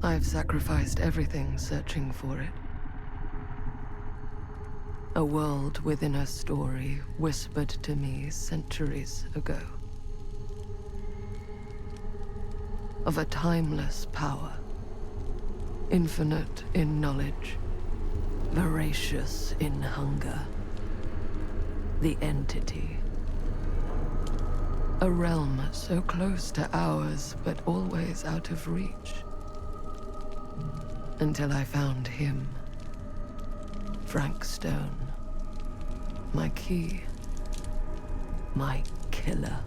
I've sacrificed everything searching for it. A world within a story whispered to me centuries ago. Of a timeless power, infinite in knowledge, voracious in hunger. The entity. A realm so close to ours, but always out of reach. Until I found him. Frank Stone. My key. My killer.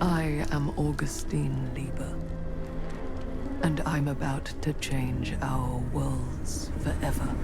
I am Augustine Lieber. And I'm about to change our worlds forever.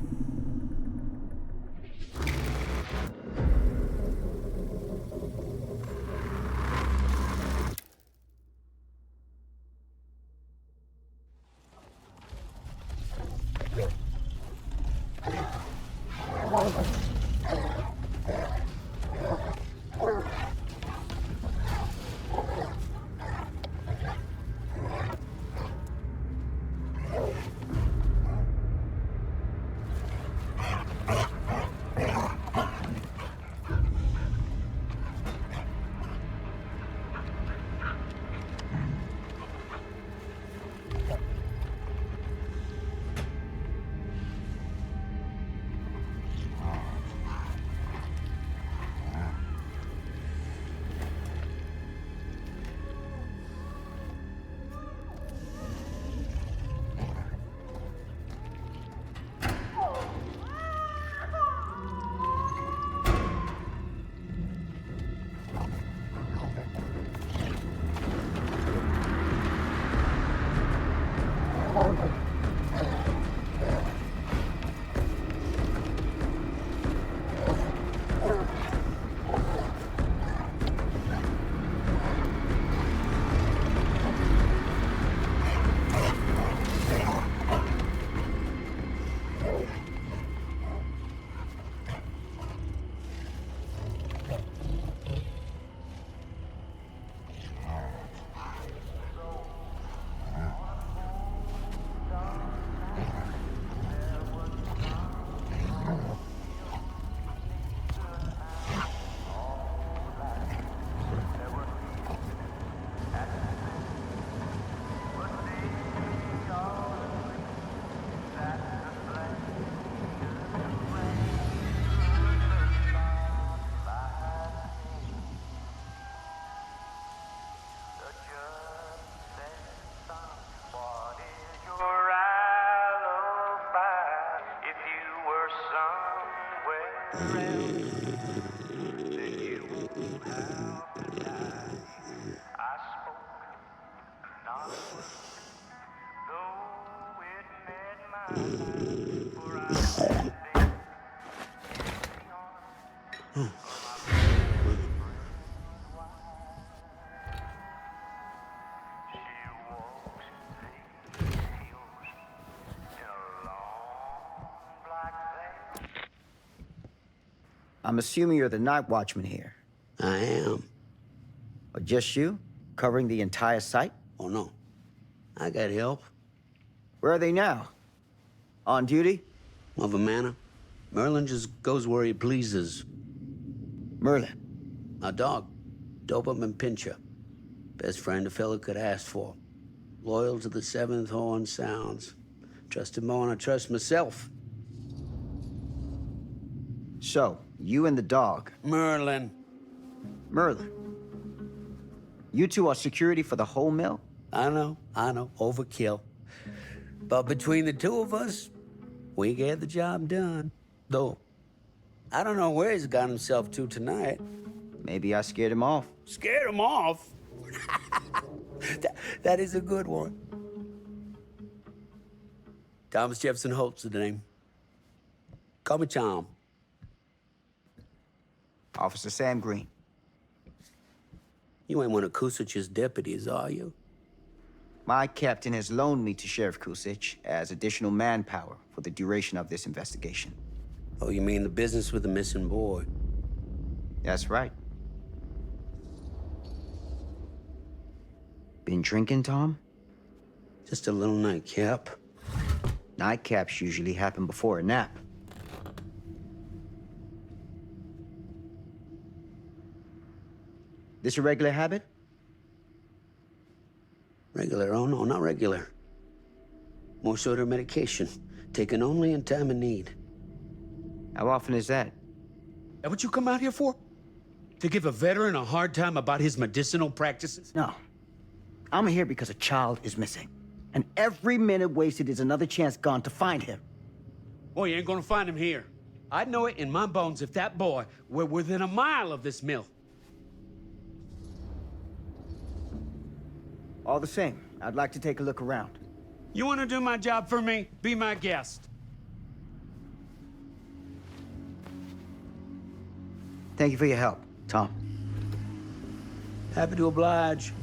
I'm assuming you're the night watchman here. I am. Or just you? Covering the entire site? Oh, no. I got help. Where are they now? On duty? Of a manner. Merlin just goes where he pleases. Merlin. A dog. Doberman Pinscher. Best friend a fella could ask for. Loyal to the seventh horn sounds. Trust him more than I trust myself. So, you and the dog. Merlin. Merlin. You two are security for the whole mill? I know. Overkill. But between the two of us, we get the job done. Though, I don't know where he's got himself to tonight. Maybe I scared him off. Scared him off? that is a good one. Thomas Jefferson Holt's the name. Call me Tom. Officer Sam Green. You ain't one of Kusich's deputies, are you? My captain has loaned me to Sheriff Kusich as additional manpower for the duration of this investigation. Oh, you mean the business with the missing boy? That's right. Been drinking, Tom? Just a little nightcap. Nightcaps usually happen before a nap. This a regular habit? Regular? Oh, no, not regular. More sort of medication. Taken only in time of need. How often is that? That what you come out here for? To give a veteran a hard time about his medicinal practices? No. I'm here because a child is missing. And every minute wasted is another chance gone to find him. Oh, you ain't gonna find him here. I'd know it in my bones if that boy were within a mile of this mill. All the same, I'd like to take a look around. You wanna do my job for me? Be my guest. Thank you for your help, Tom. Happy to oblige.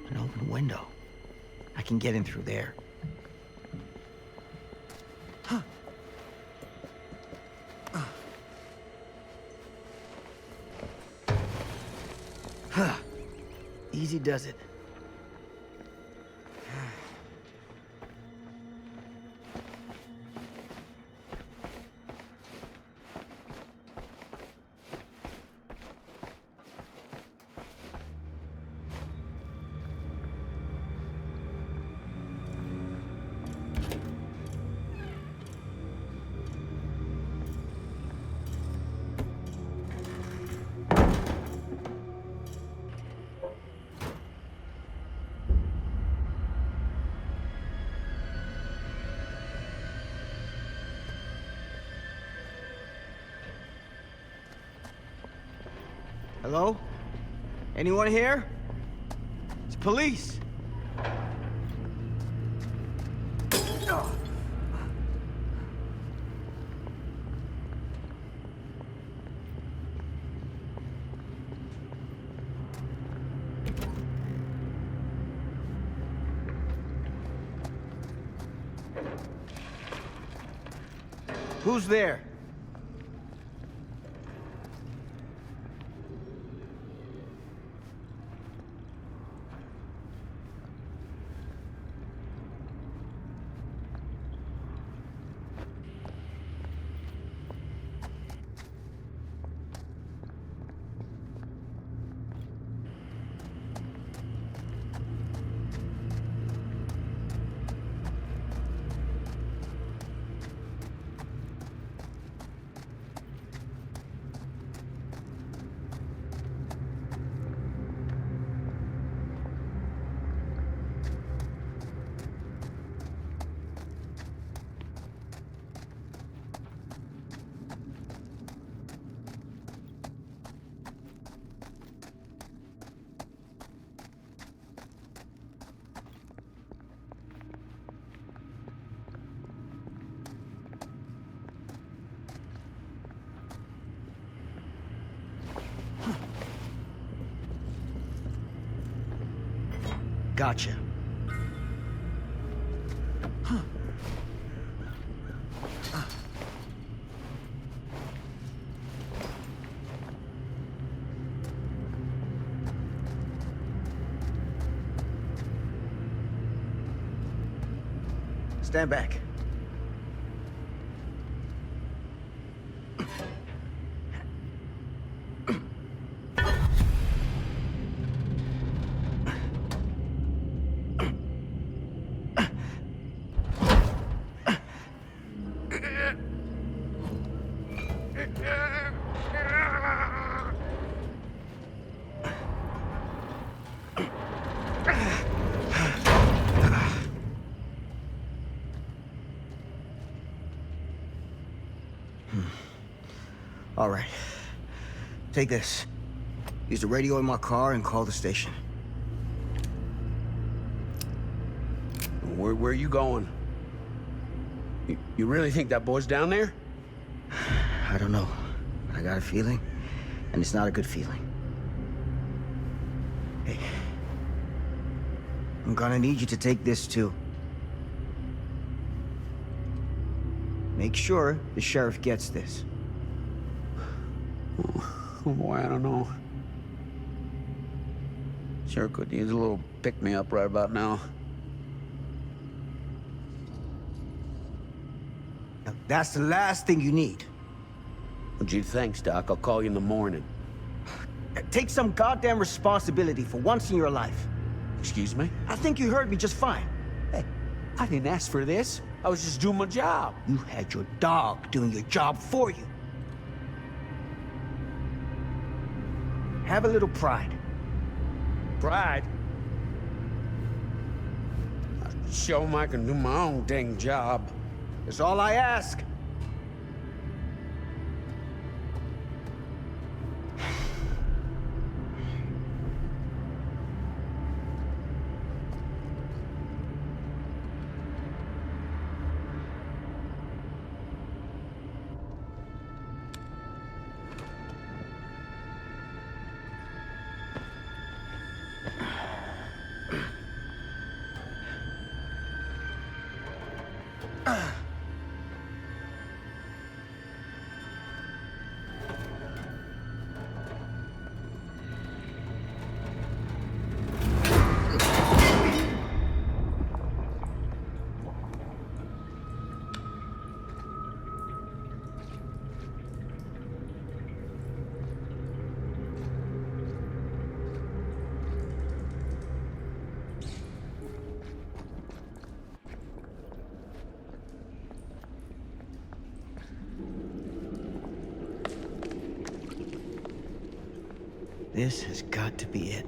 An open window. I can get in through there. Easy does it. Hello? Anyone here? It's police. Who's there? Gotcha. Stand back. All right. Take this. Use the radio in my car and call the station. Where are you going? You really think that boy's down there? I don't know. But I got a feeling, and it's not a good feeling. Hey. I'm gonna need you to take this too. Make sure the sheriff gets this. Oh boy, I don't know. Sure could use a little pick-me-up right about now. Now, that's the last thing you need. Well, gee, thanks, Doc. I'll call you in the morning. Take some goddamn responsibility for once in your life. Excuse me? I think you heard me just fine. Hey, I didn't ask for this. I was just doing my job. You had your dog doing your job for you. Have a little pride. Pride? I'll show 'em I can do my own dang job. That's all I ask. This has got to be it.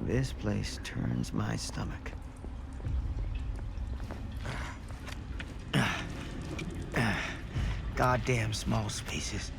This place turns my stomach. Goddamn small spaces.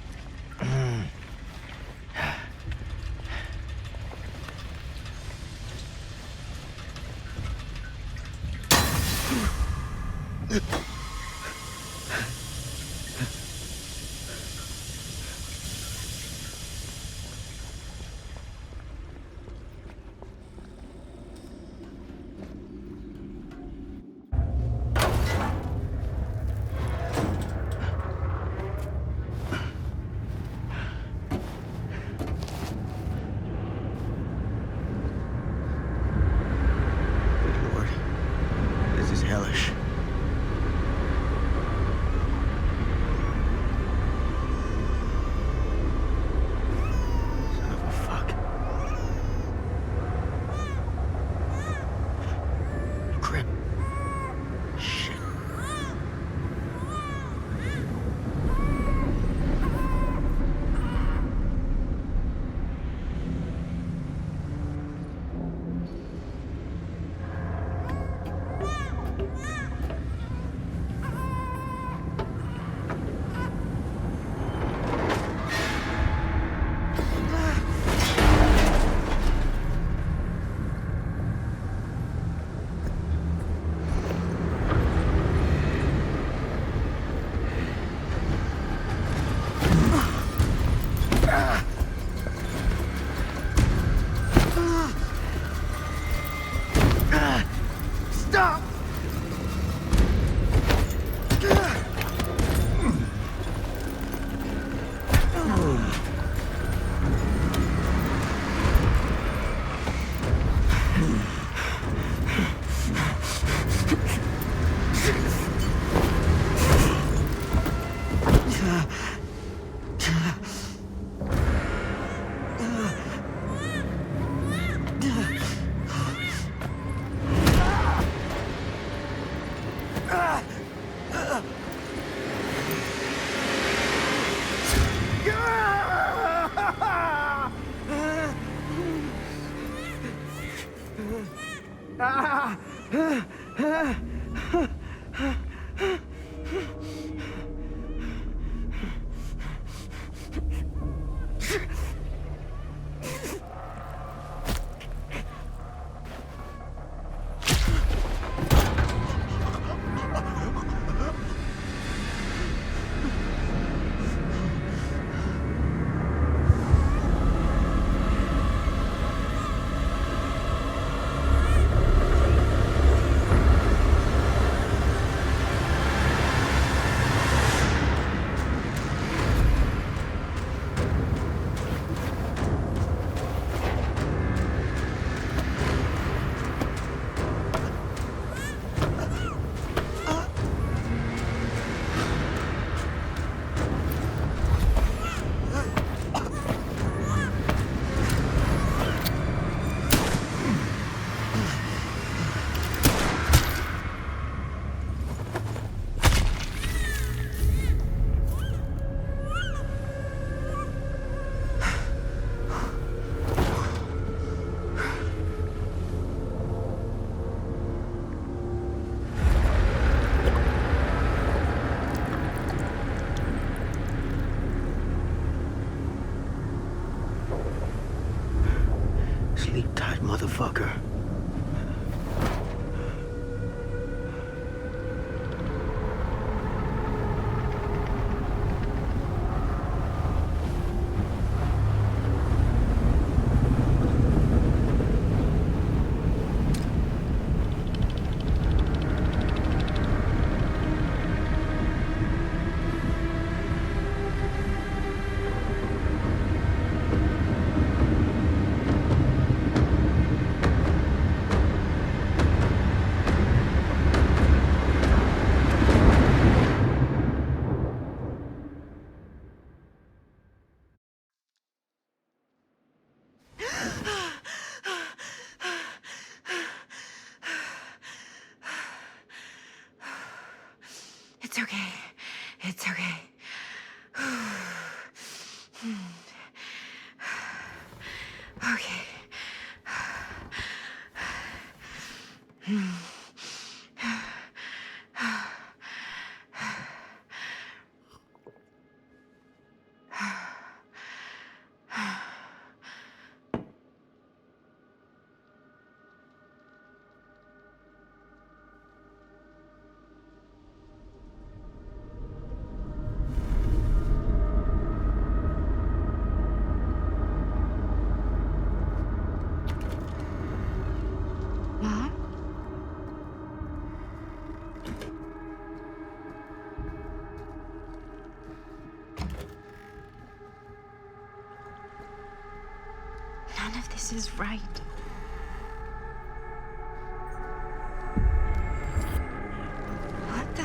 Sleep tight, motherfucker. It's okay. It's okay. Okay. Mom? None of this is right. What the?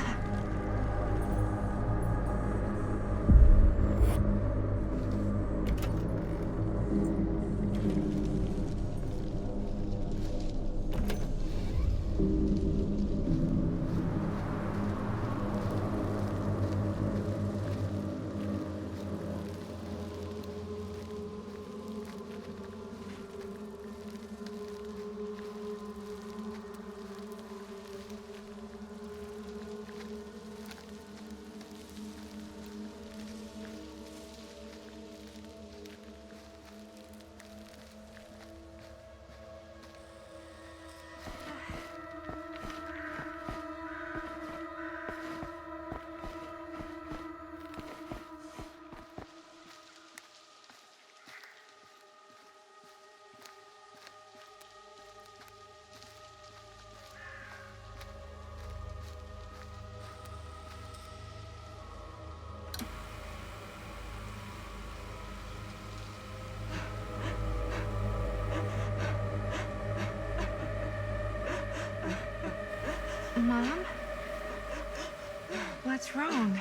Mom? What's wrong?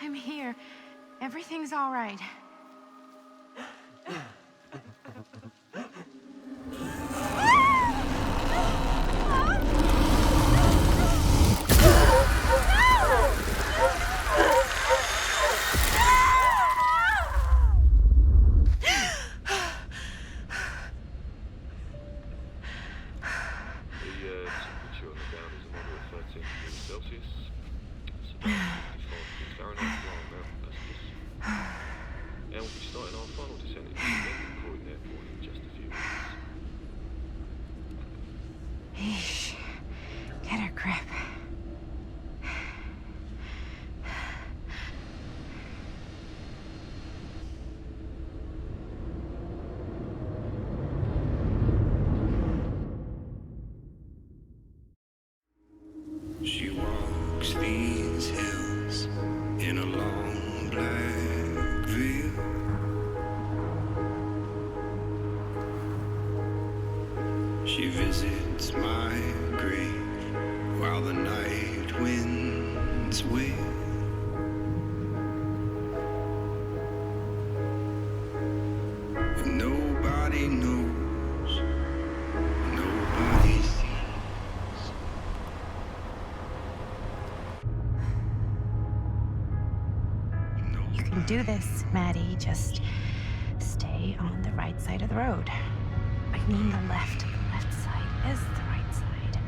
I'm here. Everything's all right. She visits my grave while the night winds wail. And nobody knows, nobody sees. You can do this, Maddie. Just stay on the right side of the road. I mean the left. The left side is the right side.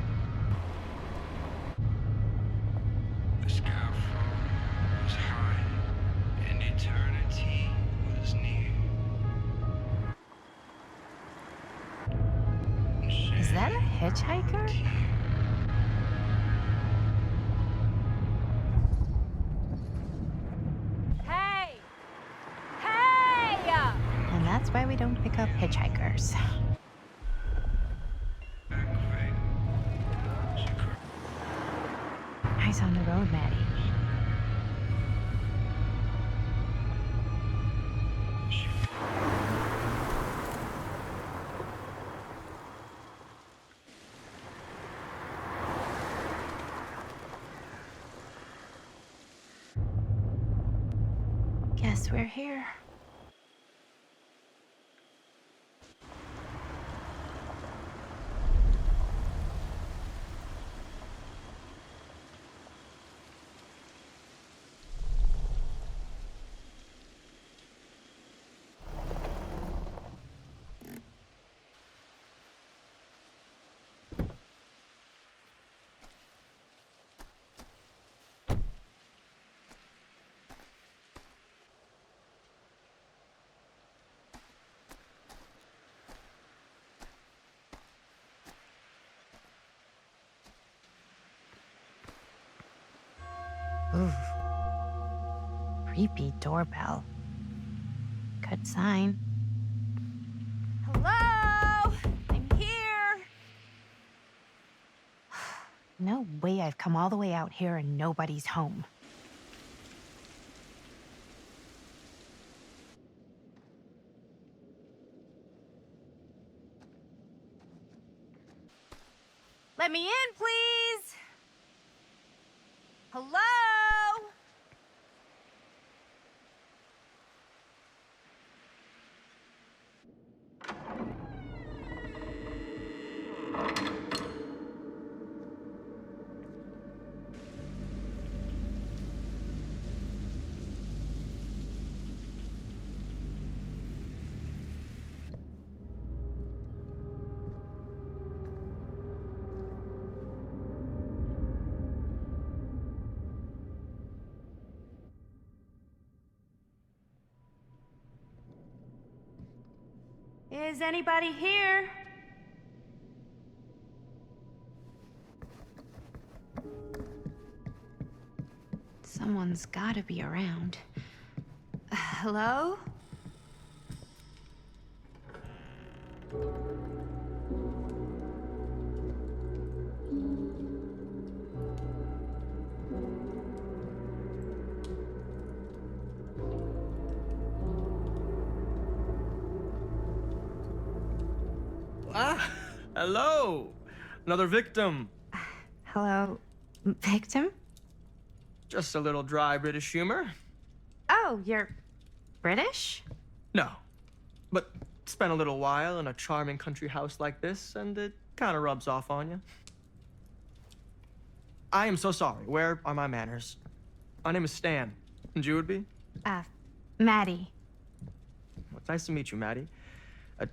The scaffold was high, and eternity was near. Is that a hitchhiker? Hey! Hey! And that's why we don't pick up hitchhikers. Eyes on the road, Maddie. Guess we're here. Ooh. Creepy doorbell. Good sign. Hello? I'm here. No way I've come all the way out here and nobody's home. Let me in, please. Hello? Is anybody here? Someone's gotta be around. Hello? Ah, hello. Another victim. Hello? Victim? Just a little dry British humor. Oh, you're British? No, but spent a little while in a charming country house like this, and it kind of rubs off on you. I am so sorry. Where are my manners? My name is Stan. And you would be? Maddie. Well, it's nice to meet you, Maddie.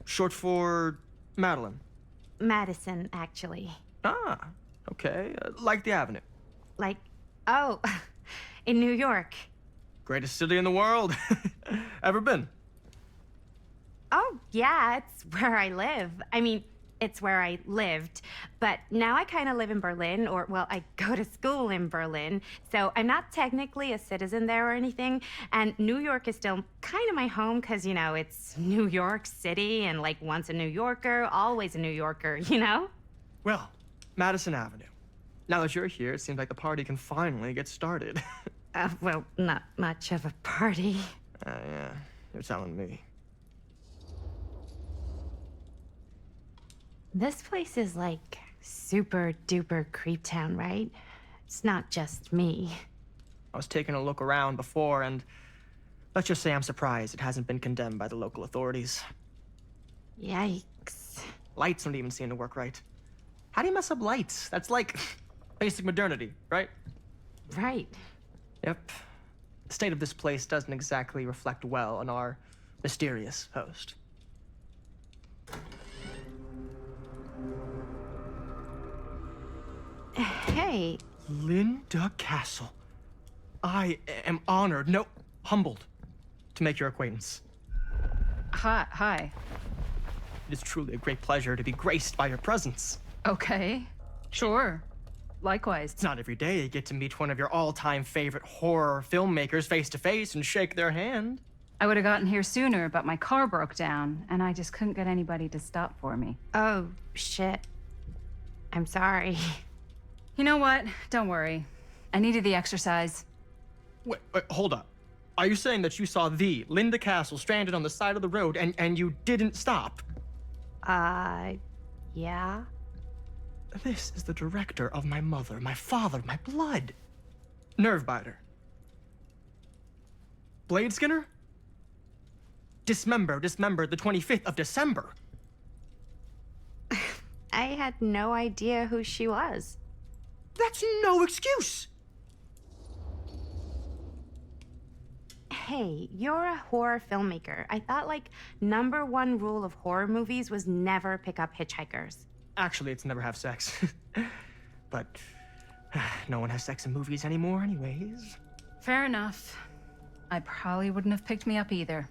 Short for Madeline. Madison, actually. Ah, okay. Like the Avenue. Like, oh, in New York. Greatest city in the world. Ever been? Oh, yeah, it's where I live. I mean, it's where I lived. But now I kind of live in Berlin, or, well, I go to school in Berlin. So I'm not technically a citizen there or anything. And New York is still kind of my home because, you know, it's New York City and, like, once a New Yorker, always a New Yorker, you know? Well, Madison Avenue. Now that you're here, it seems like the party can finally get started. Well, not much of a party. Yeah, you're telling me. This place is like super duper creep town, right? It's not just me. I was taking a look around before, and let's just say I'm surprised it hasn't been condemned by the local authorities. Yikes. Lights don't even seem to work right. How do you mess up lights? That's like basic modernity, right? Right. Yep. The state of this place doesn't exactly reflect well on our mysterious host. Hey, Linda Castle. I am honored, no, humbled, to make your acquaintance. Hi. It is truly a great pleasure to be graced by your presence. Okay. Sure. Likewise. It's not every day you get to meet one of your all-time favorite horror filmmakers face to face and shake their hand. I would have gotten here sooner, but my car broke down, and I just couldn't get anybody to stop for me. oh, shit. I'm sorry. You know what? Don't worry. I needed the exercise. Wait, hold up. Are you saying that you saw the Linda Castle stranded on the side of the road and you didn't stop? Yeah? This is the director of my mother, my father, my blood. Nervebiter. Blade Skinner? Dismembered the 25th of December. I had no idea who she was. That's no excuse. Hey, you're a horror filmmaker. I thought, like, #1 rule of horror movies was never pick up hitchhikers. Actually, it's never have sex. But no one has sex in movies anymore anyways. Fair enough. I probably wouldn't have picked me up either.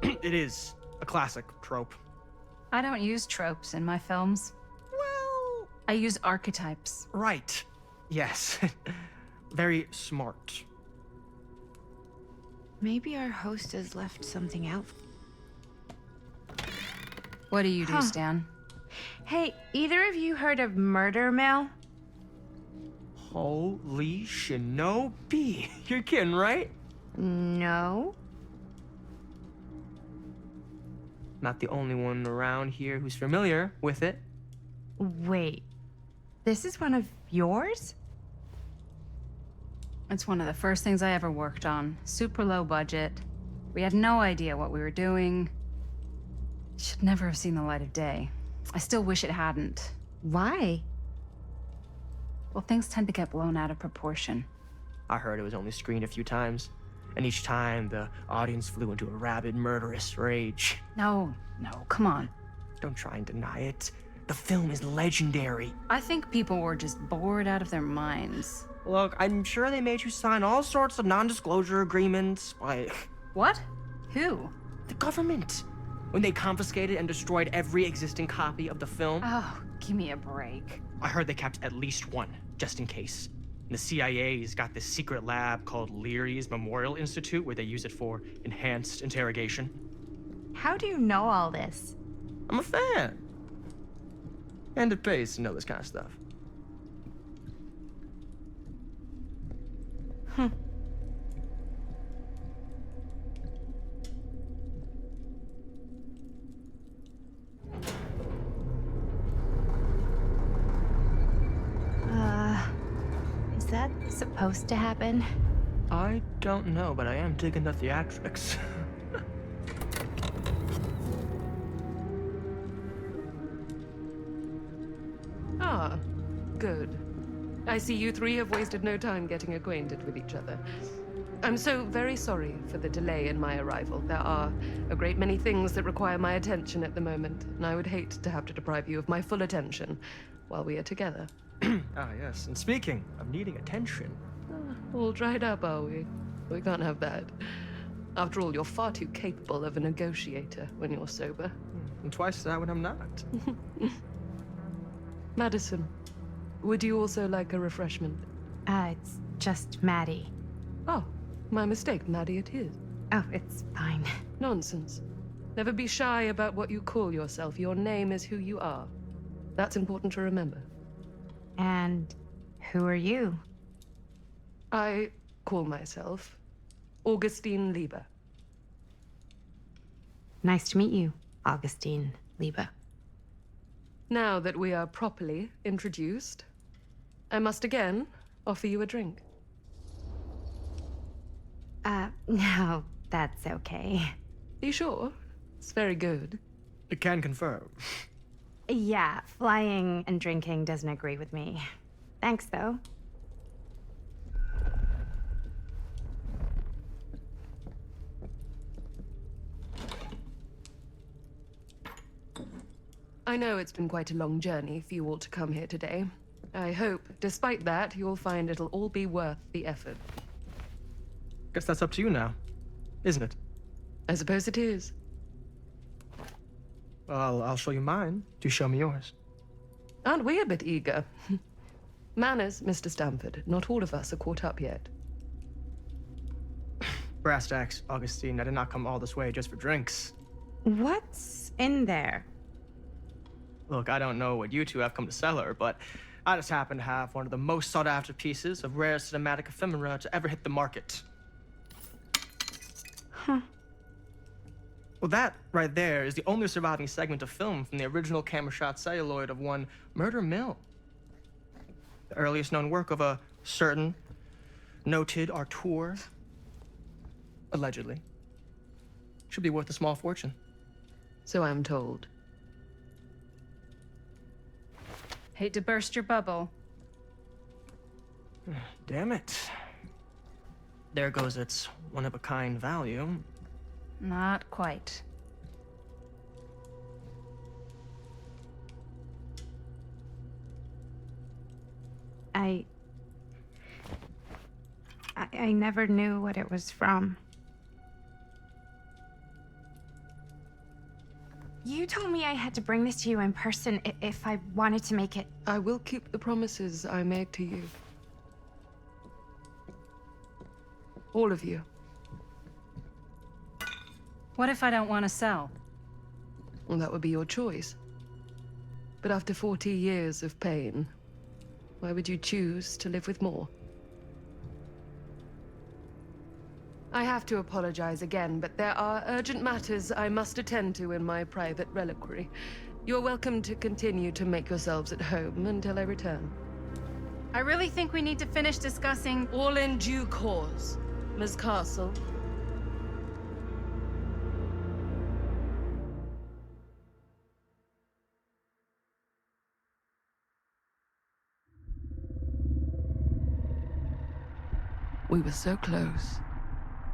It is a classic trope. I don't use tropes in my films. Well, I use archetypes. right. Yes. Very smart. Maybe our host has left something out. What do you do, Stan? Hey, either of you heard of Murder Mill? Holy shinobi. You're kidding, right? No. Not the only one around here who's familiar with it. Wait, this is one of yours? It's one of the first things I ever worked on. Super low budget. We had no idea what we were doing. It should never have seen the light of day. I still wish it hadn't. Why? Well, things tend to get blown out of proportion. I heard it was only screened a few times, and each time the audience flew into a rabid, murderous rage. No, come on. Don't try and deny it. The film is legendary. I think people were just bored out of their minds. Look, I'm sure they made you sign all sorts of non-disclosure agreements. Like, What? Who? the government. When they confiscated and destroyed every existing copy of the film, Oh, give me a break. I heard they kept at least one, just in case. The CIA's got this secret lab called Leary's Memorial Institute where they use it for enhanced interrogation. How do you know all this? I'm a fan. And it pays to know this kind of stuff. Is that supposed to happen? I don't know, but I am digging the theatrics. Ah, good. I see you three have wasted no time getting acquainted with each other. I'm so very sorry for the delay in my arrival. There are a great many things that require my attention at the moment, and I would hate to have to deprive you of my full attention while we are together. Ah, yes. And speaking of needing attention, All dried up, are we? We can't have that. After all, you're far too capable of a negotiator when you're sober. and twice that when I'm not. Madison, would you also like a refreshment? It's just Maddie. Oh, my mistake, Maddie it is. Oh, it's fine. Nonsense. Never be shy about what you call yourself. Your name is who you are. That's important to remember. And who are you? I call myself Augustine Lieber. Nice to meet you, Augustine Liebe. Now that we are properly introduced, I must again offer you a drink. No, that's okay. You sure? It's very good. I can confirm. Yeah, flying and drinking doesn't agree with me. Thanks, though. I know it's been quite a long journey for you all to come here today. I hope, despite that, you'll find it'll all be worth the effort. Guess that's up to you now, isn't it? I suppose it is. Well, I'll show you mine. Do show me yours. Aren't we a bit eager? Manners, Mr. Stamford. Not all of us are caught up yet. Brass tacks, Augustine. I did not come all this way just for drinks. What's in there? Look, I don't know what you two have come to cellar, but I just happen to have one of the most sought-after pieces of rare cinematic ephemera to ever hit the market. Huh. Well, that right there is the only surviving segment of film from the original camera shot celluloid of one Murder Mill. The earliest known work of a certain noted auteur, allegedly. Should be worth a small fortune. So I'm told. Hate to burst your bubble. Damn it. There goes its one-of-a-kind value. Not quite. I never knew what it was from. You told me I had to bring this to you in person if I wanted to make it. I will keep the promises I made to you. All of you. What if I don't want to sell? Well, that would be your choice. But after 40 years of pain, why would you choose to live with more? I have to apologize again, but there are urgent matters I must attend to in my private reliquary. You're welcome to continue to make yourselves at home until I return. I really think we need to finish discussing. All in due course, Ms. Castle. We were so close.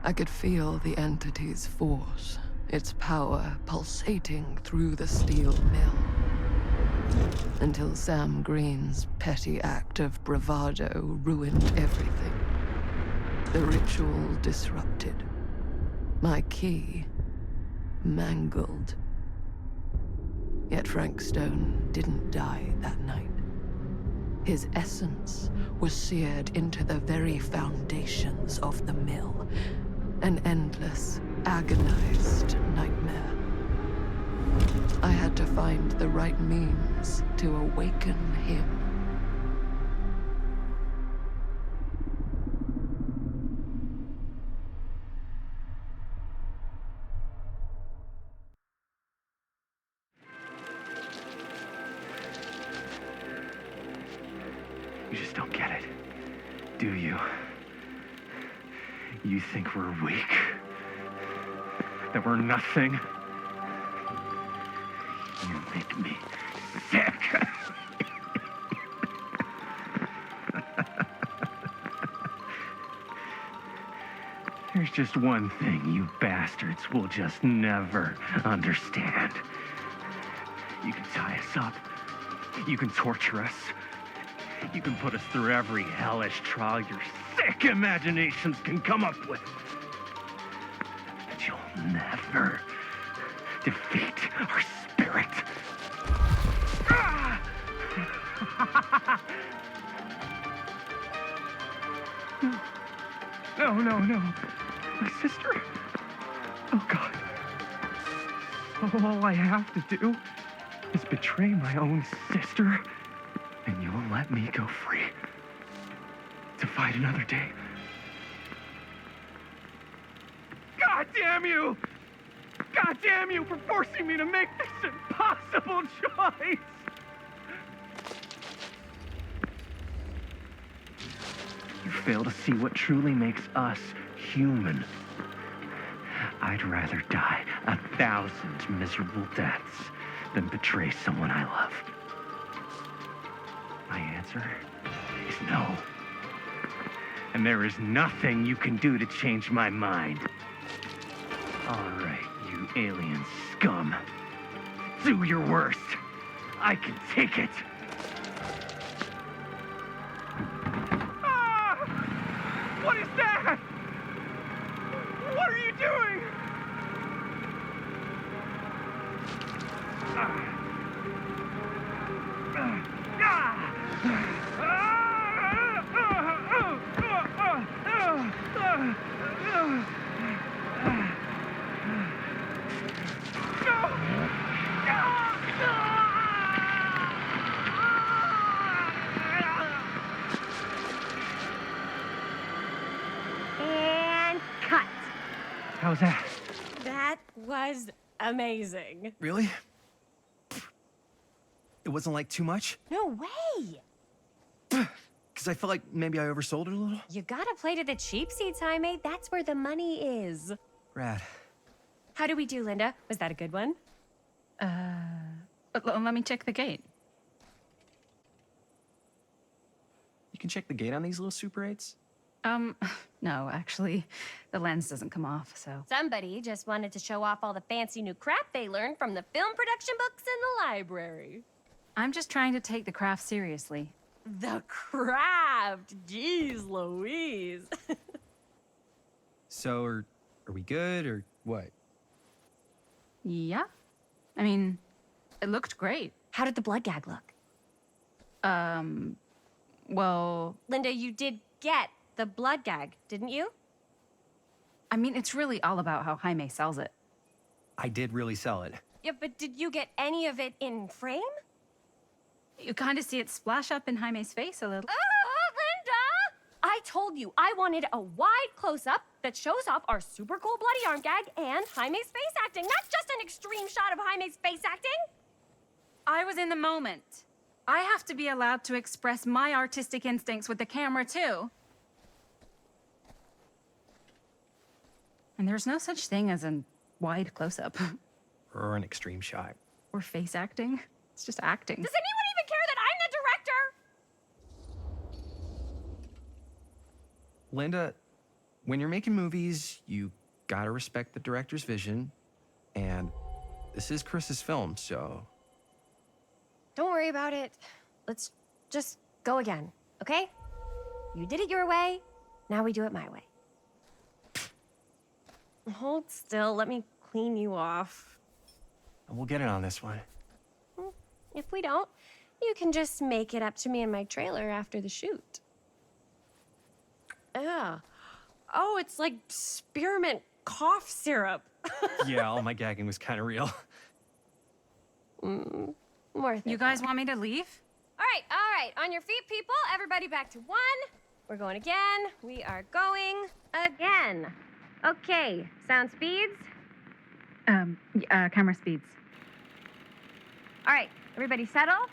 I could feel the entity's force, its power pulsating through the steel mill. Until Sam Green's petty act of bravado ruined everything. The ritual disrupted. My key mangled. Yet Frank Stone didn't die that night. His essence was seared into the very foundations of the mill. An endless, agonized nightmare. I had to find the right means to awaken him. You just don't get it, do you? You think we're weak? That we're nothing? You make me sick! There's just one thing you bastards will just never understand. You can tie us up. You can torture us. You can put us through every hellish trial your sick imaginations can come up with. But you'll never defeat our spirit. Ah! No. My sister. Oh, God. All I have to do is betray my own sister, and you will let me go free to fight another day. God damn you! God damn you for forcing me to make this impossible choice! You fail to see what truly makes us human. I'd rather die 1,000 miserable deaths than betray someone I love. My answer is no. And there is nothing you can do to change my mind. All right, you alien scum. Do your worst. I can take it. Ah! What is that? What are you doing? And cut. How's that? That was amazing. Really? It wasn't like too much? No way. Because I felt like maybe I oversold it a little? You gotta play to the cheap seats, Jaime. That's where the money is. Rad. How did we do, Linda? Was that a good one? Let me check the gate. You can check the gate on these little Super 8s? No, actually, the lens doesn't come off, so. Somebody just wanted to show off all the fancy new crap they learned from the film production books in the library. I'm just trying to take the craft seriously. The craft! Jeez Louise. So, are we good, or what? Yeah. I mean, it looked great. How did the blood gag look? Well, Linda, you did get the blood gag, didn't you? I mean, it's really all about how Jaime sells it. I did really sell it. Yeah, but did you get any of it in frame? You kind of see it splash up in Jaime's face a little. Oh, Linda! I told you I wanted a wide close-up that shows off our super cool bloody arm gag and Jaime's face acting, not just an extreme shot of Jaime's face acting. I was in the moment. I have to be allowed to express my artistic instincts with the camera, too. And there's no such thing as a wide close-up. Or an extreme shot. Or face acting. It's just acting. Does anyone even care that I'm the director? Linda, when you're making movies, you gotta respect the director's vision. And this is Chris's film, so... Don't worry about it. Let's just go again, okay? You did it your way, now we do it my way. Hold still, let me clean you off. We'll get it on this one. If we don't, you can just make it up to me in my trailer after the shoot. Yeah. Oh, it's like spearmint cough syrup. Yeah, all my gagging was kind of real. Worth it. You guys want me to leave? All right. On your feet, people. Everybody back to one. We're going again. We are going again. Okay, sound speeds. Camera speeds. All right, everybody settle.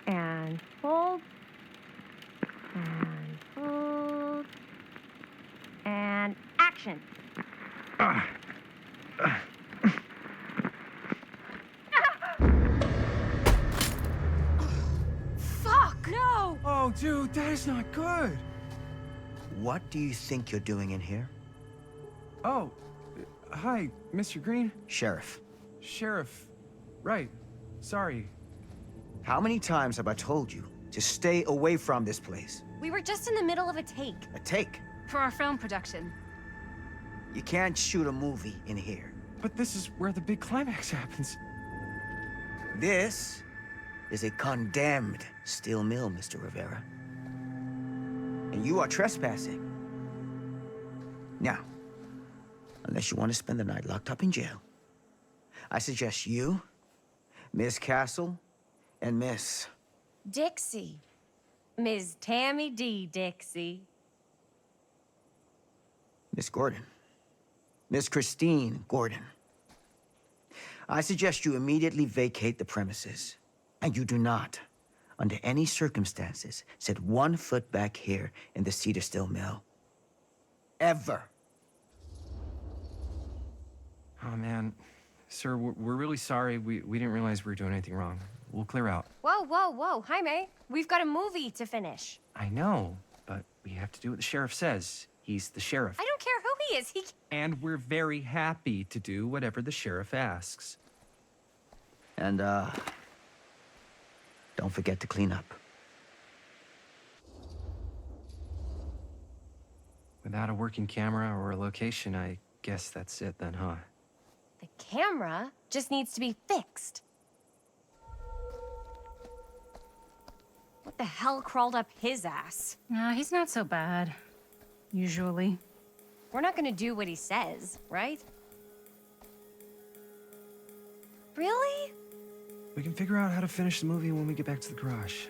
And hold. And hold. And action. Fuck! No! Oh, dude, that is not good. What do you think you're doing in here? Oh, hi, Mr. Green. Sheriff. Sheriff. Right. Sorry. How many times have I told you to stay away from this place? We were just in the middle of a take. A take. For our film production. You can't shoot a movie in here. But this is where the big climax happens. This is a condemned steel mill, Mr. Rivera. And you are trespassing. Now, unless you want to spend the night locked up in jail, I suggest you, Miss Castle, and Miss... Dixie. Ms. Tammy D. Dixie. Miss Gordon. Miss Christine Gordon. I suggest you immediately vacate the premises, and you do not under any circumstances, set 1 foot back here in the Cedar Still Mill. Ever. Oh, man. Sir, we're really sorry. We didn't realize we were doing anything wrong. We'll clear out. Whoa, whoa, whoa, Jaime. We've got a movie to finish. I know, but we have to do what the sheriff says. He's the sheriff. I don't care who he is. And we're very happy to do whatever the sheriff asks. And, don't forget to clean up. Without a working camera or a location, I guess that's it then, huh? The camera just needs to be fixed. What the hell crawled up his ass? He's not so bad. Usually. We're not gonna do what he says, right? Really? We can figure out how to finish the movie when we get back to the garage.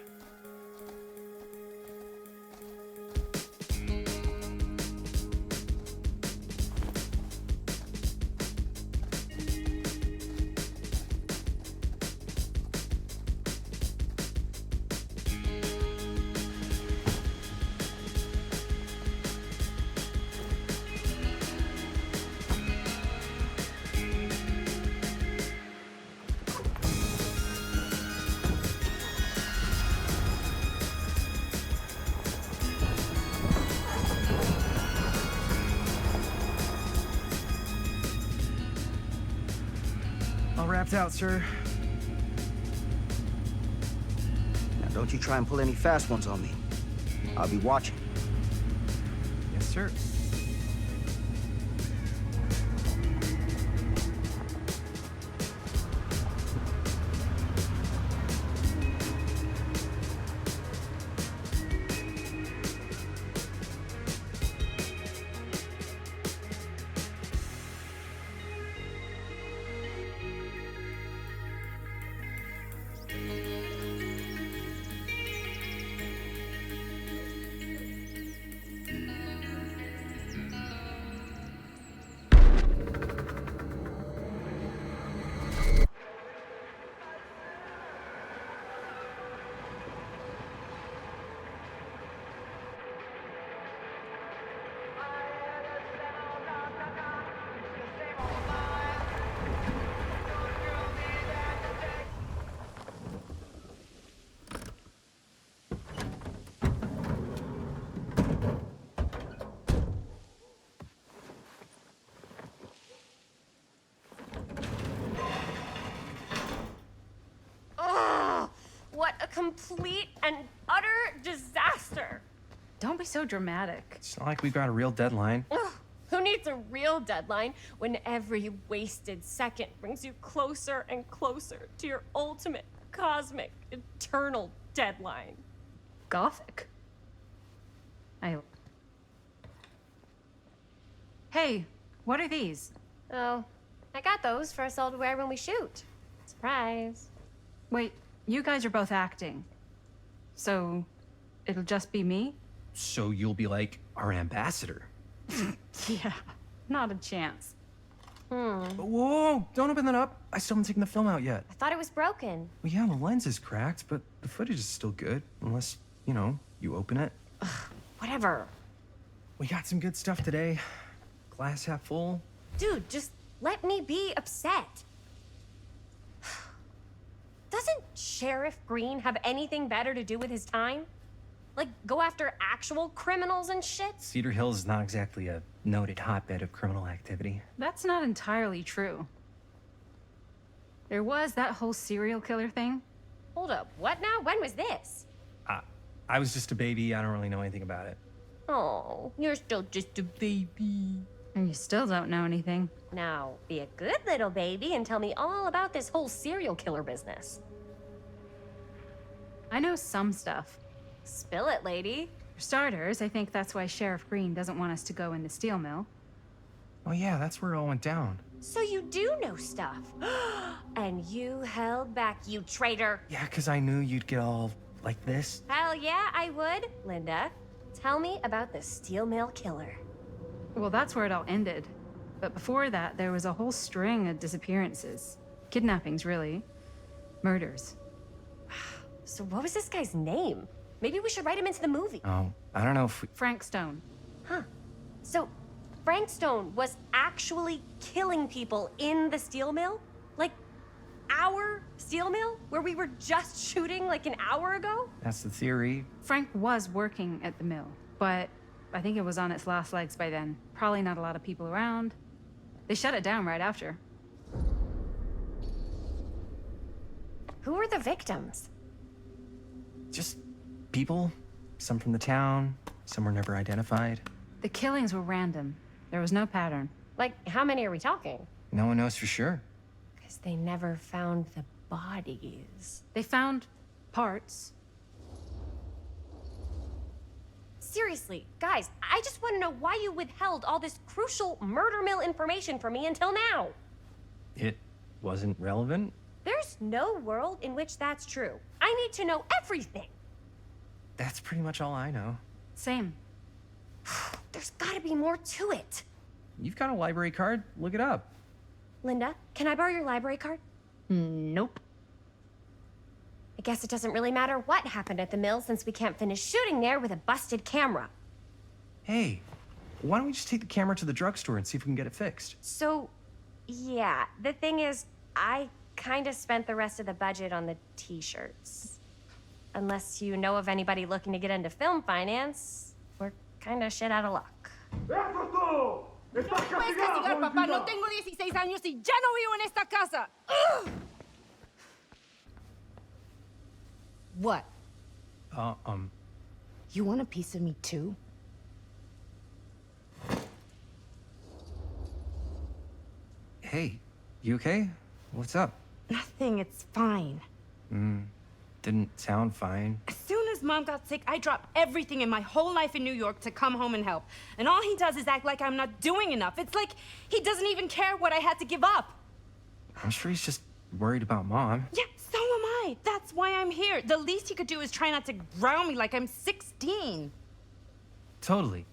All wrapped out, sir. Now, don't you try and pull any fast ones on me. I'll be watching. Yes, sir. What a complete and utter disaster. Don't be so dramatic. It's not like we've got a real deadline. Ugh, who needs a real deadline when every wasted second brings you closer and closer to your ultimate, cosmic, eternal deadline? Gothic. Hey, what are these? Oh, I got those for us all to wear when we shoot. Surprise. Wait, you guys are both acting. So, it'll just be me? So you'll be like our ambassador. Yeah, not a chance. Whoa, don't open that up. I still haven't taken the film out yet. I thought it was broken. Well, yeah, the lens is cracked, but the footage is still good. Unless, you open it. Whatever. We got some good stuff today. Glass half full. Dude, just let me be upset. Doesn't Sheriff Green have anything better to do with his time? Like, go after actual criminals and shit? Cedar Hills is not exactly a noted hotbed of criminal activity. That's not entirely true. There was that whole serial killer thing. Hold up, what now? When was this? I was just a baby. I don't really know anything about it. Oh, you're still just a baby. And you still don't know anything. Now, be a good little baby and tell me all about this whole serial killer business. I know some stuff. Spill it, lady. For starters, I think that's why Sheriff Green doesn't want us to go in the steel mill. Oh yeah, that's where it all went down. So you do know stuff. And you held back, you traitor. Yeah, because I knew you'd get all like this. Hell yeah, I would. Linda, tell me about the steel mill killer. Well, that's where it all ended. But before that, there was a whole string of disappearances. Kidnappings, really. Murders. So what was this guy's name? Maybe we should write him into the movie. Oh, I don't know if we... Frank Stone. Huh. So Frank Stone was actually killing people in the steel mill? Like, our steel mill? Where we were just shooting like an hour ago? That's the theory. Frank was working at the mill, but I think it was on its last legs by then. Probably not a lot of people around. They shut it down right after. Who were the victims? Just people. Some from the town, some were never identified. The killings were random. There was no pattern. Like, how many are we talking? No one knows for sure. Because they never found the bodies. They found parts. Seriously, guys, I just want to know why you withheld all this crucial murder mill information from me until now. It wasn't relevant? There's no world in which that's true. I need to know everything. That's pretty much all I know. Same. There's gotta be more to it. You've got a library card. Look it up. Linda, can I borrow your library card? Nope. I guess it doesn't really matter what happened at the mill since we can't finish shooting there with a busted camera. Hey, why don't we just take the camera to the drugstore and see if we can get it fixed? So, yeah, the thing is, I kind of spent the rest of the budget on the t-shirts. Unless you know of anybody looking to get into film finance, we're kind of shit out of luck. Puedes castigar, papá. No tengo 16 años y ya no vivo en esta casa. Ugh! What? Uh, You want a piece of me too? Hey, you okay? What's up? Nothing, it's fine. Didn't sound fine. As soon as Mom got sick, I dropped everything in my whole life in New York to come home and help. And all he does is act like I'm not doing enough. It's like he doesn't even care what I had to give up. I'm sure he's just worried about Mom. Yeah, so am I. That's why I'm here. The least he could do is try not to ground me like I'm 16. Totally.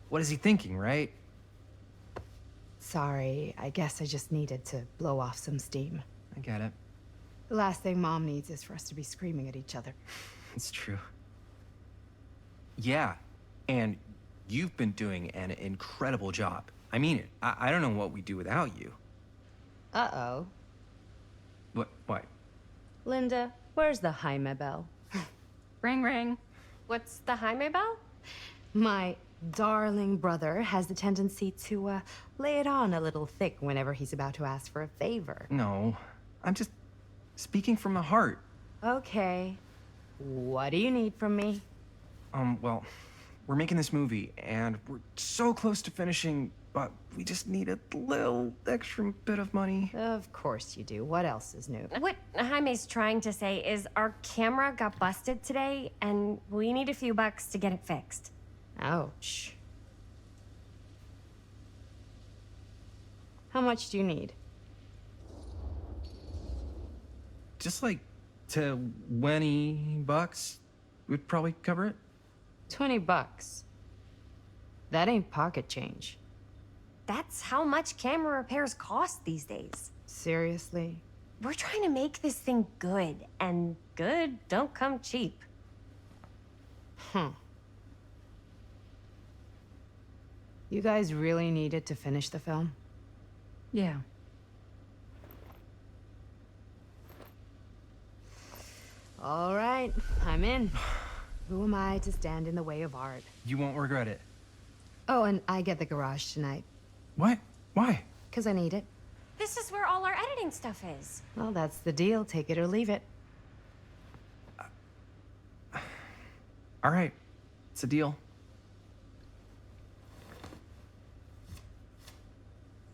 What is he thinking, right? Sorry, I guess I just needed to blow off some steam. I get it. The last thing Mom needs is for us to be screaming at each other. It's true. Yeah, and you've been doing an incredible job. I mean it. I don't know what we'd do without you. Uh-oh. What? Linda, where's the Jaime bell? Ring, ring. What's the Jaime bell? My darling brother has the tendency to, lay it on a little thick whenever he's about to ask for a favor. No, I'm just speaking from the heart. Okay. What do you need from me? Well, we're making this movie, and we're so close to finishing, but we just need a little extra bit of money. Of course you do. What else is new? What Jaime's trying to say is our camera got busted today, and we need a few bucks to get it fixed. Ouch. How much do you need? Just like $20 would probably cover it. $20. That ain't pocket change. That's how much camera repairs cost these days. Seriously? We're trying to make this thing good, and good don't come cheap. You guys really needed to finish the film? Yeah. All right, I'm in. Who am I to stand in the way of art? You won't regret it. Oh, and I get the garage tonight. What? Why? 'Cause I need it. This is where all our editing stuff is. Well, that's the deal. Take it or leave it. All right, it's a deal.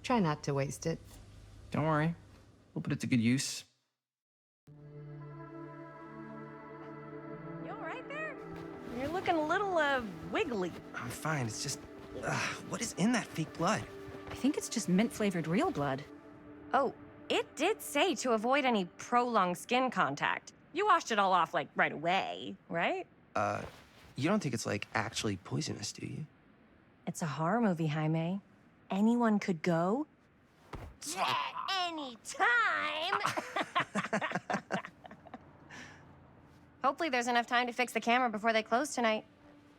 Try not to waste it. Don't worry, we'll put it to good use. You all right there? You're looking a little, wiggly. I'm fine, it's just, what is in that fake blood? I think it's just mint-flavored real blood. Oh, it did say to avoid any prolonged skin contact. You washed it all off, like, right away, right? You don't think it's, like, actually poisonous, do you? It's a horror movie, Jaime. Anyone could go. At any time! Hopefully there's enough time to fix the camera before they close tonight.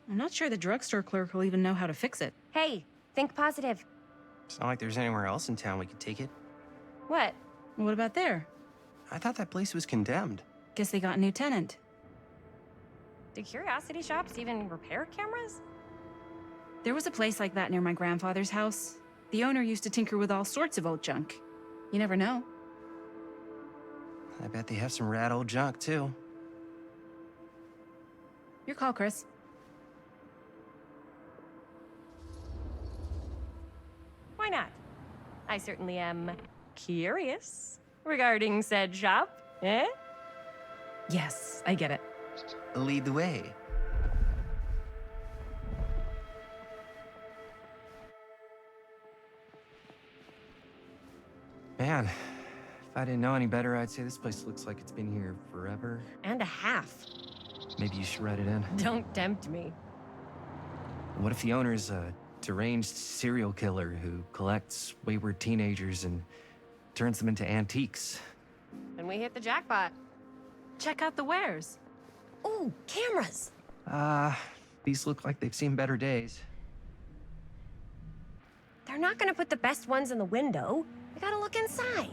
I'm not sure the drugstore clerk will even know how to fix it. Hey, think positive. It's not like there's anywhere else in town we could take it. What? What about there? I thought that place was condemned. Guess they got a new tenant. Do curiosity shops even repair cameras? There was a place like that near my grandfather's house. The owner used to tinker with all sorts of old junk. You never know. I bet they have some rad old junk, too. Your call, Chris. Why not? I certainly am curious regarding said shop, eh? Yes, I get it. Lead the way. Man, if I didn't know any better, I'd say this place looks like it's been here forever. And a half. Maybe you should write it in. Don't tempt me. What if the owner's a deranged serial killer who collects wayward teenagers and turns them into antiques? And we hit the jackpot. Check out the wares. Ooh, cameras! These look like they've seen better days. They're not gonna put the best ones in the window. We gotta look inside.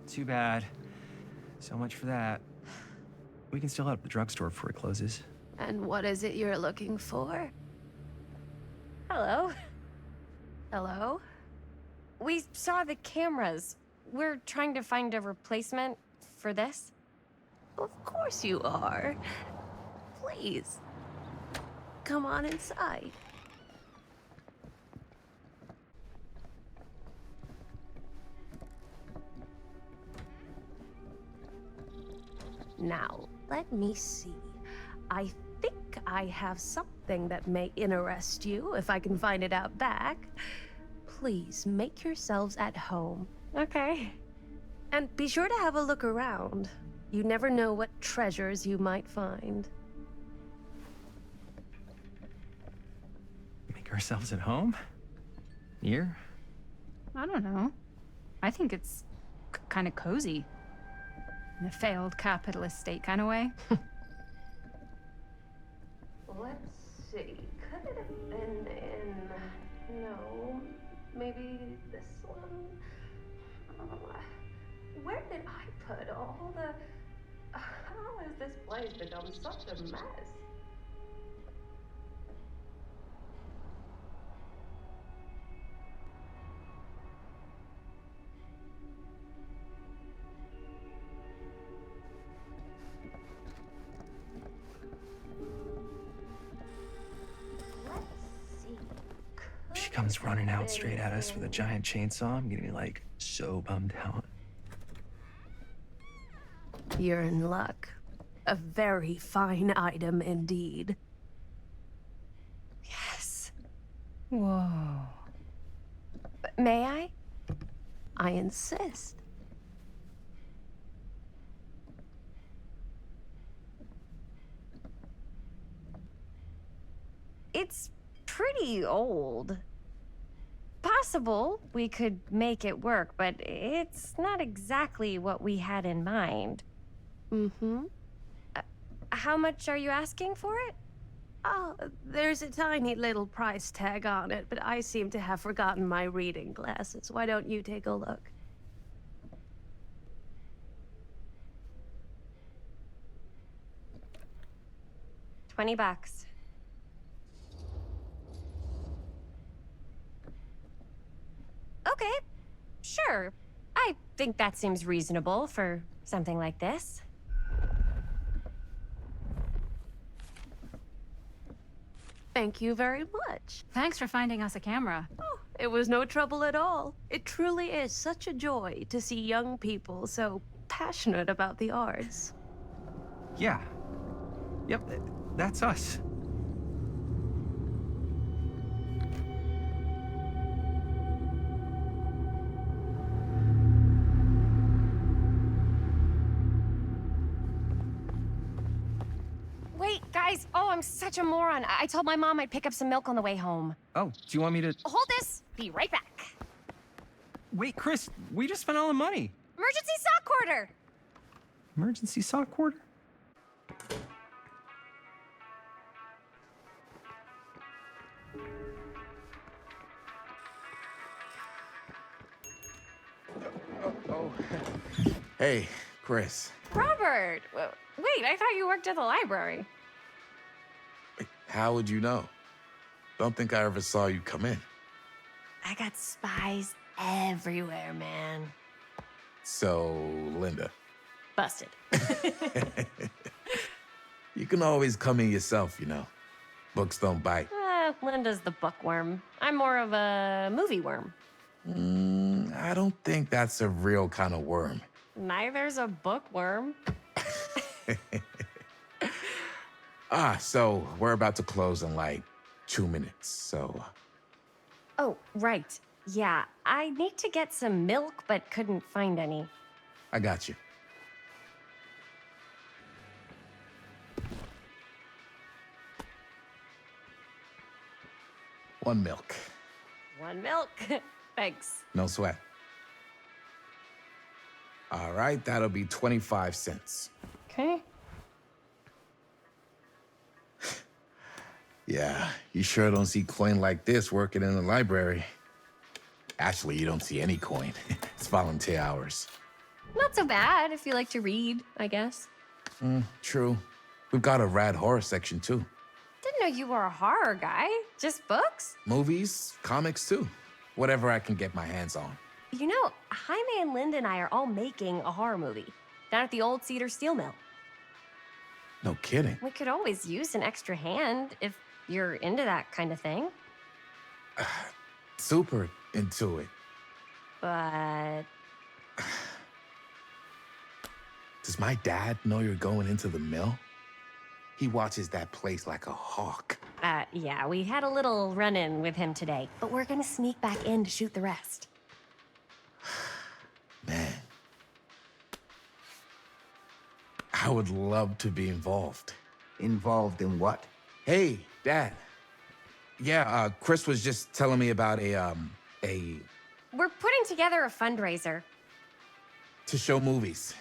Too bad. So much for that. We can still head up the drugstore before it closes. And what is it you're looking for? Hello. Hello? We saw the cameras. We're trying to find a replacement for this. Of course you are. Please. Come on inside. Now, let me see. I think I have something that may interest you, if I can find it out back. Please make yourselves at home. Okay. And be sure to have a look around. You never know what treasures you might find. Make ourselves at home? Here? I don't know. I think it's kind of cozy. In a failed capitalist state kind of way. Let's see. Could it have been in... No. Maybe this one? Where did I put all the... How has this place become such a mess? She comes running out straight at us with a giant chainsaw. I'm getting like so bummed out. You're in luck. A very fine item indeed. Yes. Whoa. May I? I insist. It's pretty old. Possible we could make it work, but it's not exactly what we had in mind. Mm-hmm. How much are you asking for it? Oh, there's a tiny little price tag on it, but I seem to have forgotten my reading glasses. Why don't you take a look? $20. Okay, sure. I think that seems reasonable for something like this. Thank you very much. Thanks for finding us a camera. Oh, it was no trouble at all. It truly is such a joy to see young people so passionate about the arts. Yeah. Yep, that's us. Wait, guys. Oh, I'm such a moron. I told my mom I'd pick up some milk on the way home. Oh, do you want me to... Hold this. Be right back. Wait, Chris, we just spent all the money. Emergency sock quarter! Emergency sock quarter? Hey, Chris. Robert! Wait, I thought you worked at the library. How would you know? Don't think I ever saw you come in. I got spies everywhere, man. So, Linda. Busted. You can always come in yourself, you know. Books don't bite. Linda's the bookworm. I'm more of a movie worm. I don't think that's a real kind of worm. Neither's a bookworm. So we're about to close in like 2 minutes, so... Oh, right. Yeah, I need to get some milk, but couldn't find any. I got you. One milk. One milk. Thanks. No sweat. All right, that'll be 25 cents. Okay. Yeah, you sure don't see coin like this working in the library. Actually, you don't see any coin. It's volunteer hours. Not so bad if you like to read, I guess. True. We've got a rad horror section, too. Didn't know you were a horror guy. Just books? Movies, comics, too. Whatever I can get my hands on. You know, Jaime and Linda and I are all making a horror movie down at the old Cedar Steel Mill. No kidding. We could always use an extra hand if you're into that kind of thing. Super into it. But... Does my dad know you're going into the mill? He watches that place like a hawk. Yeah, we had a little run-in with him today, but we're gonna sneak back in to shoot the rest. Man. I would love to be involved. Involved in what? Hey, Dad. Yeah, Chris was just telling me about a... We're putting together a fundraiser. to show movies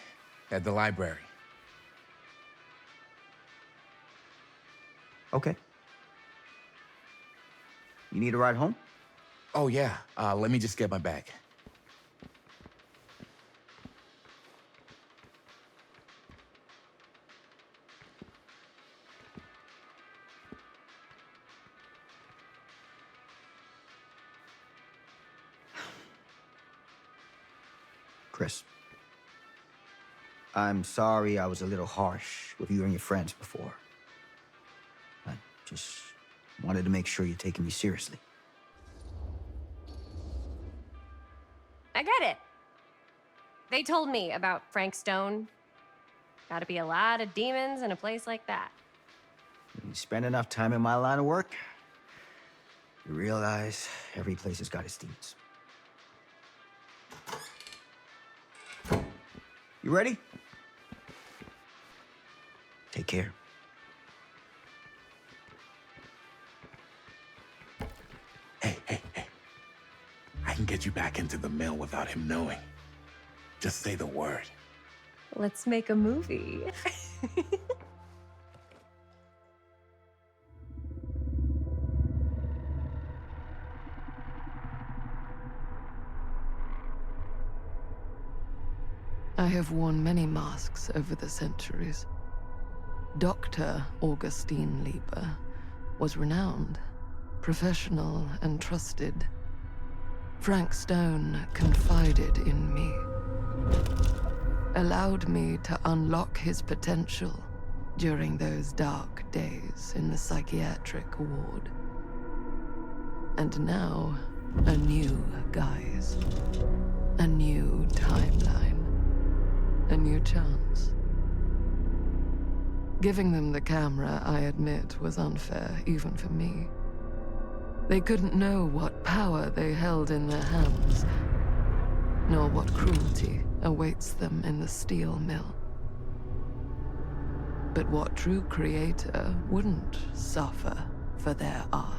at the library. Okay. You need a ride home? Oh, yeah. Let me just get my bag. Chris. I'm sorry I was a little harsh with you and your friends before. I just wanted to make sure you're taking me seriously. I get it. They told me about Frank Stone. Gotta be a lot of demons in a place like that. When you spend enough time in my line of work, you realize every place has got its demons. You ready? Take care. Hey. I can get you back into the mill without him knowing. Just say the word. Let's make a movie. I have worn many masks over the centuries. Dr. Augustine Lieber was renowned, professional, and trusted. Frank Stone confided in me, allowed me to unlock his potential during those dark days in the psychiatric ward. And now, a new guise, a new timeline. A new chance. Giving them the camera, I admit, was unfair, even for me. They couldn't know what power they held in their hands, nor what cruelty awaits them in the steel mill. But what true creator wouldn't suffer for their art?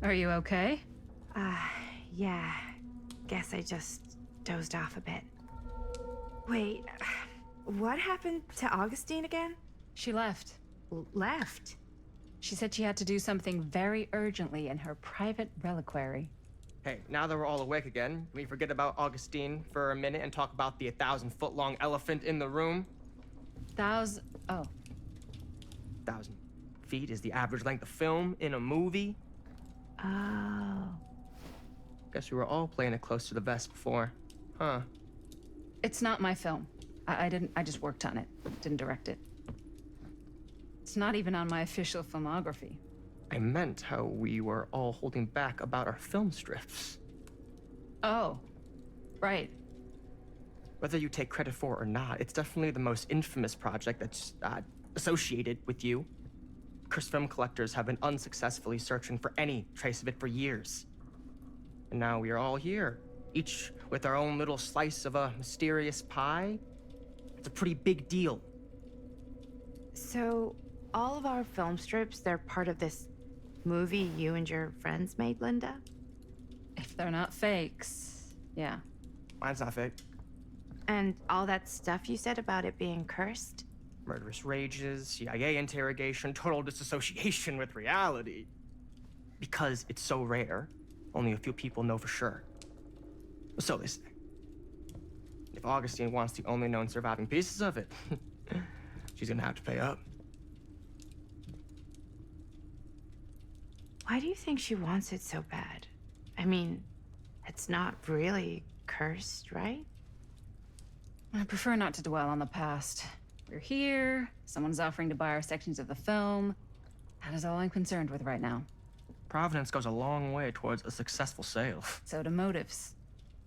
Are you okay? Yeah. Guess I just dozed off a bit. Wait, what happened to Augustine again? She left. Left? She said she had to do something very urgently in her private reliquary. Hey, now that we're all awake again, can we forget about Augustine for a minute and talk about the 1,000-foot-long elephant in the room? Oh. 1,000 feet is the average length of film in a movie. Oh. Guess we were all playing it close to the vest before. Huh. It's not my film. I just worked on it. Didn't direct it. It's not even on my official filmography. I meant how we were all holding back about our film strips. Oh. Right. Whether you take credit for it or not, it's definitely the most infamous project that's associated with you. Cursed film collectors have been unsuccessfully searching for any trace of it for years. And now we are all here, each with our own little slice of a mysterious pie. It's a pretty big deal. So, all of our film strips, they're part of this movie you and your friends made, Linda? If they're not fakes, yeah. Mine's not fake. And all that stuff you said about it being cursed? Murderous rages, CIA interrogation, total disassociation with reality. Because it's so rare, only a few people know for sure. So they say. If Augustine wants the only known surviving pieces of it, she's gonna have to pay up. Why do you think she wants it so bad? I mean, it's not really cursed, right? I prefer not to dwell on the past. We're here, someone's offering to buy our sections of the film. That is all I'm concerned with right now. Providence goes a long way towards a successful sale. So do motives.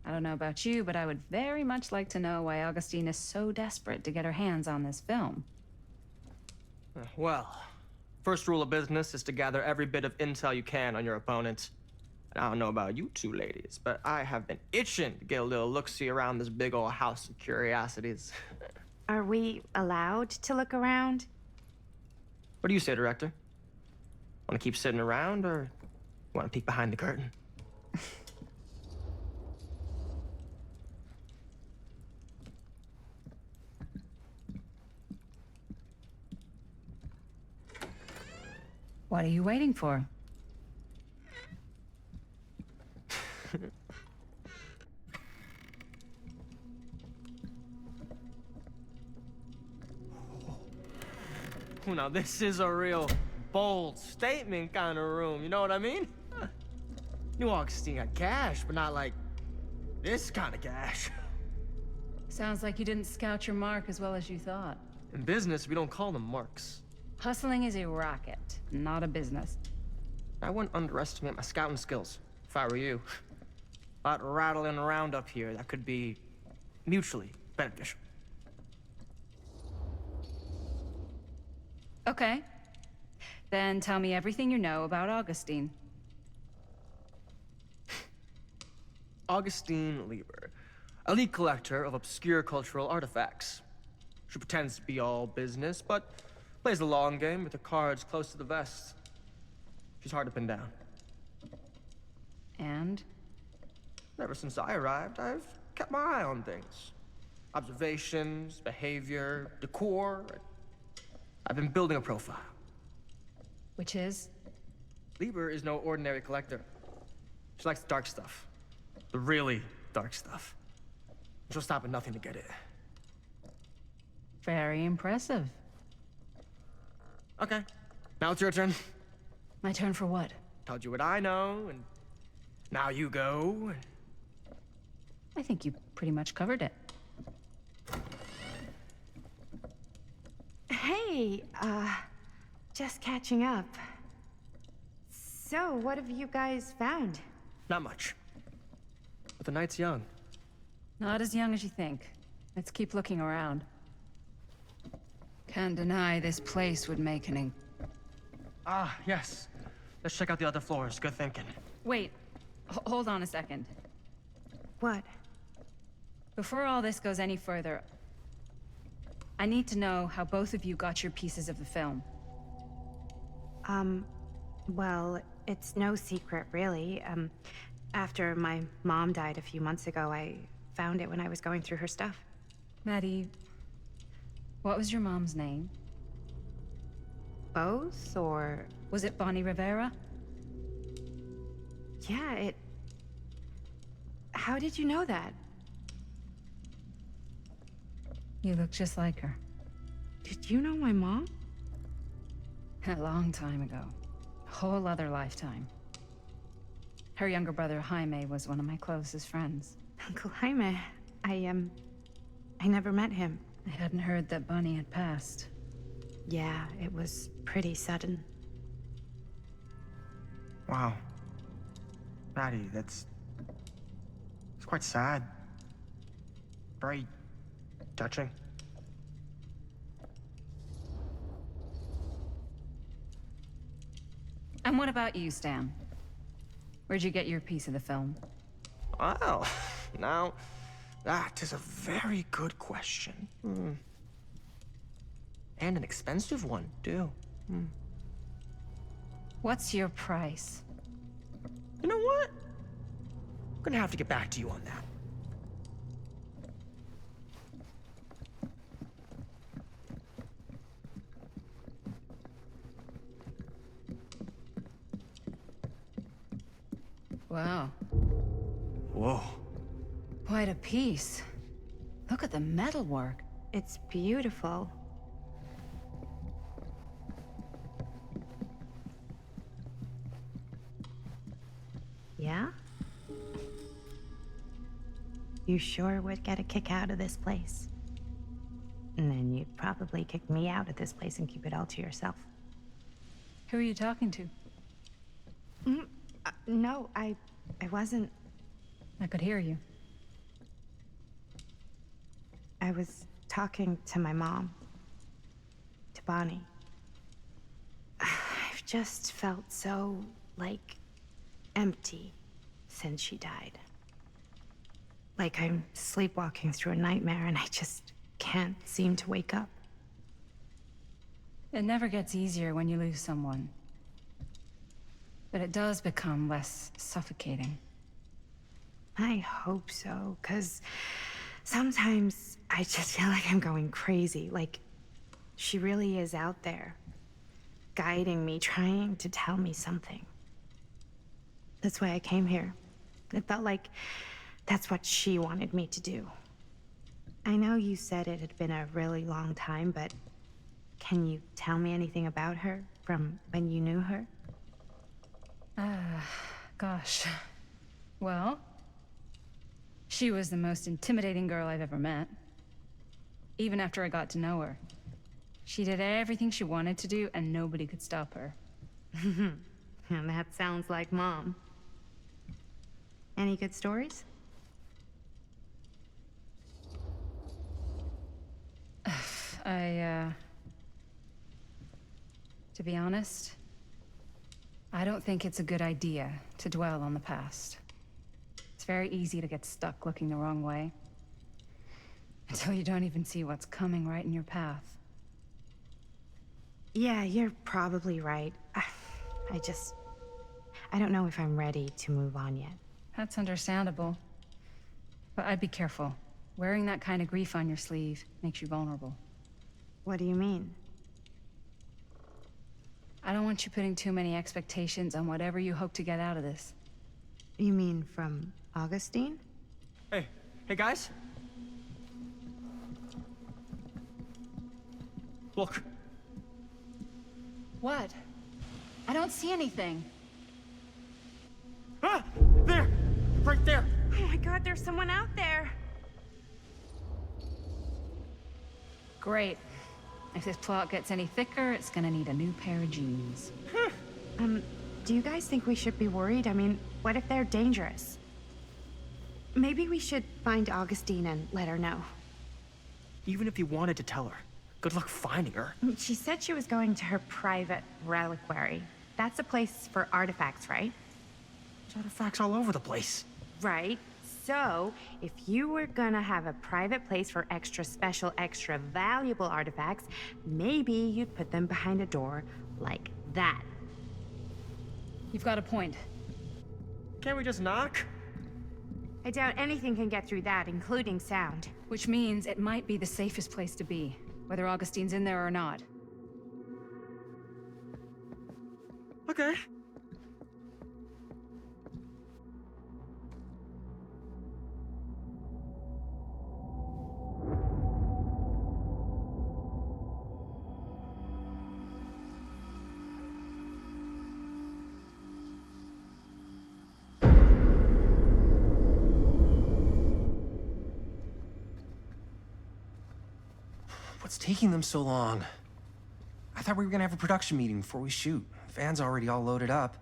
I don't know about you, but I would very much like to know why Augustine is so desperate to get her hands on this film. Well, first rule of business is to gather every bit of intel you can on your opponent. And I don't know about you two ladies, but I have been itching to get a little look-see around this big old house of curiosities. Are we allowed to look around? What do you say, director? Want to keep sitting around, or want to peek behind the curtain? What are you waiting for? Now this is a real bold statement kind of room, you know what I mean? New Augustine got cash, but not like this kind of cash. Sounds like you didn't scout your mark as well as you thought. In business, we don't call them marks. Hustling is a racket, not a business. I wouldn't underestimate my scouting skills, if I were you. A lot rattling around up here that could be mutually beneficial. Okay. Then tell me everything you know about Augustine. Augustine Lieber, elite collector of obscure cultural artifacts. She pretends to be all business, but plays the long game with her cards close to the vest. She's hard to pin down. And? Ever since I arrived, I've kept my eye on things. Observations, behavior, decor. I've been building a profile. Which is? Lieber is no ordinary collector. She likes the dark stuff. The really dark stuff. She'll stop at nothing to get it. Very impressive. Okay, now it's your turn. My turn for what? Told you what I know, and now you go. I think you pretty much covered it. Hey, just catching up. So, what have you guys found? Not much. But the night's young. Not as young as you think. Let's keep looking around. Can't deny this place would make an Ah, yes. Let's check out the other floors. Good thinking. Wait. Hold on a second. What? Before all this goes any further, I need to know how both of you got your pieces of the film. Well, it's no secret, really. After my mom died a few months ago, I found it when I was going through her stuff. Maddie, what was your mom's name? Both, or... Was it Bonnie Rivera? Yeah, it... How did you know that? You look just like her. Did you know my mom? A long time ago. A whole other lifetime. Her younger brother, Jaime, was one of my closest friends. Uncle Jaime, I never met him. I hadn't heard that Bonnie had passed. Yeah, it was pretty sudden. Wow. Maddie, it's quite sad. Very touching. And what about you, Stan? Where'd you get your piece of the film? Well, now, that is a very good question. And an expensive one, too. What's your price? You know what? I'm gonna have to get back to you on that. Wow. Whoa. Quite a piece. Look at the metalwork. It's beautiful. Yeah? You sure would get a kick out of this place. And then you'd probably kick me out of this place and keep it all to yourself. Who are you talking to? No, I wasn't. I could hear you. I was talking to my mom. To Bonnie. I've just felt so, like, empty since she died. Like I'm sleepwalking through a nightmare and I just can't seem to wake up. It never gets easier when you lose someone. But it does become less suffocating. I hope so, 'cause sometimes I just feel like I'm going crazy. Like, she really is out there, guiding me, trying to tell me something. That's why I came here. It felt like that's what she wanted me to do. I know you said it had been a really long time, but can you tell me anything about her from when you knew her? Gosh. Well, she was the most intimidating girl I've ever met. Even after I got to know her. She did everything she wanted to do, and nobody could stop her. And that sounds like Mom. Any good stories? To be honest, I don't think it's a good idea to dwell on the past. It's very easy to get stuck looking the wrong way. Until you don't even see what's coming right in your path. Yeah, you're probably right. I don't know if I'm ready to move on yet. That's understandable. But I'd be careful. Wearing that kind of grief on your sleeve makes you vulnerable. What do you mean? I don't want you putting too many expectations on whatever you hope to get out of this. You mean from Augustine? Hey guys. Look. What? I don't see anything. Ah! There! Right there! Oh my god, there's someone out there! Great. If this plot gets any thicker, it's gonna need a new pair of jeans. Do you guys think we should be worried? I mean, what if they're dangerous? Maybe we should find Augustine and let her know. Even if you wanted to tell her, good luck finding her. She said she was going to her private reliquary. That's a place for artifacts, right? There's artifacts all over the place. Right. So, if you were gonna have a private place for extra special, extra valuable artifacts, maybe you'd put them behind a door like that. You've got a point. Can't we just knock? I doubt anything can get through that, including sound. Which means it might be the safest place to be, whether Augustine's in there or not. Okay. What's taking them so long? I thought we were gonna have a production meeting before we shoot. Van's already all loaded up.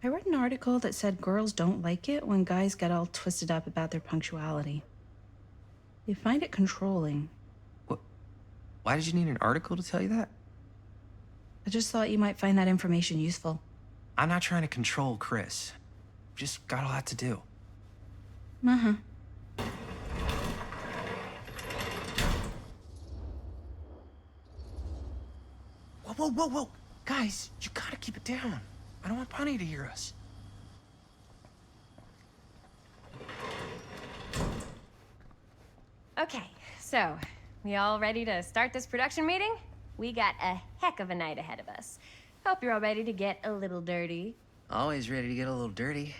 I read an article that said girls don't like it when guys get all twisted up about their punctuality. They find it controlling. What? Why did you need an article to tell you that? I just thought you might find that information useful. I'm not trying to control Chris. Just got a lot to do. Uh-huh. Whoa, whoa, whoa! Guys, you gotta keep it down. I don't want Bunny to hear us. Okay, so, we all ready to start this production meeting? We got a heck of a night ahead of us. Hope you're all ready to get a little dirty. Always ready to get a little dirty.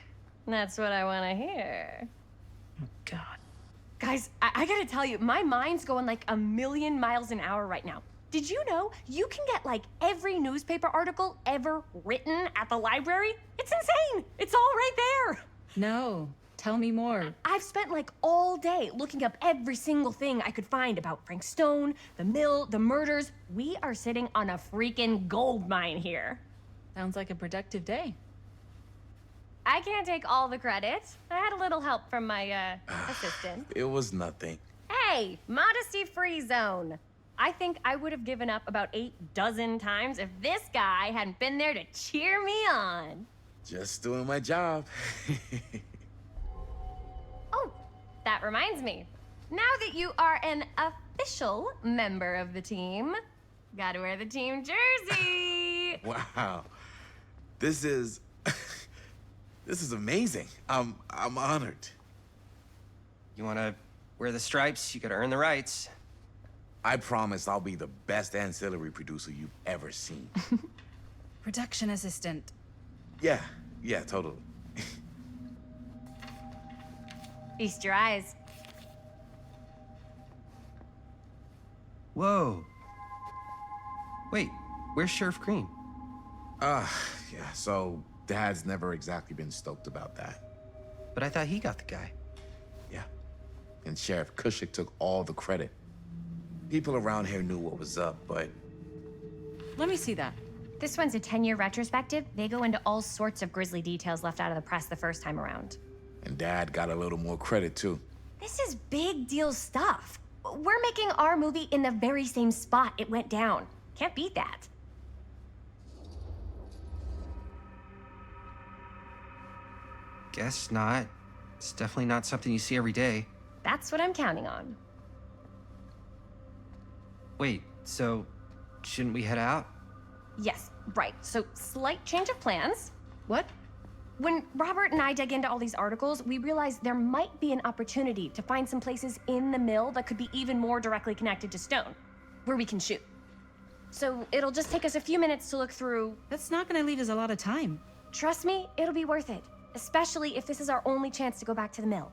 That's what I want to hear. Oh, God. Guys, I gotta tell you, my mind's going like a million miles an hour right now. Did you know you can get like every newspaper article ever written at the library? It's insane! It's all right there! No. Tell me more. I've spent like all day looking up every single thing I could find about Frank Stone, the mill, the murders. We are sitting on a freaking gold mine here. Sounds like a productive day. I can't take all the credit. I had a little help from my assistant. It was nothing. Hey, modesty-free zone. I think I would have given up about 8 dozen times if this guy hadn't been there to cheer me on. Just doing my job. Oh, that reminds me. Now that you are an official member of the team, gotta wear the team jersey. Wow. This is... this is amazing. I'm honored. You wanna wear the stripes? You gotta earn the rights. I promise I'll be the best ancillary producer you've ever seen. Production assistant. Yeah, totally. Feast your eyes. Whoa. Wait, where's Sheriff Green? Yeah, so Dad's never exactly been stoked about that. But I thought he got the guy. Yeah, and Sheriff Cushik took all the credit. People around here knew what was up, but... Let me see that. This one's a 10-year retrospective. They go into all sorts of grisly details left out of the press the first time around. And Dad got a little more credit, too. This is big deal stuff. We're making our movie in the very same spot it went down. Can't beat that. Guess not. It's definitely not something you see every day. That's what I'm counting on. Wait, so shouldn't we head out? Yes, right. So, slight change of plans. What? When Robert and I dug into all these articles, we realized there might be an opportunity to find some places in the mill that could be even more directly connected to Stone, where we can shoot. So it'll just take us a few minutes to look through. That's not gonna leave us a lot of time. Trust me, it'll be worth it, especially if this is our only chance to go back to the mill.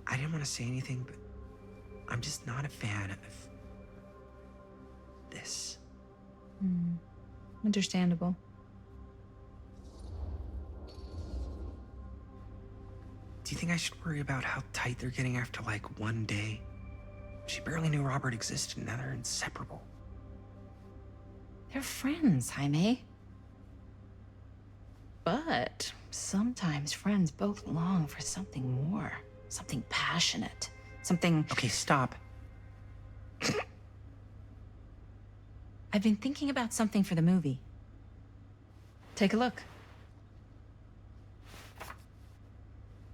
I didn't want to say anything, but I'm just not a fan of this. Understandable. Do you think I should worry about how tight they're getting after like one day? She barely knew Robert existed, and now they're inseparable. They're friends, Jaime. But sometimes friends both long for something more. Something passionate. Something... Okay, stop. I've been thinking about something for the movie. Take a look.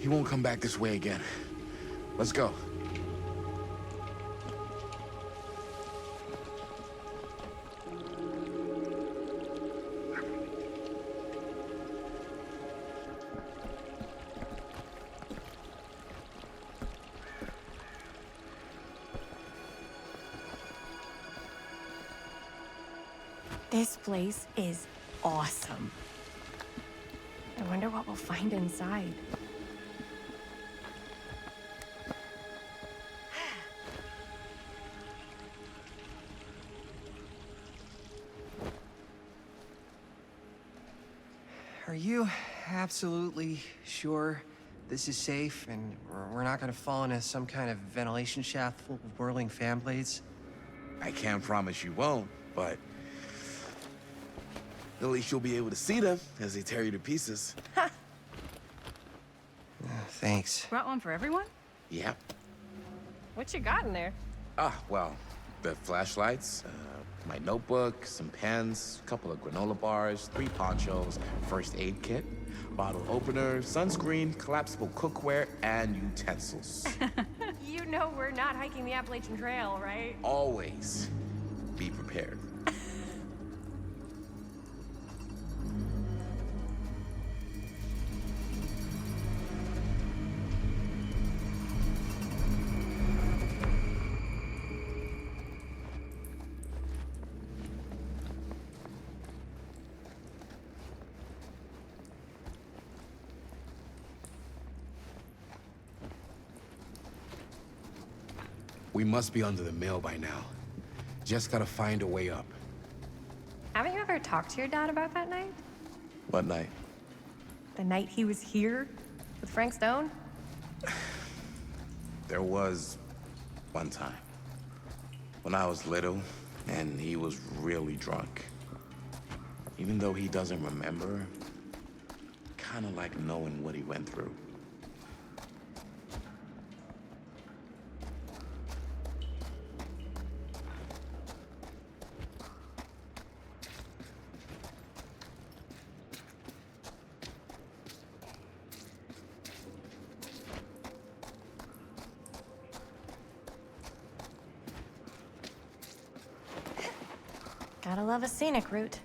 He won't come back this way again. Let's go. This place is awesome. I wonder what we'll find inside. Are you absolutely sure this is safe and we're not gonna fall into some kind of ventilation shaft full of whirling fan blades? I can't promise you won't, but at least you'll be able to see them as they tear you to pieces. Thanks. Brought one for everyone? Yep. What you got in there? Well, the flashlights, my notebook, some pens, a couple of granola bars, 3 ponchos, first aid kit, bottle opener, sunscreen, collapsible cookware, and utensils. You know we're not hiking the Appalachian Trail, right? Always be prepared. We must be under the mill by now. Just gotta find a way up. Haven't you ever talked to your dad about that night? What night? The night he was here with Frank Stone? There was one time when I was little and he was really drunk. Even though he doesn't remember, kind of like knowing what he went through. Gotta love a scenic route.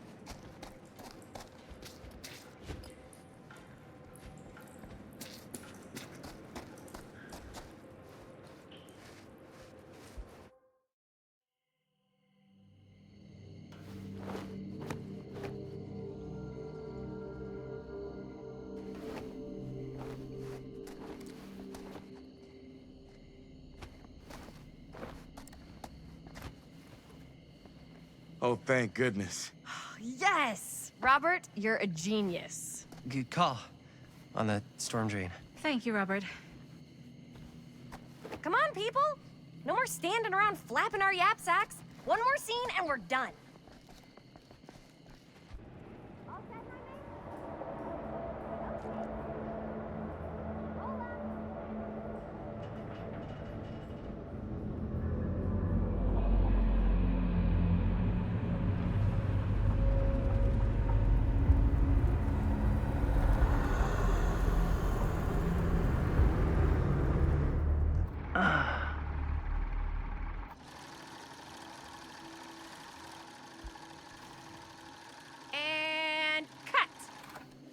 Oh, thank goodness. Yes! Robert, you're a genius. Good call on the storm drain. Thank you, Robert. Come on, people! No more standing around flapping our yap sacks. One more scene and we're done. And cut!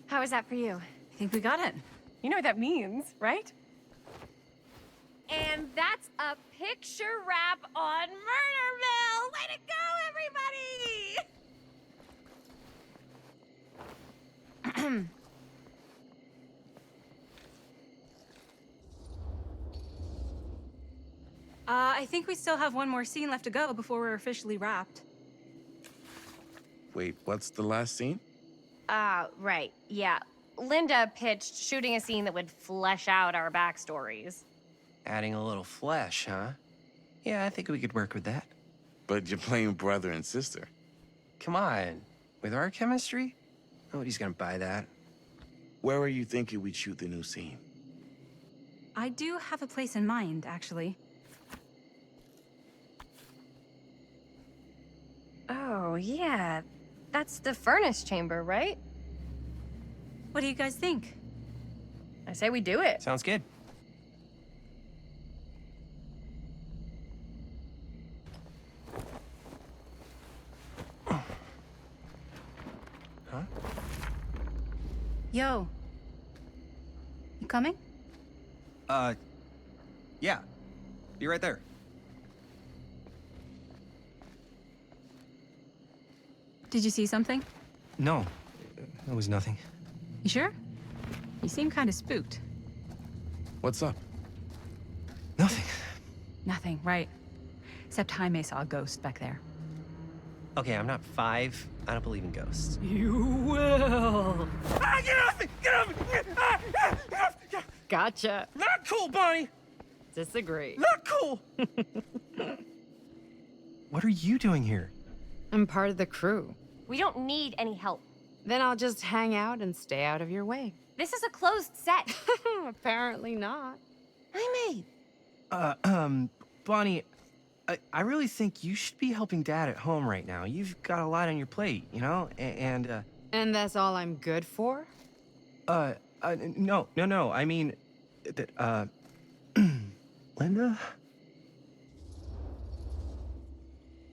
How was that for you? I think we got it. You know what that means, right? And that's a picture wrap on Murder Mill! Way to go, everybody! I think we still have one more scene left to go before we're officially wrapped. Wait, what's the last scene? Right, yeah. Linda pitched shooting a scene that would flesh out our backstories. Adding a little flesh, huh? Yeah, I think we could work with that. But you're playing brother and sister. Come on. With our chemistry? Nobody's gonna buy that. Where are you thinking we'd shoot the new scene? I do have a place in mind, actually. Oh, yeah. That's the furnace chamber, right? What do you guys think? I say we do it. Sounds good. Huh? Yo. You coming? Yeah. Be right there. Did you see something? No, it was nothing. You sure? You seem kind of spooked. What's up? Nothing. Nothing, right. Except Jaime saw a ghost back there. Okay, I'm not 5. I don't believe in ghosts. You will. Ah, get off me! Get off me! Get off me! Gotcha. Not cool, Bonnie! Disagree. Not cool! What are you doing here? I'm part of the crew. We don't need any help. Then I'll just hang out and stay out of your way. This is a closed set. Apparently not. Jaime! Bonnie, I really think you should be helping Dad at home right now. You've got a lot on your plate, you know? And that's all I'm good for? No. I mean, Linda?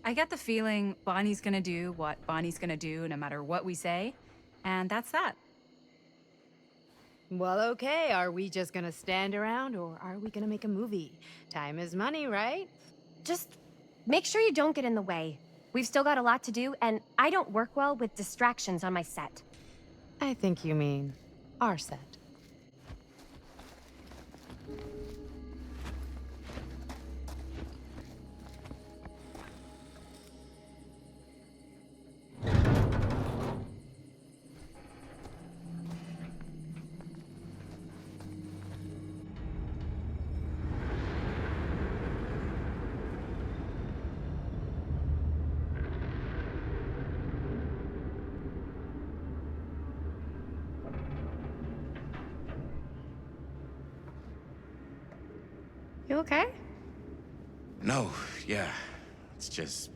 I get the feeling Bonnie's gonna do what Bonnie's gonna do no matter what we say, and that's that. Well, okay. Are we just gonna stand around or are we gonna make a movie? Time is money, right? Just make sure you don't get in the way. We've still got a lot to do, and I don't work well with distractions on my set. I think you mean our set. You okay? No, yeah. It's just...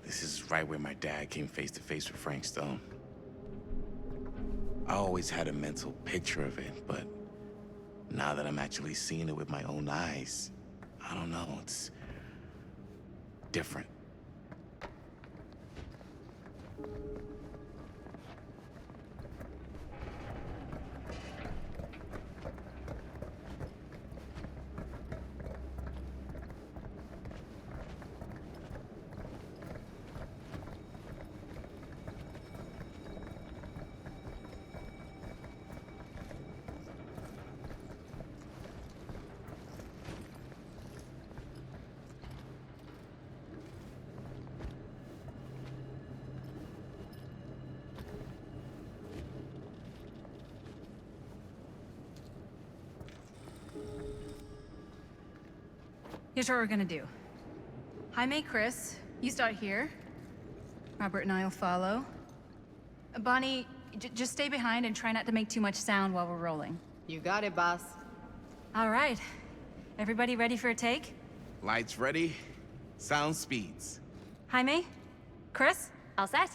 This is right where my dad came face to face with Frank Stone. I always had a mental picture of it, but now that I'm actually seeing it with my own eyes, I don't know, it's different. Here's what we're gonna do. Jaime, Chris, you start here. Robert and I'll follow. Bonnie, just stay behind and try not to make too much sound while we're rolling. You got it, boss. All right. Everybody ready for a take? Lights ready, sound speeds. Jaime? Chris? All set?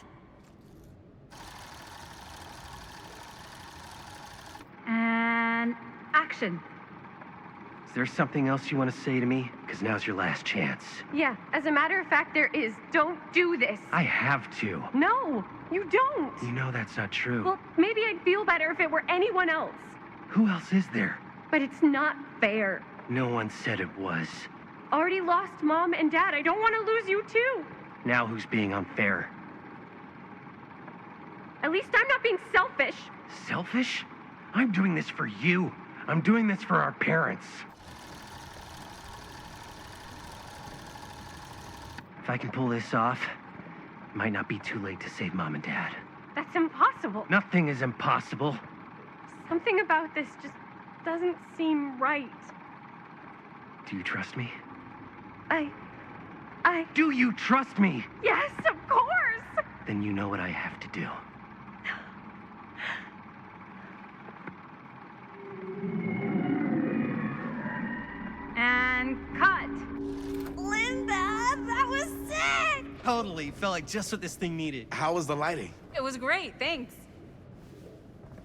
And action. Is there something else you want to say to me? Because now's your last chance. Yeah, as a matter of fact, there is. Don't do this. I have to. No, you don't. You know that's not true. Well, maybe I'd feel better if it were anyone else. Who else is there? But it's not fair. No one said it was. Already lost Mom and Dad. I don't want to lose you too. Now who's being unfair? At least I'm not being selfish. Selfish? I'm doing this for you. I'm doing this for our parents. If I can pull this off, it might not be too late to save Mom and Dad. That's impossible. Nothing is impossible. Something about this just doesn't seem right. Do you trust me? Do you trust me? Yes, of course! Then you know what I have to do. And cut. Linda, that was sick! Totally. Felt like just what this thing needed. How was the lighting? It was great, thanks.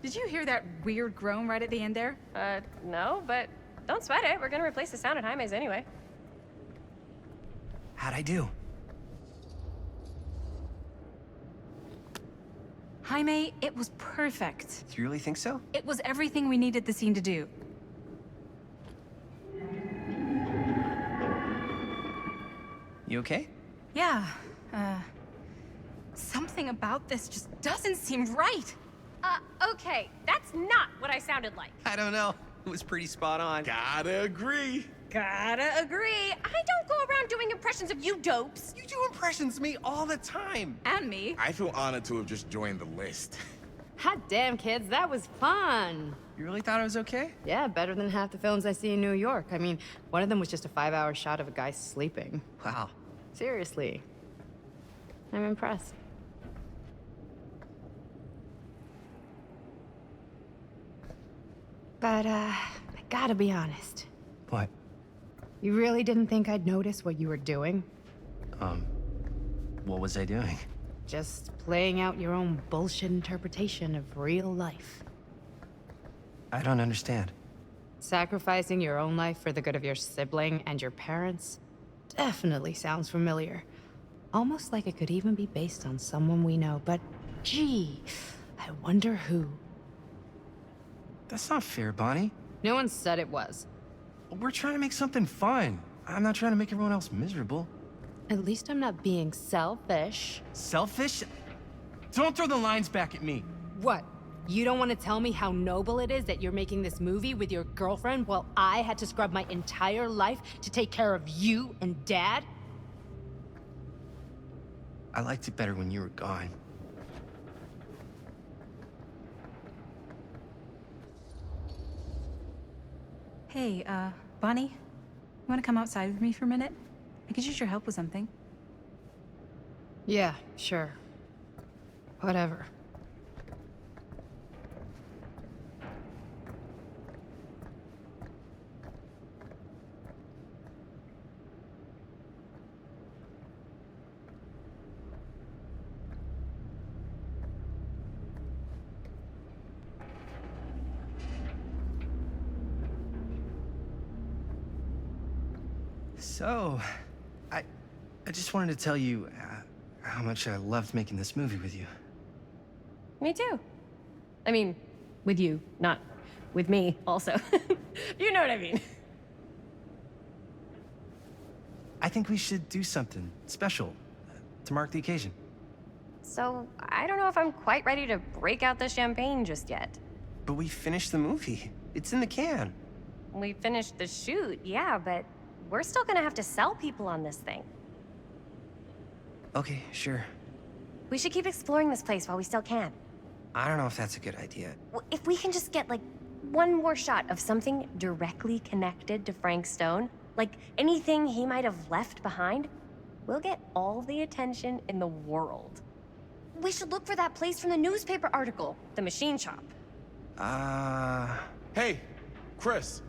Did you hear that weird groan right at the end there? No, but don't sweat it. We're gonna replace the sound at Jaime's anyway. How'd I do? Jaime, it was perfect. Do you really think so? It was everything we needed the scene to do. You okay? Yeah, something about this just doesn't seem right. Okay, that's not what I sounded like. I don't know. It was pretty spot on. Gotta agree. Gotta agree. I don't go around doing impressions of you dopes. You do impressions of me all the time. And me. I feel honored to have just joined the list. Hot damn, kids, that was fun. You really thought it was okay? Yeah, better than half the films I see in New York. I mean, one of them was just a 5-hour shot of a guy sleeping. Wow. Seriously. I'm impressed. But, I gotta be honest. What? You really didn't think I'd notice what you were doing? What was I doing? Just playing out your own bullshit interpretation of real life. I don't understand. Sacrificing your own life for the good of your sibling and your parents definitely sounds familiar. Almost like it could even be based on someone we know, but gee, I wonder who. That's not fair, Bonnie. No one said it was. We're trying to make something fun. I'm not trying to make everyone else miserable. At least I'm not being selfish. Selfish? Don't throw the lines back at me. What? You don't want to tell me how noble it is that you're making this movie with your girlfriend while I had to scrub my entire life to take care of you and Dad? I liked it better when you were gone. Hey, Bonnie, you want to come outside with me for a minute? I could use your help with something. Yeah, sure. Whatever. So, I just wanted to tell you how much I loved making this movie with you. Me too. I mean, with you, not with me, also. You know what I mean. I think we should do something special to mark the occasion. So, I don't know if I'm quite ready to break out the champagne just yet. But we finished the movie. It's in the can. We finished the shoot, yeah, but we're still gonna have to sell people on this thing. Okay, sure. We should keep exploring this place while we still can. I don't know if that's a good idea. Well, if we can just get, like, one more shot of something directly connected to Frank Stone, like anything he might have left behind, we'll get all the attention in the world. We should look for that place from the newspaper article, the machine shop. Hey, Chris.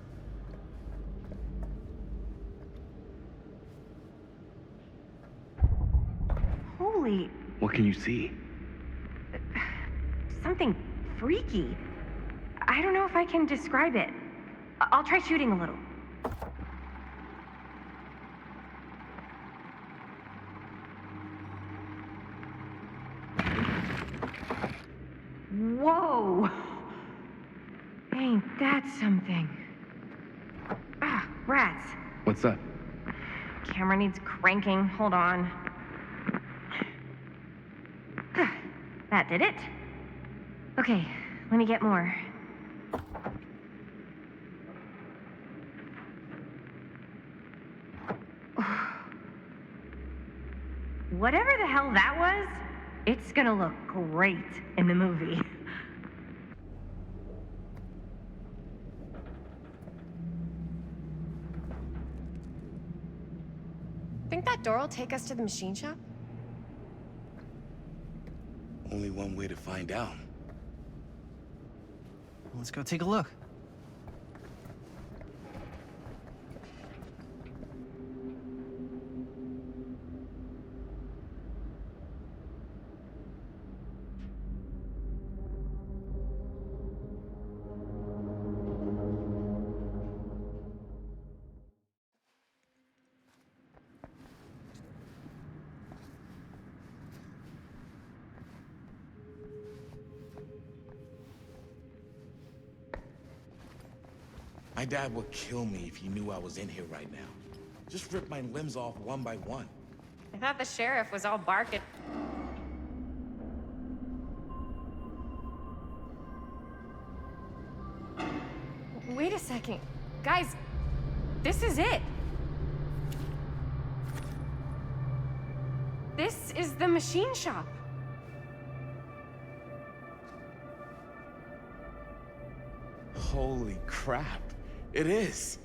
Holy, What can you see? something freaky. I don't know if I can describe it. I'll try shooting a little. Whoa! Ain't that something? Ah, rats. What's up? Camera needs cranking. Hold on. That did it. Okay, let me get more. Whatever the hell that was, it's gonna look great in the movie. Think that door will take us to the machine shop? Only one way to find out. Let's go take a look. My dad would kill me if he knew I was in here right now. Just rip my limbs off one by one. I thought the sheriff was all barking. Wait a second. Guys, this is it. This is the machine shop. Holy crap. It is.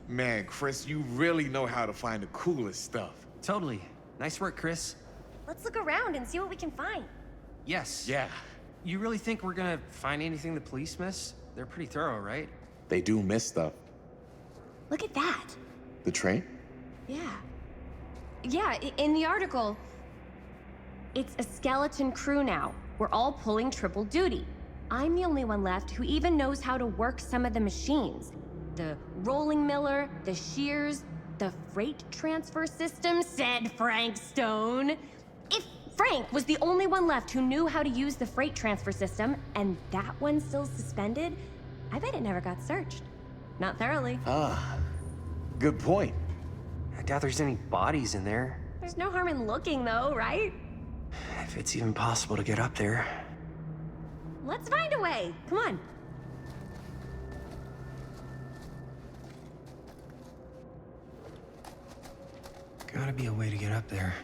Man, Chris, you really know how to find the coolest stuff. Totally. Nice work, Chris. Let's look around and see what we can find. Yes. Yeah. You really think we're gonna find anything the police miss? They're pretty thorough, right? They do miss stuff. Look at that. The train? Yeah. Yeah, in the article, it's a skeleton crew now. We're all pulling triple duty. I'm the only one left who even knows how to work some of the machines. The rolling miller, the shears, the freight transfer system, said Frank Stone. If Frank was the only one left who knew how to use the freight transfer system, and that one's still suspended, I bet it never got searched. Not thoroughly. Ah, good point. I doubt there's any bodies in there. There's no harm in looking, though, right? If it's even possible to get up there. Let's find a way. Come on. Gotta be a way to get up there.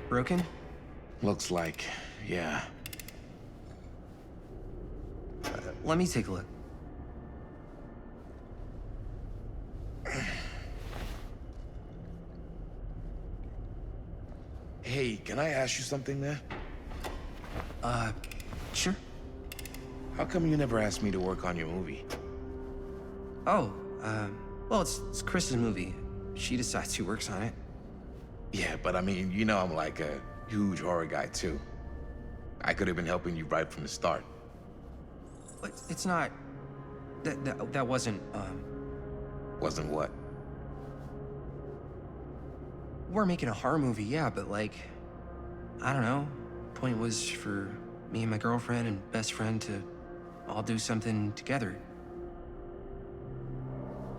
Broken? Looks like, yeah. Let me take a look. Hey, can I ask you something, man? Sure. How come you never asked me to work on your movie? Oh, well, it's Chris's movie. She decides who works on it. Yeah, but I mean, you know I'm like a huge horror guy, too. I could have been helping you right from the start. But it's not... That wasn't, Wasn't what? We're making a horror movie, yeah, but like... I don't know. Point was for me and my girlfriend and best friend to all do something together.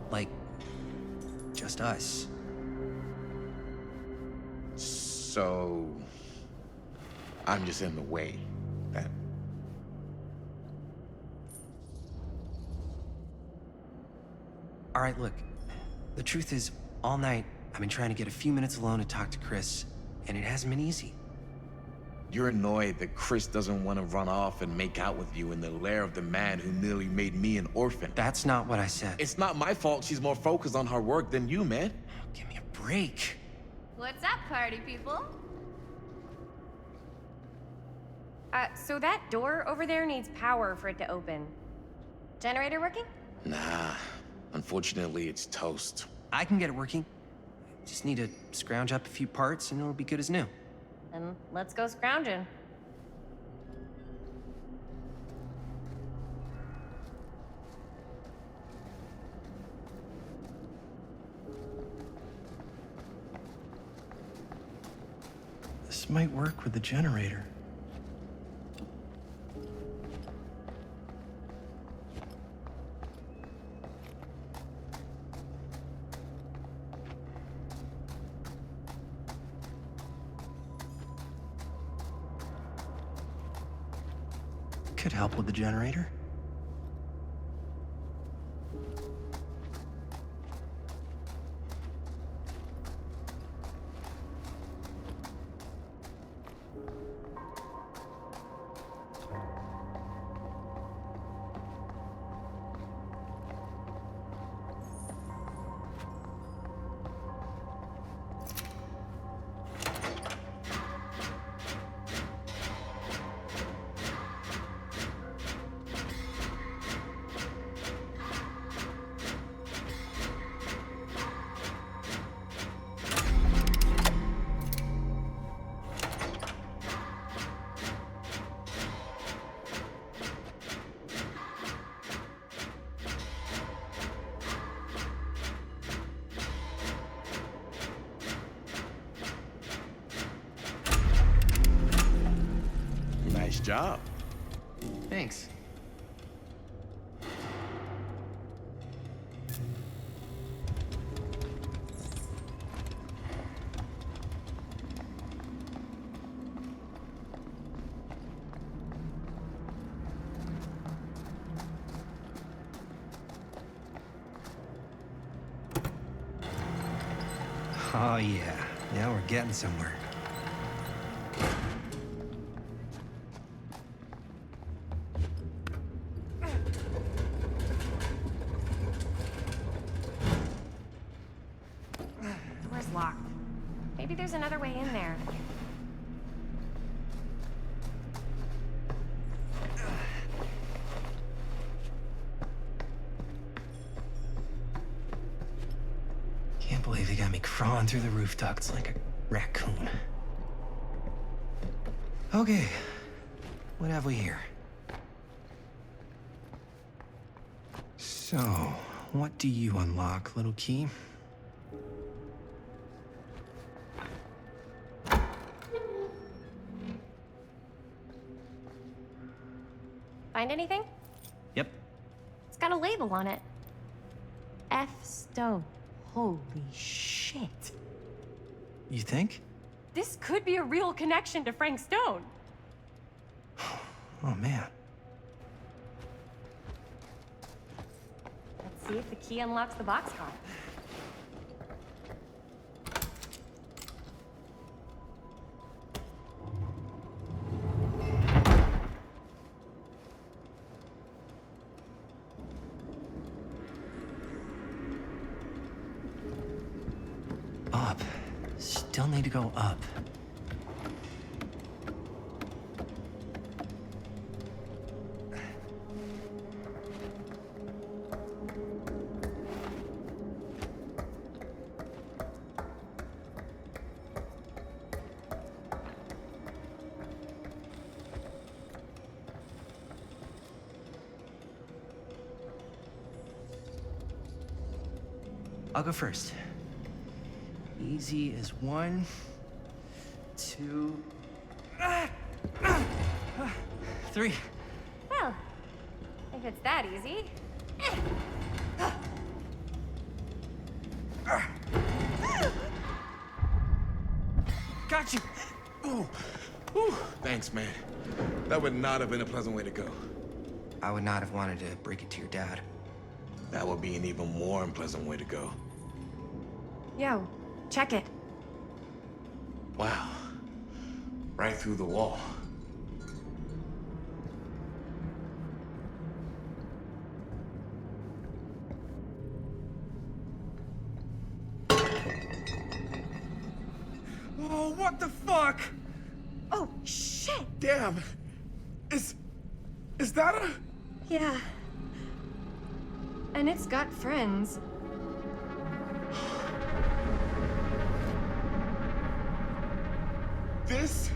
Like... just us. So... I'm just in the way, then. All right, look. The truth is, all night, I've been trying to get a few minutes alone to talk to Chris, and it hasn't been easy. You're annoyed that Chris doesn't want to run off and make out with you in the lair of the man who nearly made me an orphan. That's not what I said. It's not my fault she's more focused on her work than you, man. Give me a break. What's up, party people? So that door over there needs power for it to open. Generator working? Nah. Unfortunately, it's toast. I can get it working. Just need to scrounge up a few parts and it'll be good as new. Then let's go scrounging. This might work with the generator. Could help with the generator. Nice job. Thanks. Oh, yeah. Now we're getting somewhere. Door's locked. Maybe there's another way in there. Can't believe they got me crawling through the roof ducts like a raccoon. Okay, what have we here? So, what do you unlock, little key? Find anything? Yep. It's got a label on it. F. Stone. Holy shit. You think? This could be a real connection to Frank Stone. Oh, man. Let's see if the key unlocks the boxcar. Up. Still need to go up. I'll go first. Easy as 1, 2, 3. Well, if it's that easy. Got you! Ooh. Ooh. Thanks, man. That would not have been a pleasant way to go. I would not have wanted to break it to your dad. That would be an even more unpleasant way to go. Yo, check it. Wow. Right through the wall. Oh, what the fuck? Oh, shit! Damn! Is that a... Yeah. And it's got friends. This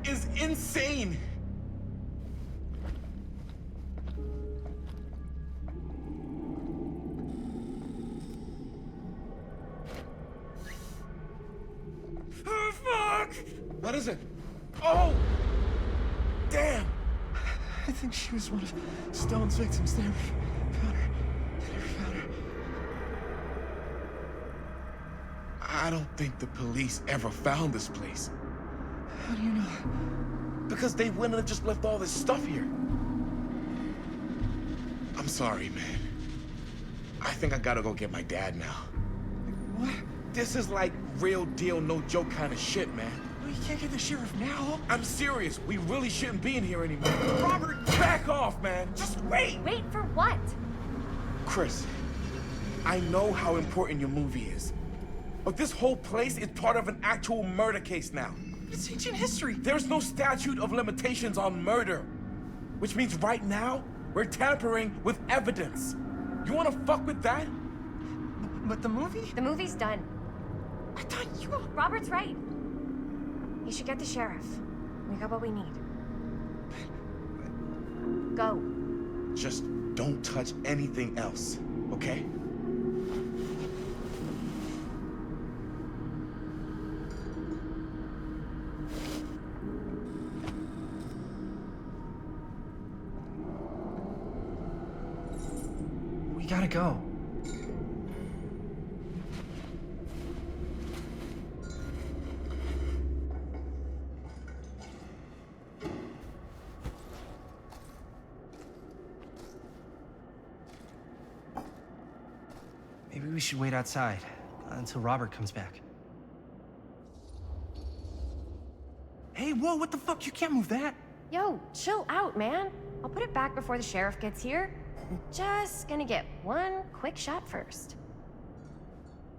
is insane! Oh, fuck! What is it? Oh! Damn! I think she was one of Stone's victims. They never found her. They never found her. I don't think the police ever found this place. How do you know? Because they wouldn't have just left all this stuff here. I'm sorry, man. I think I gotta go get my dad now. What? This is like real deal, no joke kind of shit, man. Well, you can't get the sheriff now. I'm serious. We really shouldn't be in here anymore. Robert, back off, man. Just wait. Wait for what? Chris, I know how important your movie is. But this whole place is part of an actual murder case now. It's ancient history. There's no statute of limitations on murder. Which means right now, we're tampering with evidence. You wanna fuck with that? But the movie? The movie's done. I thought you... Robert's right. You should get the sheriff. We got what we need. Go. Just don't touch anything else, okay? gotta go. Maybe we should wait outside until Robert comes back. Hey, whoa, what the fuck? You can't move that. Yo, chill out, man. I'll put it back before the sheriff gets here. I'm just gonna get one quick shot first.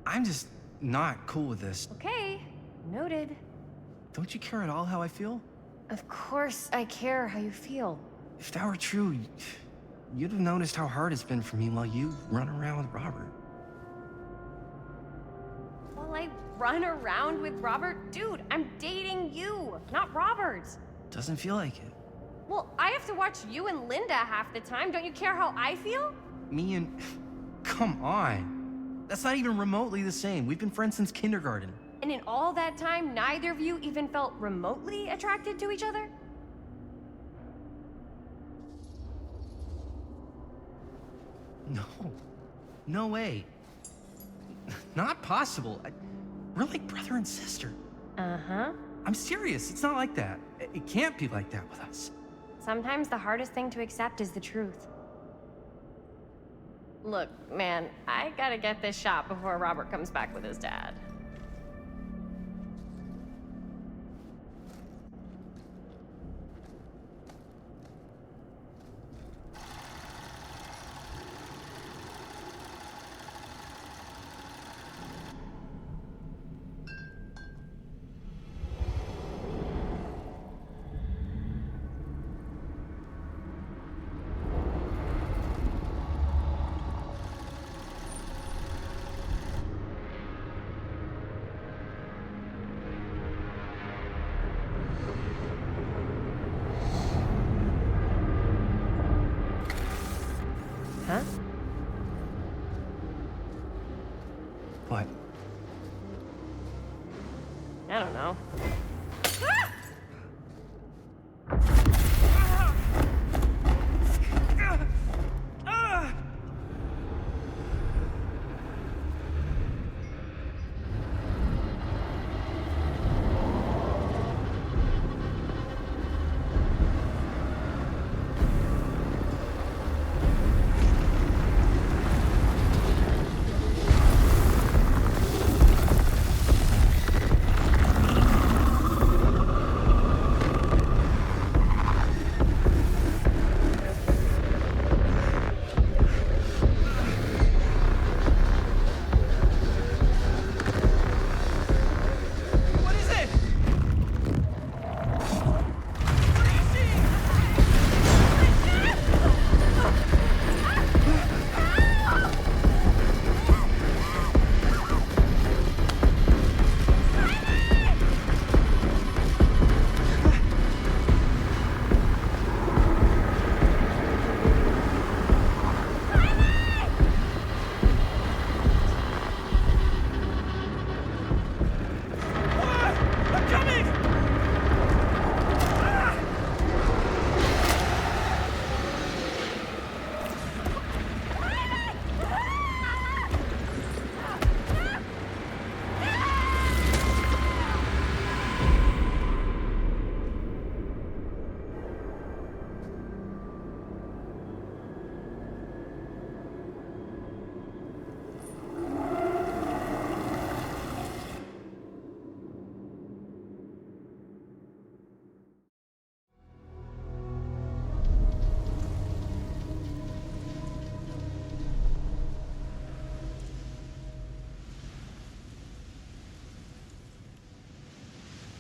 I'm just not cool with this. Okay, noted. Don't you care at all how I feel? Of course I care how you feel. If that were true, you'd have noticed how hard it's been for me while you run around with Robert. While I run around with Robert? Dude, I'm dating you, not Robert. Doesn't feel like it. Well, I have to watch you and Linda half the time. Don't you care how I feel? Me and... Come on. That's not even remotely the same. We've been friends since kindergarten. And in all that time, neither of you even felt remotely attracted to each other? No. No way. Not possible. We're like brother and sister. Uh-huh. I'm serious. It's not like that. It can't be like that with us. Sometimes the hardest thing to accept is the truth. Look, man, I gotta get this shot before Robert comes back with his dad. Huh? What? I don't know.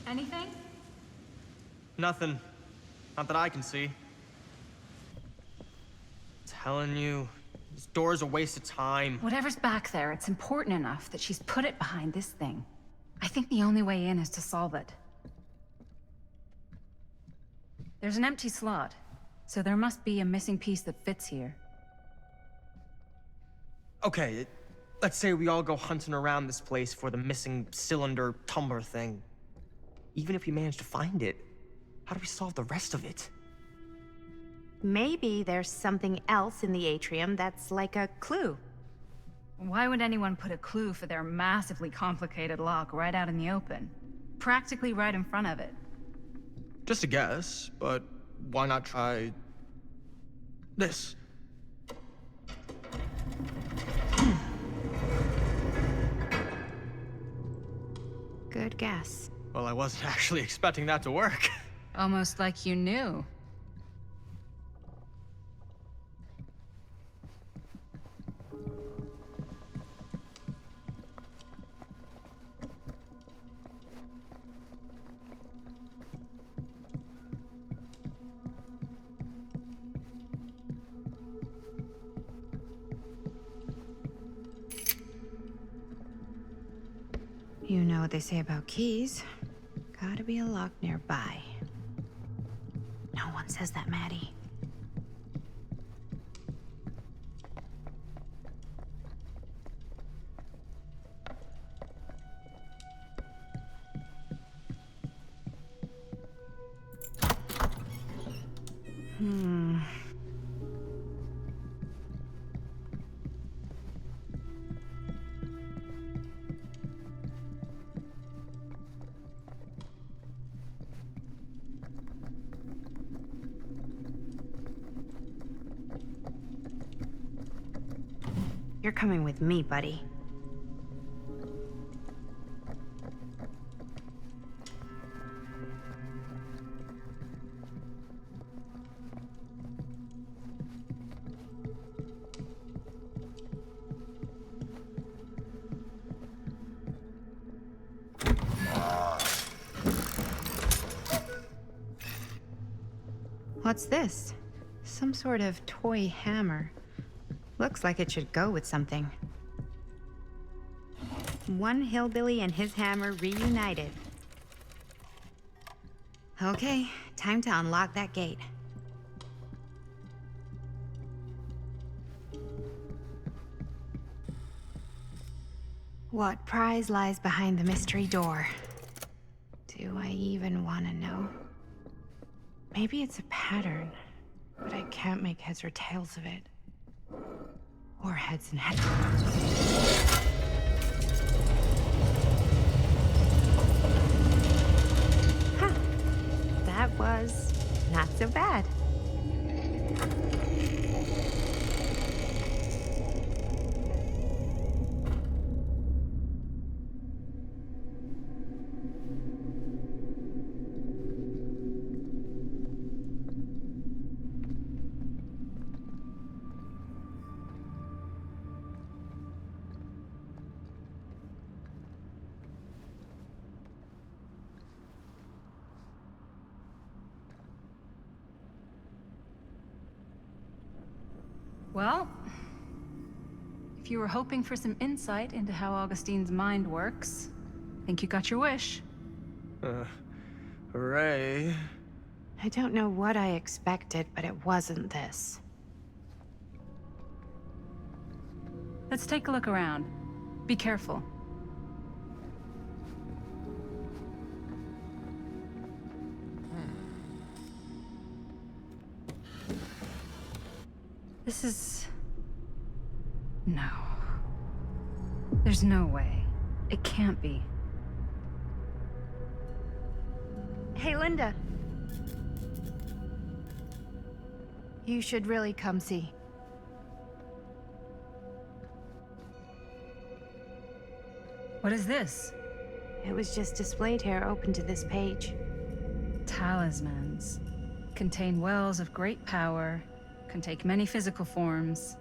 Anything? Nothing. Not that I can see. Telling you, this door's a waste of time. Whatever's back there, it's important enough that she's put it behind this thing. I think the only way in is to solve it. There's an empty slot, so there must be a missing piece that fits here. Okay, let's say we all go hunting around this place for the missing cylinder tumbler thing. Even if we manage to find it, how do we solve the rest of it? Maybe there's something else in the atrium that's like a clue. Why would anyone put a clue for their massively complicated lock right out in the open? Practically right in front of it. Just a guess, but why not try this? Good guess. Well, I wasn't actually expecting that to work. Almost like you knew. You know what they say about keys. Gotta be a lock nearby. No one says that, Maddie. You're coming with me, buddy. What's this? Some sort of toy hammer. Looks like it should go with something. One hillbilly and his hammer reunited. Okay, time to unlock that gate. What prize lies behind the mystery door? Do I even want to know? Maybe it's a pattern, but I can't make heads or tails of it. Or heads and heads. Huh. That was not so bad. Well, if you were hoping for some insight into how Augustine's mind works, I think you got your wish. Hooray. I don't know what I expected, but it wasn't this. Let's take a look around. Be careful. This is... No. There's no way. It can't be. Hey, Linda. You should really come see. What is this? It was just displayed here, open to this page. Talismans. Contain wells of great power, can take many physical forms,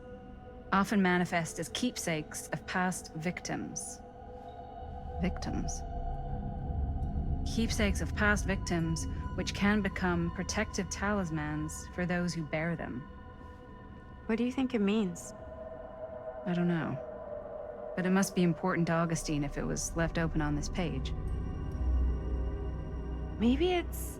often manifest as keepsakes of past victims. Victims? Keepsakes of past victims, which can become protective talismans for those who bear them. What do you think it means? I don't know. But it must be important to Augustine if it was left open on this page. Maybe it's...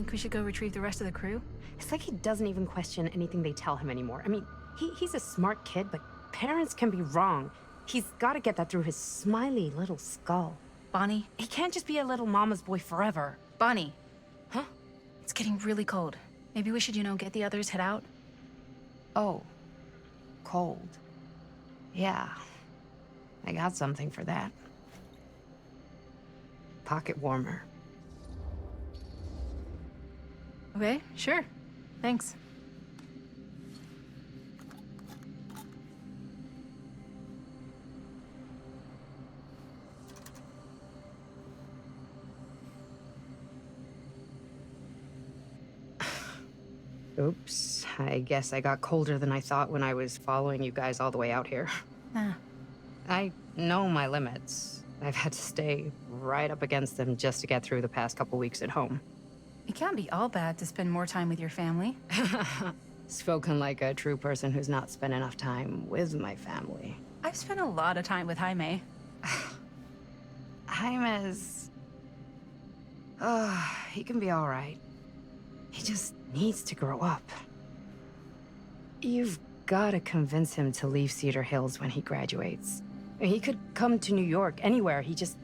Think we should go retrieve the rest of the crew? It's like he doesn't even question anything they tell him anymore. I mean, he's a smart kid, but parents can be wrong. He's got to get that through his smiley little skull. Bonnie? He can't just be a little mama's boy forever. Bonnie. Huh? It's getting really cold. Maybe we should, get the others, head out? Oh. Cold. Yeah. I got something for that. Pocket warmer. Okay, sure. Thanks. Oops. I guess I got colder than I thought when I was following you guys all the way out here. Ah. I know my limits. I've had to stay right up against them just to get through the past couple weeks at home. It can't be all bad to spend more time with your family. Spoken like a true person who's not spent enough time with my family. I've spent a lot of time with Jaime. Jaime's... he can be all right. He just needs to grow up. You've got to convince him to leave Cedar Hills when he graduates. He could come to New York, anywhere. He just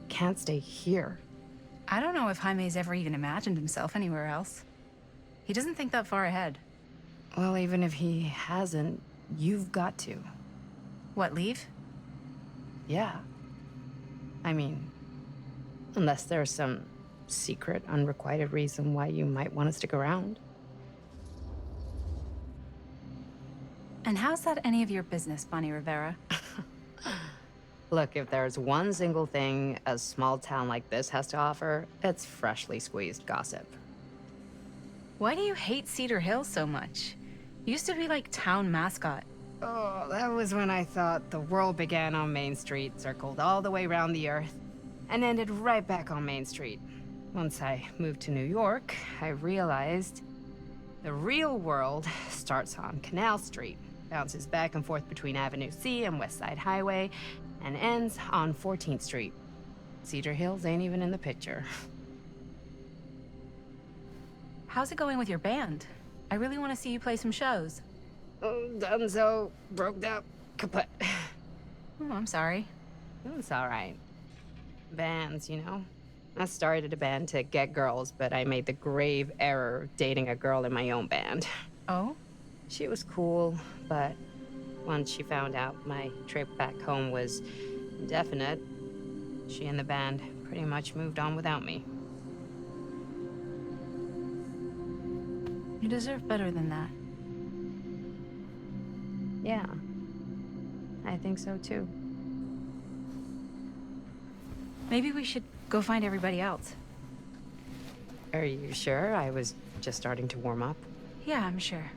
can't stay here. I don't know if Jaime's ever even imagined himself anywhere else. He doesn't think that far ahead. Well, even if he hasn't, you've got to. What, leave? Yeah. I mean, unless there's some secret, unrequited reason why you might want to stick around. And how's that any of your business, Bonnie Rivera? Look, if there's one single thing a small town like this has to offer, it's freshly squeezed gossip. Why do you hate Cedar Hills so much? You used to be like town mascot. Oh, that was when I thought the world began on Main Street, circled all the way around the earth, and ended right back on Main Street. Once I moved to New York, I realized the real world starts on Canal Street, bounces back and forth between Avenue C and West Side Highway, and ends on 14th Street. Cedar Hills ain't even in the picture. How's it going with your band? I really want to see you play some shows. Oh, done so. Broke up. Kaput. Oh, I'm sorry. It's all right. Bands, I started a band to get girls, but I made the grave error of dating a girl in my own band. Oh? She was cool, but once she found out my trip back home was indefinite, she and the band pretty much moved on without me. You deserve better than that. Yeah, I think so too. Maybe we should go find everybody else. Are you sure? I was just starting to warm up. Yeah, I'm sure.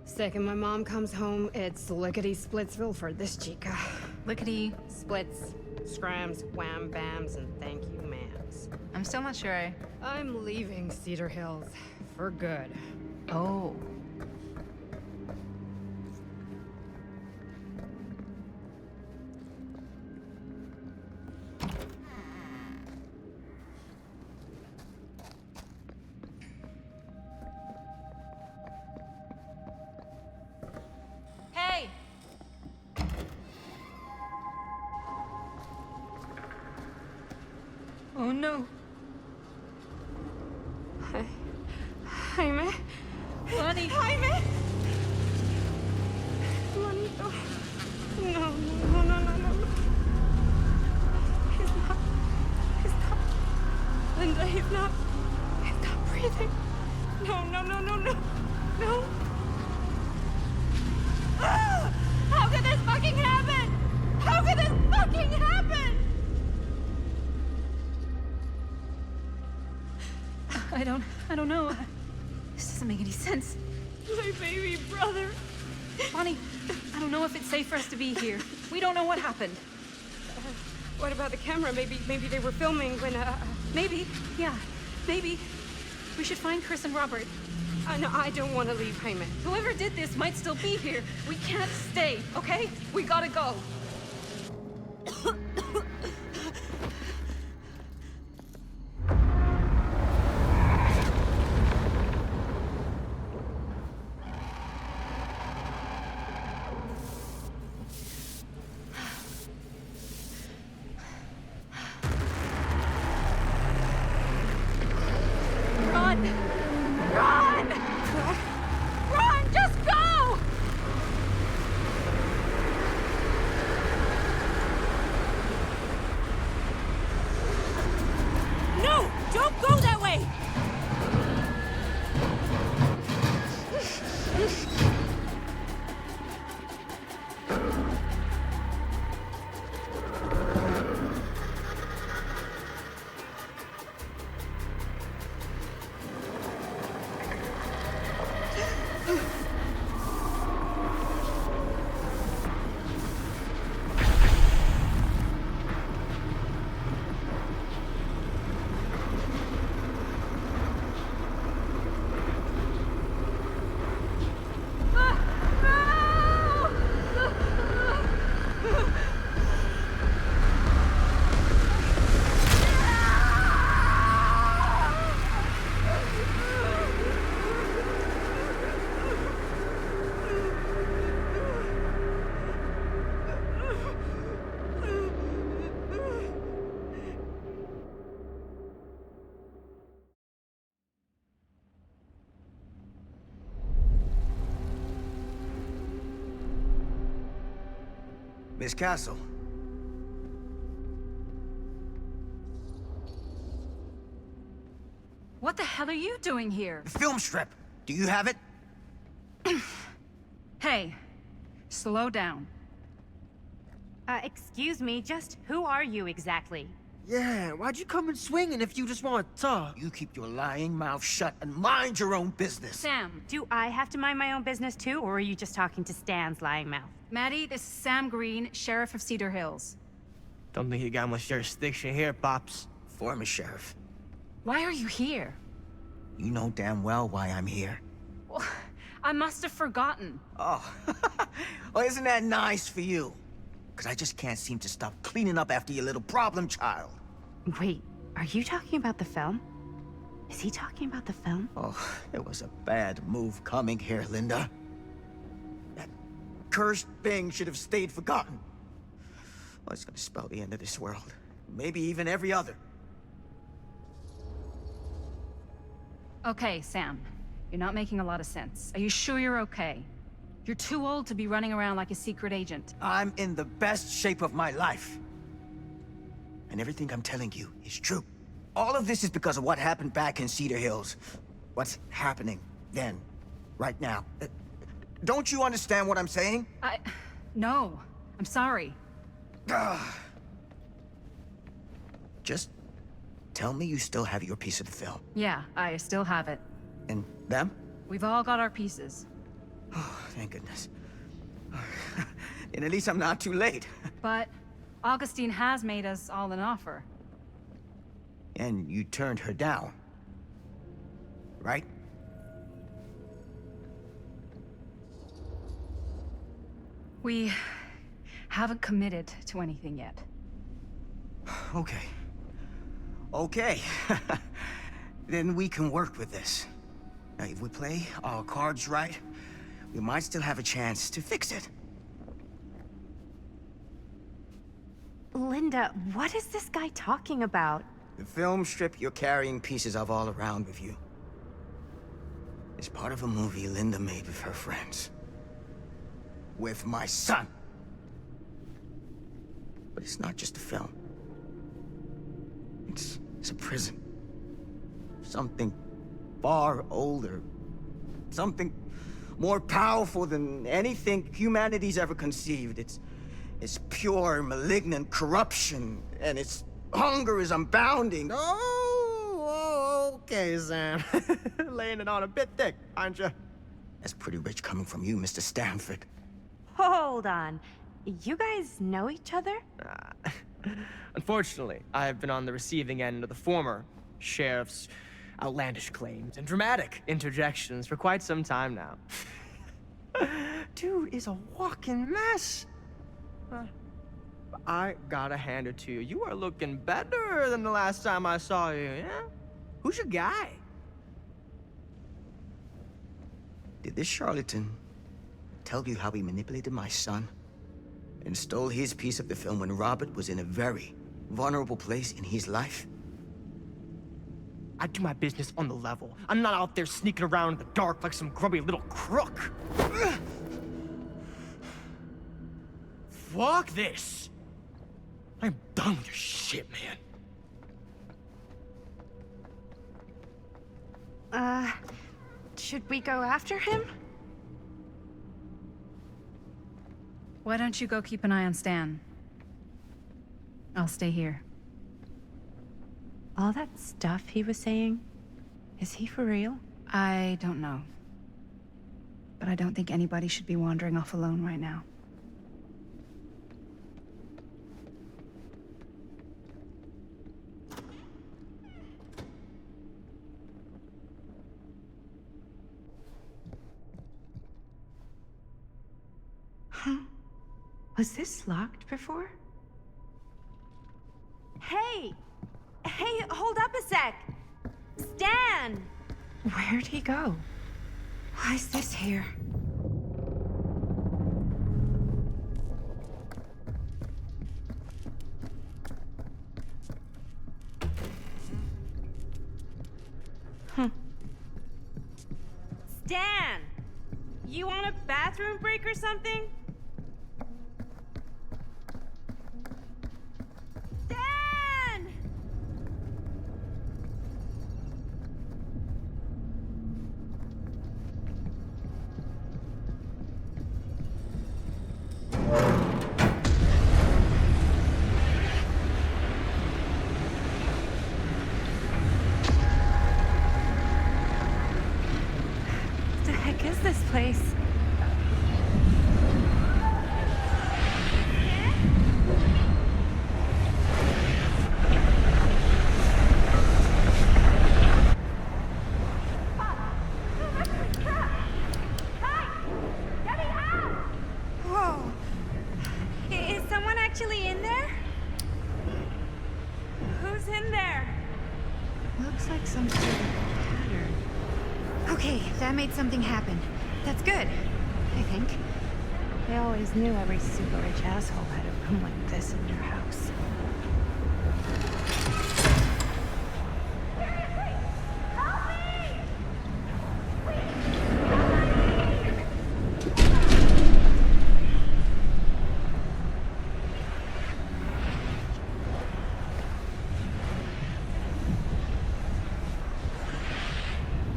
Second my mom comes home, it's lickety-splitsville for this chica. Lickety. Splits, scrams, wham bams, and thank you ma'ams. I'm still not sure I'm leaving Cedar Hills for good. Oh. Hey! Oh no. Jaime? Bonnie! Jaime! Juanito. No. He's not. Linda, he's not breathing. No. Ah! How could this fucking happen? How could this fucking happen? I don't know. This doesn't make any sense. My baby brother. Bonnie, I don't know if it's safe for us to be here. We don't know what happened. What about the camera? Maybe they were filming when, Maybe. Yeah, maybe. We should find Chris and Robert. No, I don't want to leave Jaime. Whoever did this might still be here. We can't stay, okay? We gotta go. Run! Run! Run! Just go! No! Don't go that way! Miss Castle. What the hell are you doing here? The film strip. Do you have it? Hey, slow down. Excuse me, just who are you exactly? Yeah, why'd you come in swinging if you just want to talk? You keep your lying mouth shut and mind your own business. Sam. Do I have to mind my own business too, or are you just talking to Stan's lying mouth? Maddie, this is Sam Green, Sheriff of Cedar Hills. Don't think you got much jurisdiction here, Pops. Former sheriff. Why are you here? You know damn well why I'm here. Well, I must have forgotten. Oh, well, isn't that nice for you? Because I just can't seem to stop cleaning up after your little problem child. Wait, are you talking about the film? Is he talking about the film? Oh, it was a bad move coming here, Linda. That cursed thing should have stayed forgotten. Well, it's gonna spell the end of this world. Maybe even every other. Okay, Sam. You're not making a lot of sense. Are you sure you're okay? You're too old to be running around like a secret agent. I'm in the best shape of my life. And everything I'm telling you is true. All of this is because of what happened back in Cedar Hills. What's happening then, right now. Don't you understand what I'm saying? No. I'm sorry. Just tell me you still have your piece of the film. Yeah, I still have it. And them? We've all got our pieces. Oh, thank goodness. And at least I'm not too late. But Augustine has made us all an offer. And you turned her down, right? We haven't committed to anything yet. Okay. Okay. Then we can work with this. Now, if we play our cards right, we might still have a chance to fix it. Linda, what is this guy talking about? The film strip you're carrying pieces of all around with you is part of a movie Linda made with her friends. With my son. But it's not just a film. It's a prison. Something far older. Something more powerful than anything humanity's ever conceived. It's pure, malignant corruption, and its hunger is unbounding. Oh, okay, Sam. Laying it on a bit thick, aren't you? That's pretty rich coming from you, Mr. Stanford. Hold on. You guys know each other? Unfortunately, I have been on the receiving end of the former sheriff's outlandish claims and dramatic interjections for quite some time now. Dude is a walking mess. I gotta hand it to you. You are looking better than the last time I saw you, yeah? Who's your guy? Did this charlatan tell you how he manipulated my son and stole his piece of the film when Robert was in a very vulnerable place in his life? I do my business on the level. I'm not out there sneaking around in the dark like some grubby little crook. Fuck this. I'm done with your shit, man. Should we go after him? Why don't you go keep an eye on Stan? I'll stay here. All that stuff he was saying, is he for real? I don't know. But I don't think anybody should be wandering off alone right now. Huh? Was this locked before? Hey! Hey, hold up a sec! Stan! Where'd he go? Why is this here? Stan! You want a bathroom break or something? Stan! What the heck is this place? Whoa! Is someone actually in there? Who's in there? Looks like some sort of pattern. Okay, that made something happen. That's good, I think. I always knew every super rich asshole had a room like this in their house.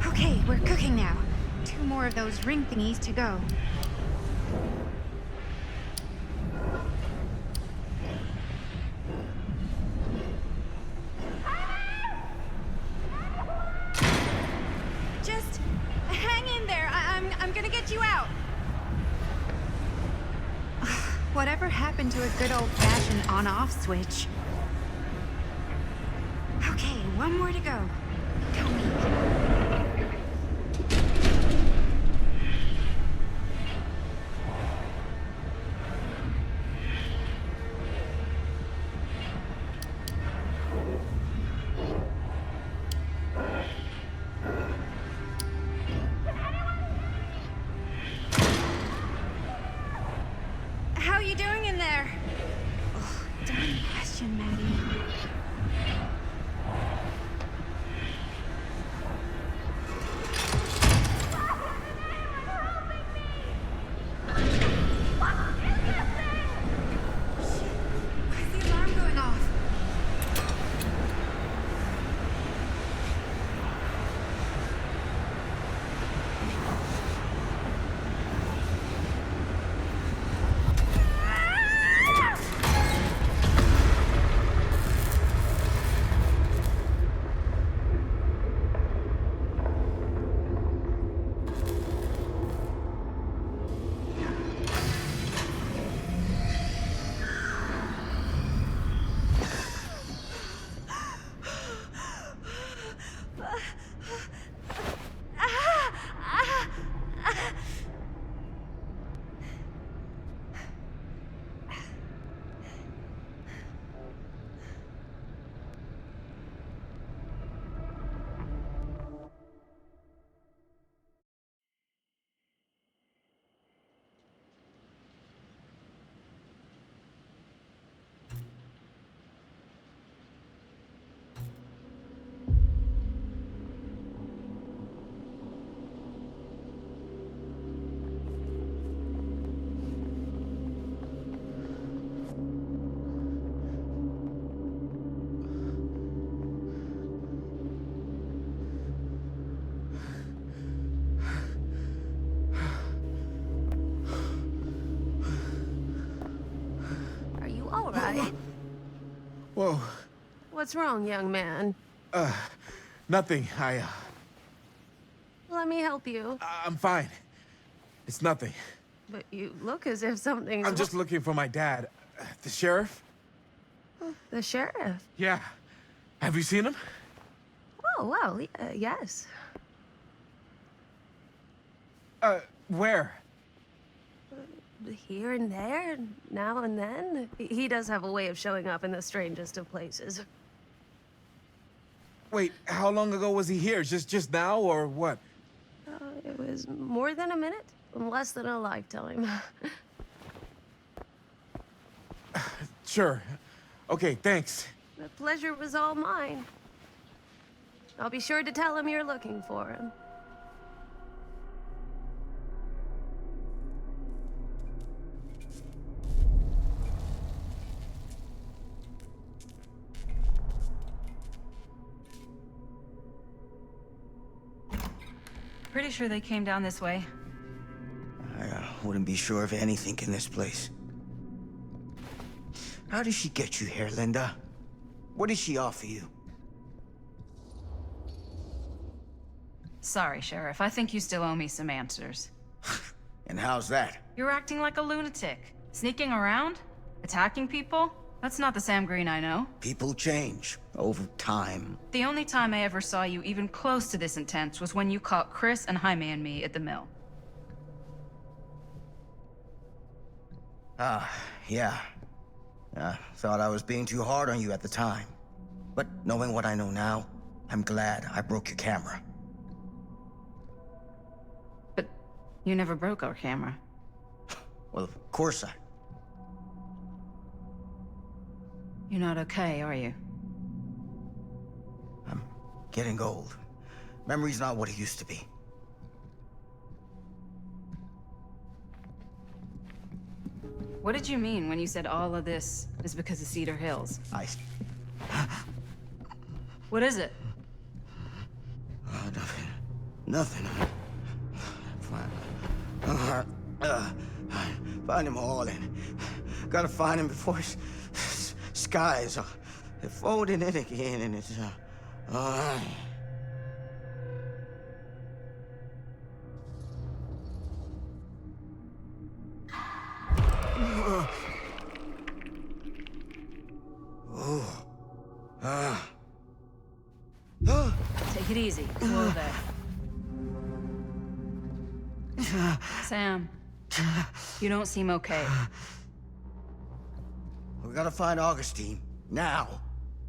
Okay, we're cooking now. 2 more of those ring thingies to go. Just hang in there. I'm gonna get you out. Whatever happened to a good old-fashioned on-off switch? Okay, 1 more to go. Go me. How you doing in there? Oh, dumb question, Maddie. you all right? Whoa. What's wrong, young man? Nothing. Let me help you. I'm fine. It's nothing. But you look as if something's... I'm just looking for my dad. The sheriff? The sheriff? Yeah. Have you seen him? Oh, well, yes. Where? Here and there, now and then. He does have a way of showing up in the strangest of places. Wait, how long ago was he here? Just now, or what? It was more than a minute, less than a lifetime. Sure. Okay, thanks. The pleasure was all mine. I'll be sure to tell him you're looking for him. Pretty sure they came down this way. I wouldn't be sure of anything in this place. How did she get you here, Linda? What did she offer you? Sorry, Sheriff. I think you still owe me some answers. And how's that? You're acting like a lunatic. Sneaking around? Attacking people? That's not the Sam Green I know. People change over time. The only time I ever saw you even close to this intense was when you caught Chris and Jaime and me at the mill. Yeah. Thought I was being too hard on you at the time. But knowing what I know now, I'm glad I broke your camera. But you never broke our camera. Well, of course I... You're not okay, are you? I'm getting old. Memory's not what it used to be. What did you mean when you said all of this is because of Cedar Hills? What is it? Nothing. Find him all in. Gotta find him before his skies are folding in again, and it's Take it easy. Whoa there. Sam, you don't seem okay. We gotta find Augustine now.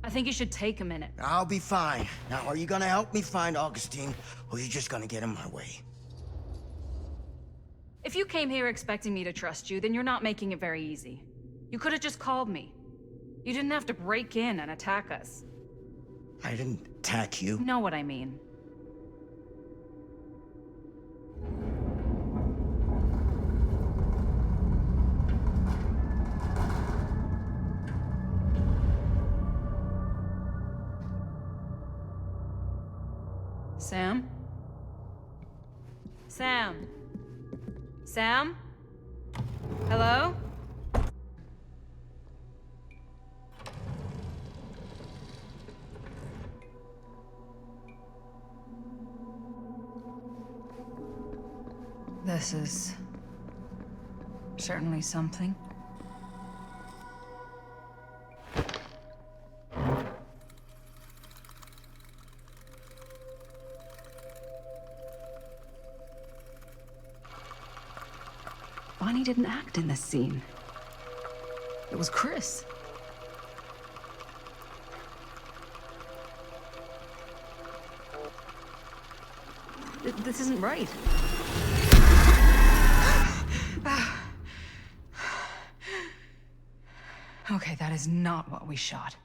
I think you should take a minute. I'll be fine. Now, are you gonna help me find Augustine, or are you just gonna get in my way? If you came here expecting me to trust you, then you're not making it very easy. You could have just called me. You didn't have to break in and attack us. I didn't attack you. You know what I mean. Sam? Sam? Sam? Hello? This is certainly something. Bonnie didn't act in this scene. It was Chris. This isn't right. Okay, that is not what we shot.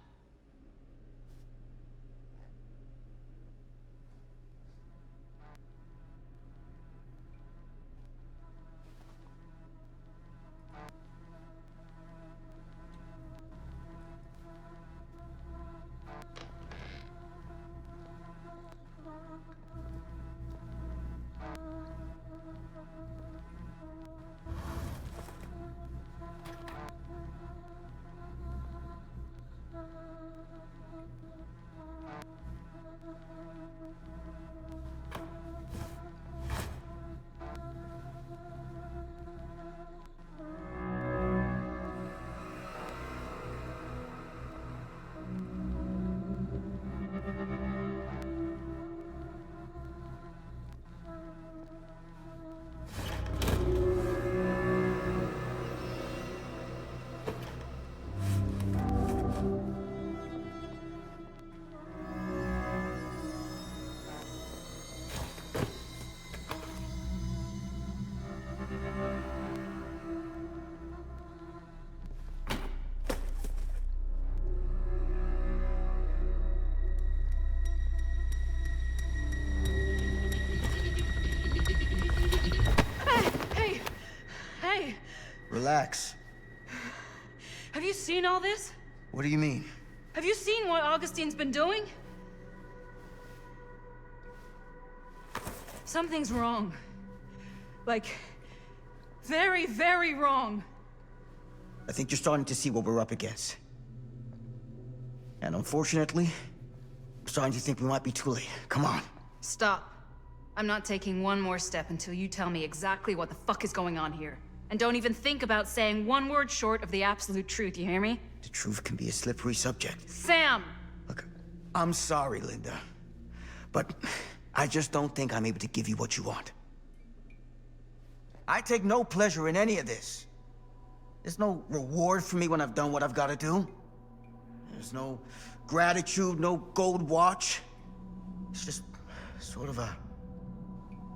relax. Have you seen all this? What do you mean? Have you seen what Augustine's been doing? Something's wrong. Like, very, very wrong. I think you're starting to see what we're up against. And unfortunately, I'm starting to think we might be too late. Come on. Stop. I'm not taking one more step until you tell me exactly what the fuck is going on here. And don't even think about saying one word short of the absolute truth, you hear me? The truth can be a slippery subject. Sam! Look, I'm sorry, Linda. But I just don't think I'm able to give you what you want. I take no pleasure in any of this. There's no reward for me when I've done what I've got to do. There's no gratitude, no gold watch. It's just sort of a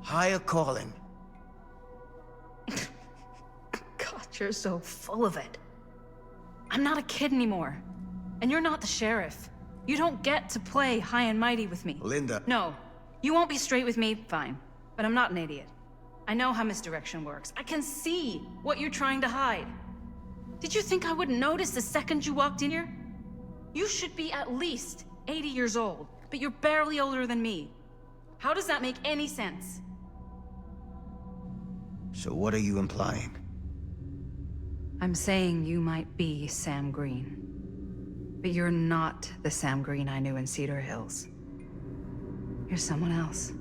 higher calling. God, you're so full of it. I'm not a kid anymore. And you're not the sheriff. You don't get to play high and mighty with me. Linda. No. You won't be straight with me, fine. But I'm not an idiot. I know how misdirection works. I can see what you're trying to hide. Did you think I wouldn't notice the second you walked in here? You should be at least 80 years old, but you're barely older than me. How does that make any sense? So what are you implying? I'm saying you might be Sam Green. But you're not the Sam Green I knew in Cedar Hills. You're someone else.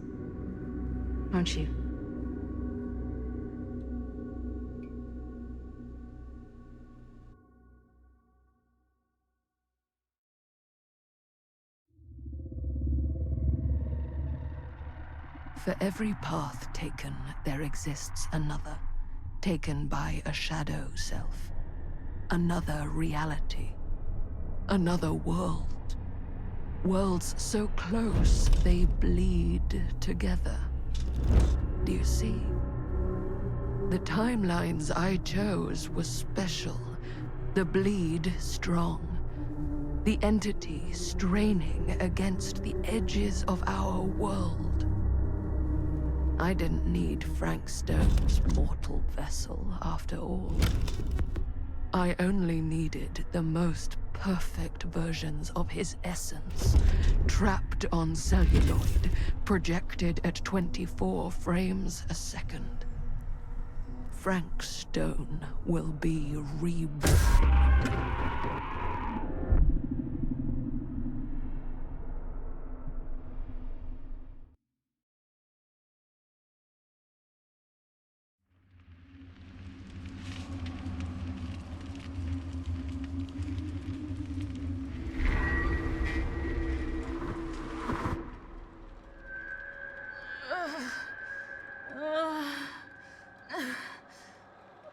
Aren't you? For every path taken, there exists another, taken by a shadow self. Another reality. Another world. Worlds so close, they bleed together. Do you see? The timelines I chose were special. The bleed strong. The entity straining against the edges of our world. I didn't need Frank Stone's mortal vessel, after all. I only needed the most perfect versions of his essence, trapped on celluloid, projected at 24 frames a second. Frank Stone will be reborn.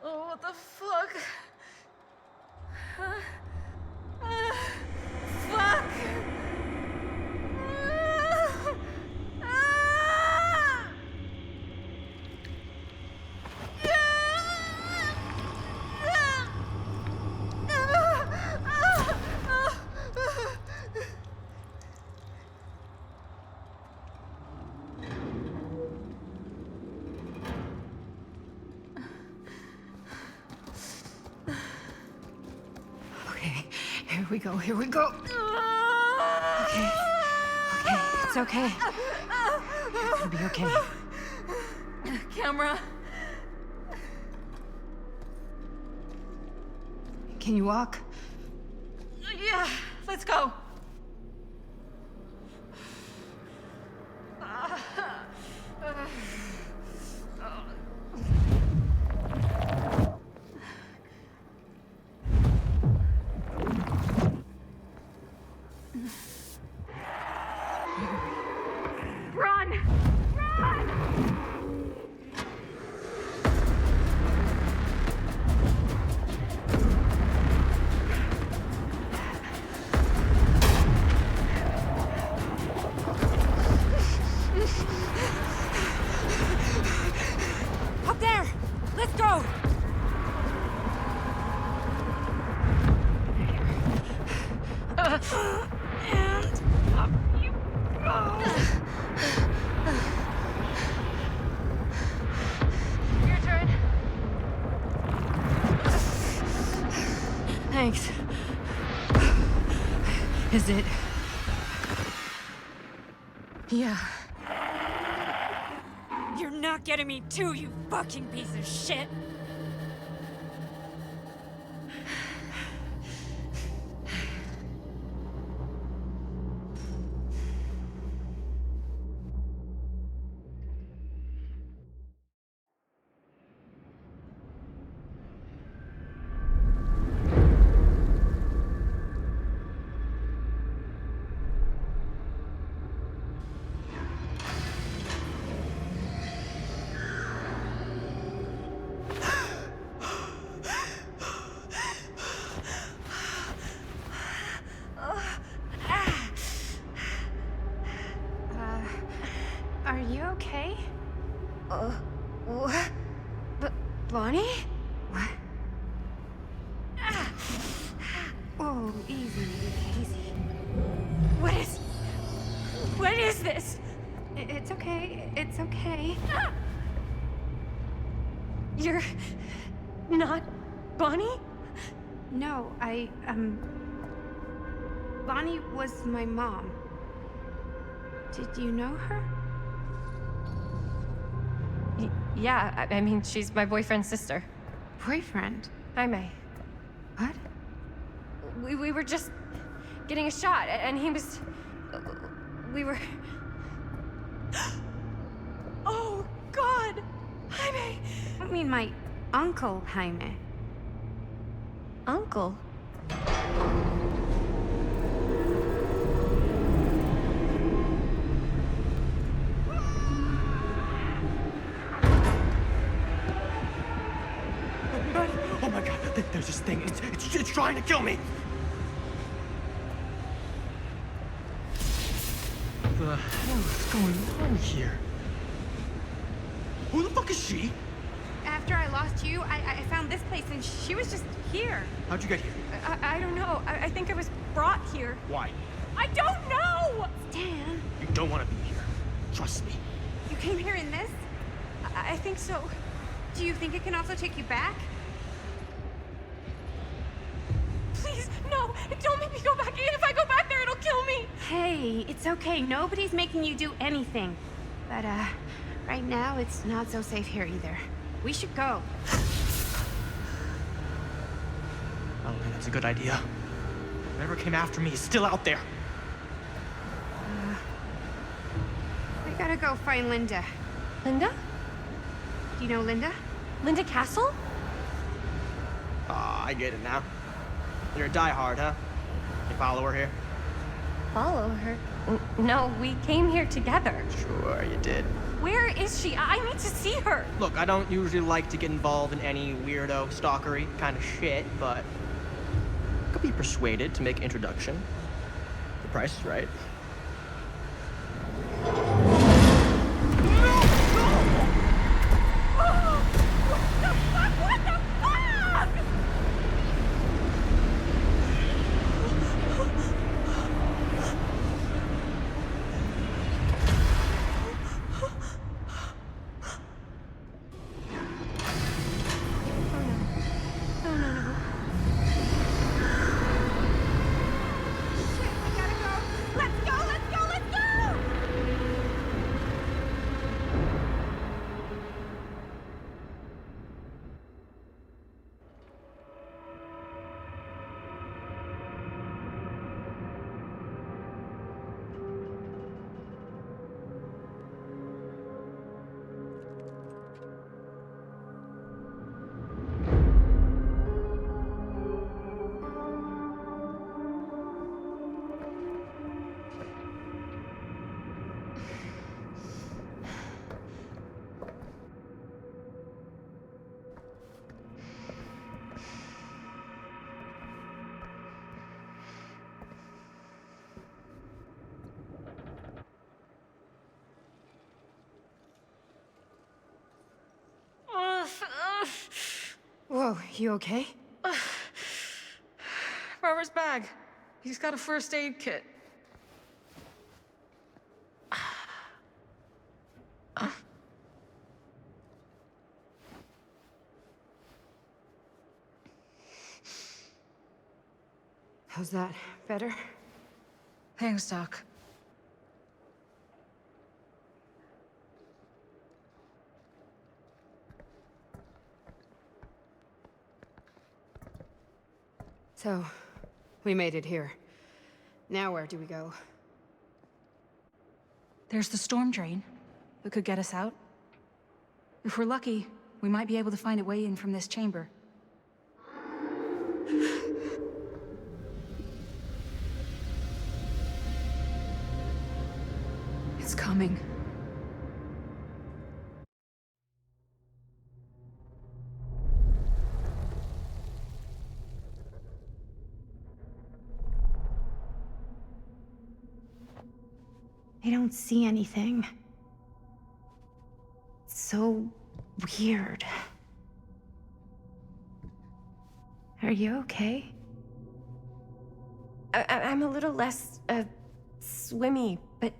Oh, what the fuck? Fuck! Here we go, here we go. Okay. Okay, it's okay. It'll be okay. Camera. Can you walk? Yeah, let's go. Run! Run! Up there! Let's go! And up you go! Your turn. Thanks. Is it? Yeah. You're not getting me too, you fucking piece of shit! Are you okay? What? Bonnie? What? Oh, easy, easy. What is this? It's okay. It's okay. You're not Bonnie? No, Bonnie was my mom. Did you know her? Yeah, I mean, she's my boyfriend's sister. Boyfriend? Jaime. What? We were just getting a shot, and he was... We were... Oh, God! Jaime! I mean, my uncle, Jaime. Uncle? Oh my god, there's this thing. It's trying to kill me. What the hell is going on here? Who the fuck is she? After I lost you, I found this place and she was just here. How'd you get here? I don't know. I think I was brought here. Why? I don't know! Stan, You don't want to be here. Trust me. you came here in this? I think so. Do you think it can also take you back? Please, no! Don't make me go back. If I go back there, it'll kill me! Hey, it's okay. Nobody's making you do anything. But, right now, it's not so safe here either. We should go. I don't think that's a good idea. Whoever came after me is still out there. We gotta go find Linda. Linda? Do you know Linda? Linda Castle? Ah, I get it now. You're a diehard, huh? You follow her here? Follow her? No, we came here together. Sure, you did. Where is she? I need to see her. Look, I don't usually like to get involved in any weirdo, stalkery kind of shit, but I could be persuaded to make introduction. The price is right. Whoa, you okay? Robert's bag. He's got a first aid kit. How's that? Better? Thanks, Doc. So, we made it here. Now where do we go? There's the storm drain that could get us out. If we're lucky, we might be able to find a way in from this chamber. It's coming. I don't see anything. It's so weird. Are you okay? I'm a little less, swimmy, but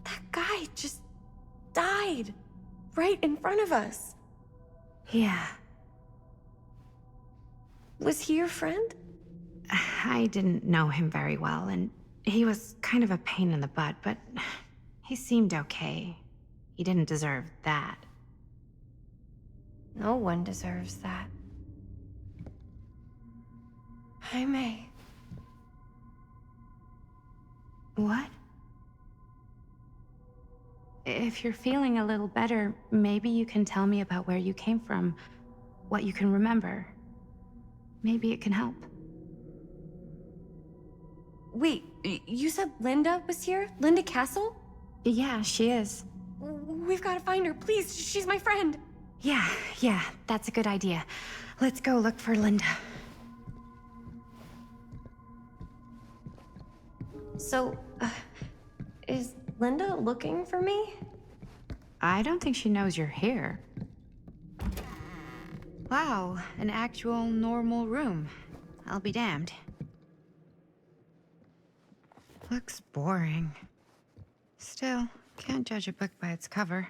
that guy just died right in front of us. Yeah. Was he your friend? I didn't know him very well, and he was kind of a pain in the butt, but he seemed okay. He didn't deserve that. No one deserves that. Hi, May. What? If you're feeling a little better, maybe you can tell me about where you came from, what you can remember. Maybe it can help. Wait, you said Linda was here? Linda Castle? Yeah, she is. We've got to find her, please. She's my friend. Yeah, that's a good idea. Let's go look for Linda. So, is Linda looking for me? I don't think she knows you're here. Wow, an actual normal room. I'll be damned. Looks boring. Still, can't judge a book by its cover.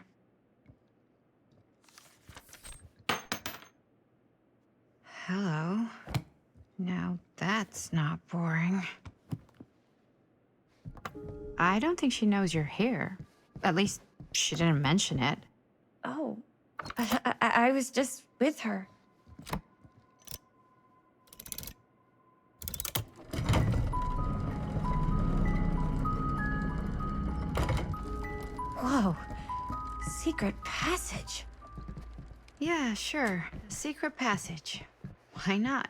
Hello. Now that's not boring. I don't think she knows you're here. At least, she didn't mention it. Oh, I was just with her. Whoa, secret passage. Yeah, sure. Secret passage. Why not?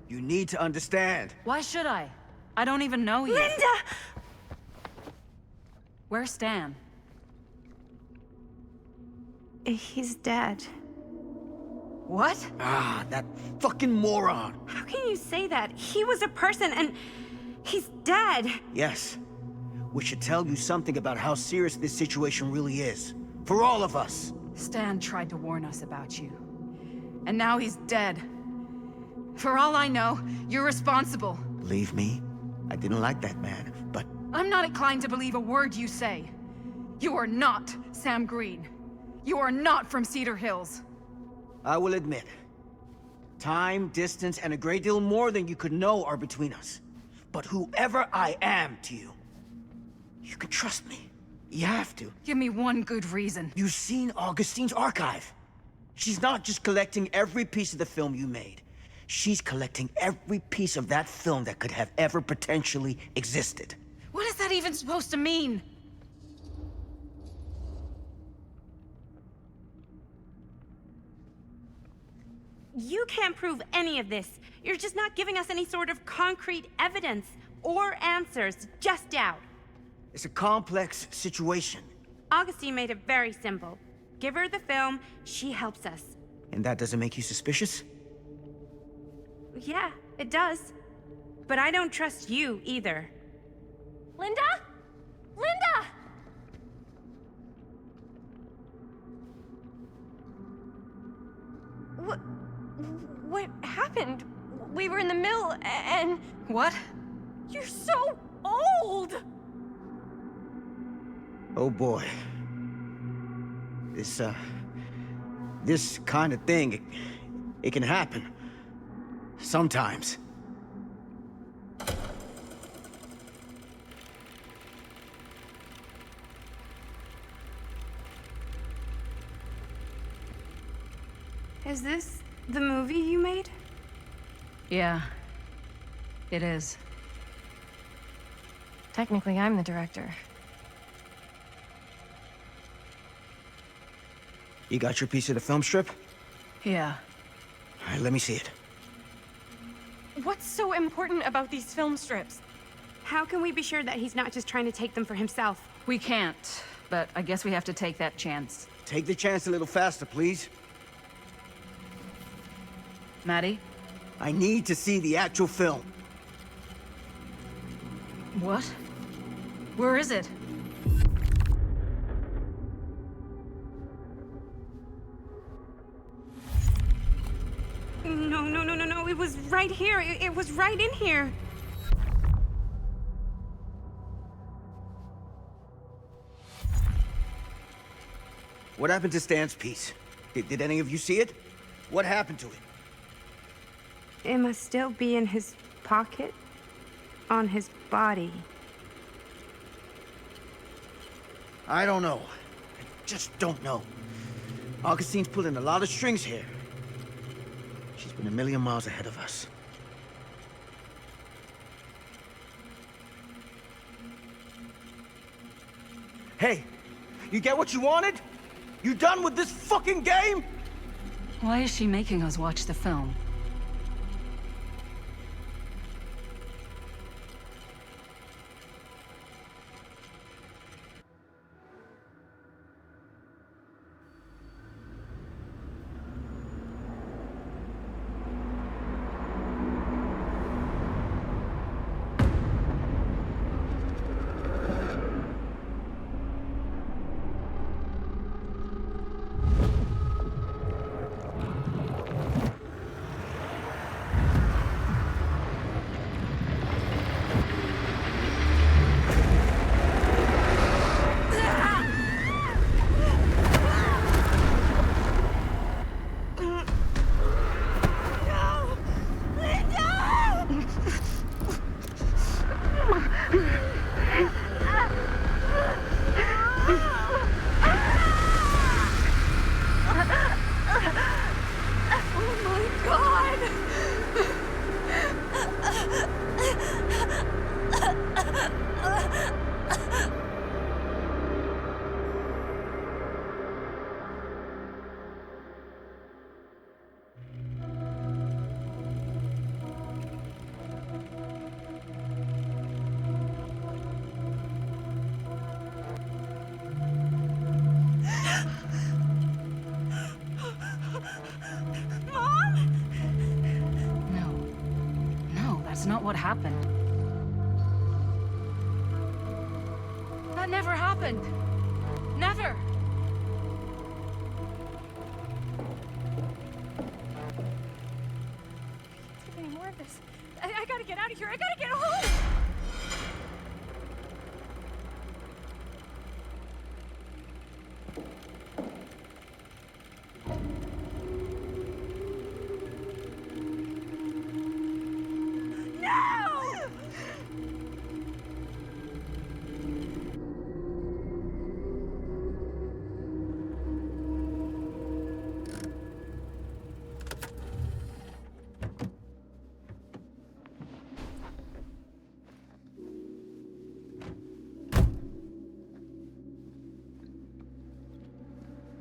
You need to understand. Why should I? I don't even know you. Linda! Where's Stan? He's dead. What? Ah, that fucking moron. How can you say that? He was a person and he's dead. Yes. We should tell you something about how serious this situation really is. For all of us. Stan tried to warn us about you. And now he's dead. For all I know, you're responsible. Believe me, I didn't like that man, but... I'm not inclined to believe a word you say. You are not Sam Green. You are not from Cedar Hills. I will admit, time, distance, and a great deal more than you could know are between us. But whoever I am to you, you can trust me. You have to. Give me one good reason. You've seen Augustine's archive. She's not just collecting every piece of the film you made. She's collecting every piece of that film that could have ever potentially existed. What is that even supposed to mean? You can't prove any of this. You're just not giving us any sort of concrete evidence or answers, just doubt. It's a complex situation. Augustine made it very simple. Give her the film, she helps us. And that doesn't make you suspicious? Yeah, it does. But I don't trust you either. Linda? Linda! What happened? We were in the mill and... What? You're so old! Oh boy. This kind of thing, it can happen. Sometimes. Is this the movie you made? Yeah, it is. Technically, I'm the director. You got your piece of the film strip? Yeah. All right, let me see it. What's so important about these film strips? How can we be sure that he's not just trying to take them for himself? We can't, but I guess we have to take that chance. Take the chance a little faster, please. Maddie? I need to see the actual film. What? Where is it? No. It was right here. It was right in here. What happened to Stan's piece? Did any of you see it? What happened to it? It must still be in his pocket. On his body. I don't know. I just don't know. Augustine's pulling a lot of strings here. She's been a million miles ahead of us. Hey, you get what you wanted? You done with this fucking game? Why is she making us watch the film? Not what happened. That never happened. Never. I can't take any more of this. I gotta get out of here. I gotta get home.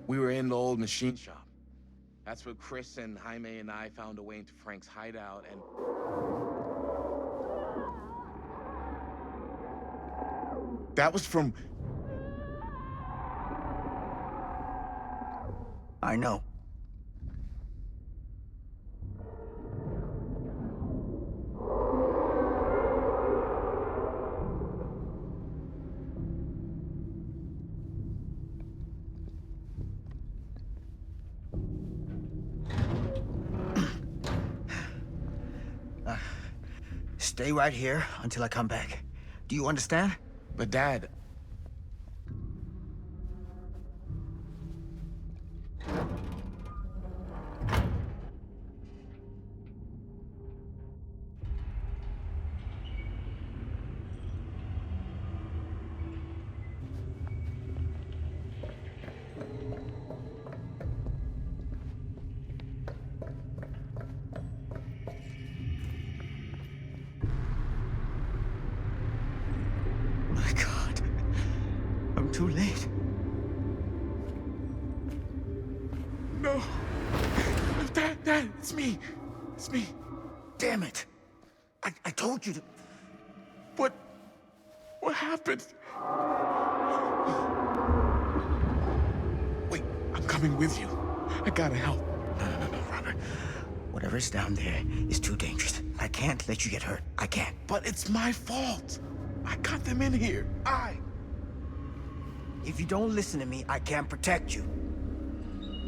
We were in the old machine shop. That's where Chris and Jaime and I found a way into Frank's hideout and... That was from... I know. Stay right here until I come back. Do you understand? But Dad... My God. I'm too late. No. Dad, it's me. It's me. Damn it. I told you to... What happened? Wait, I'm coming with you. I gotta help. No, Robert. Whatever's down there is too dangerous. I can't let you get hurt. I can't. But it's my fault. I got them in here. If you don't listen to me, I can't protect you.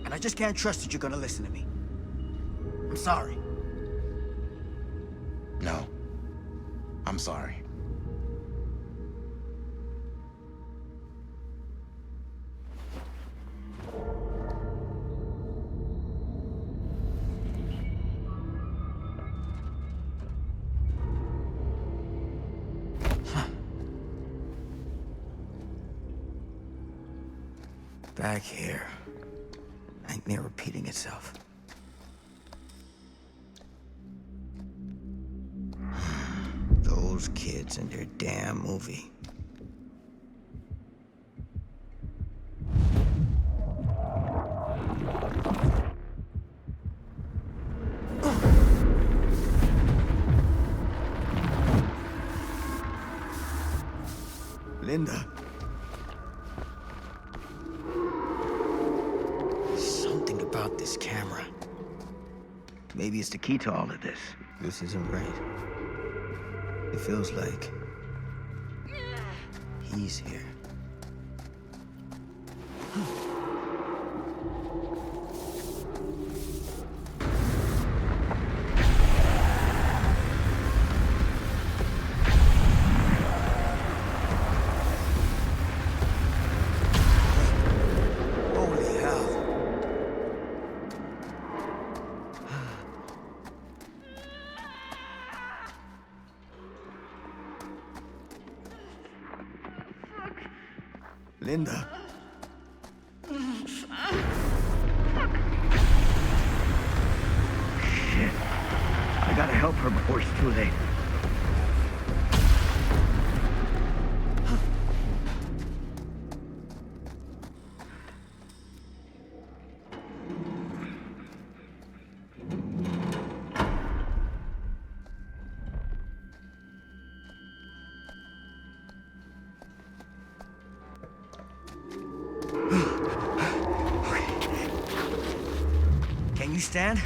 And I just can't trust that you're gonna listen to me. I'm sorry. No. I'm sorry. Back here. Nightmare repeating itself. Those kids and their damn movie. Linda. Something about this camera. Maybe it's the key to all of this. This isn't right. It feels like he's here. Holy hell. Linda. Shit. I gotta help her before it's too late. Can you stand?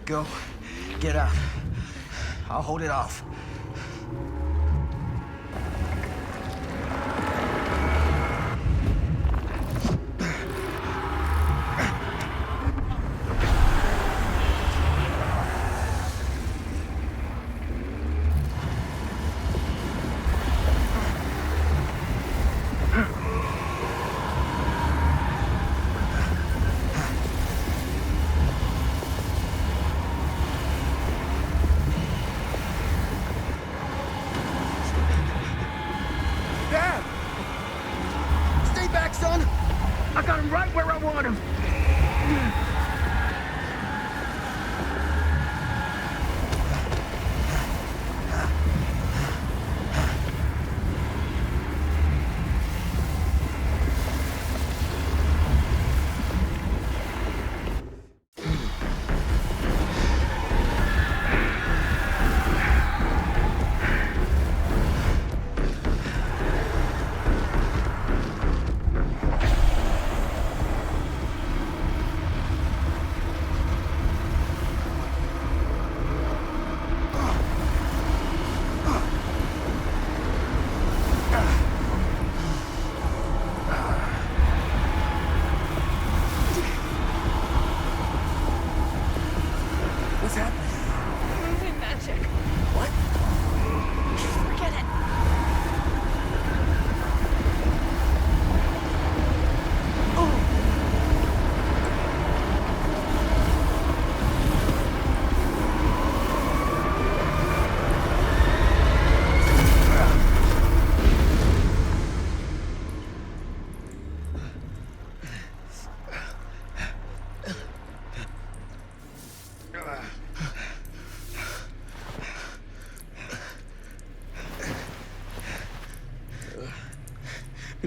Go. Get out. I'll hold it off. Dad! Stay back, son! I got him right where I want him!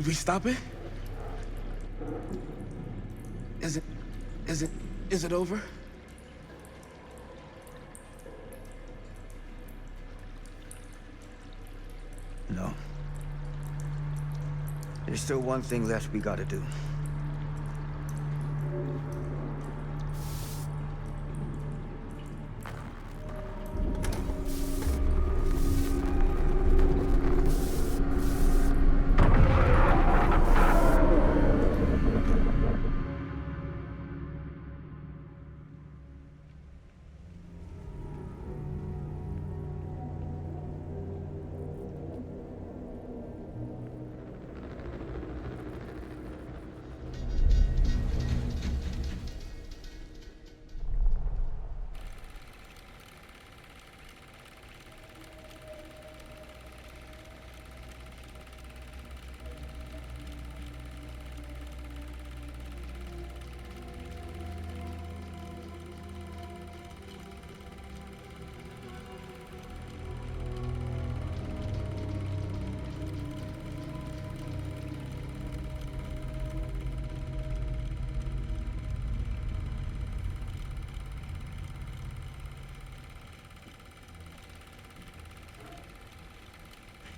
Did we stop it? Is it over? No. There's still one thing left we gotta do.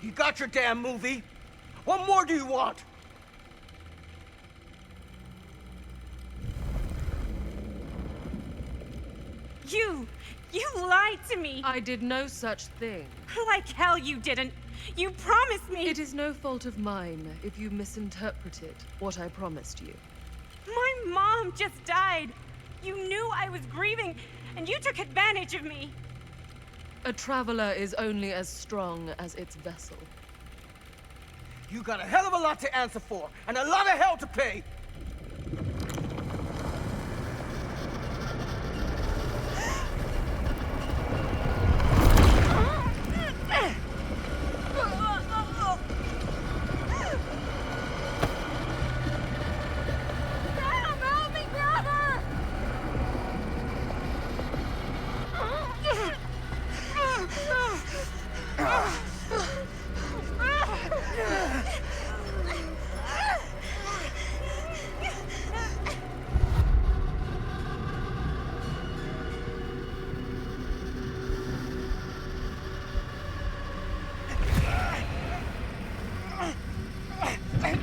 You got your damn movie. What more do you want? You lied to me. I did no such thing. Like hell you didn't. You promised me. It is no fault of mine if you misinterpreted what I promised you. My mom just died. You knew I was grieving, and you took advantage of me. A traveler is only as strong as its vessel. You got a hell of a lot to answer for, and a lot of hell to pay.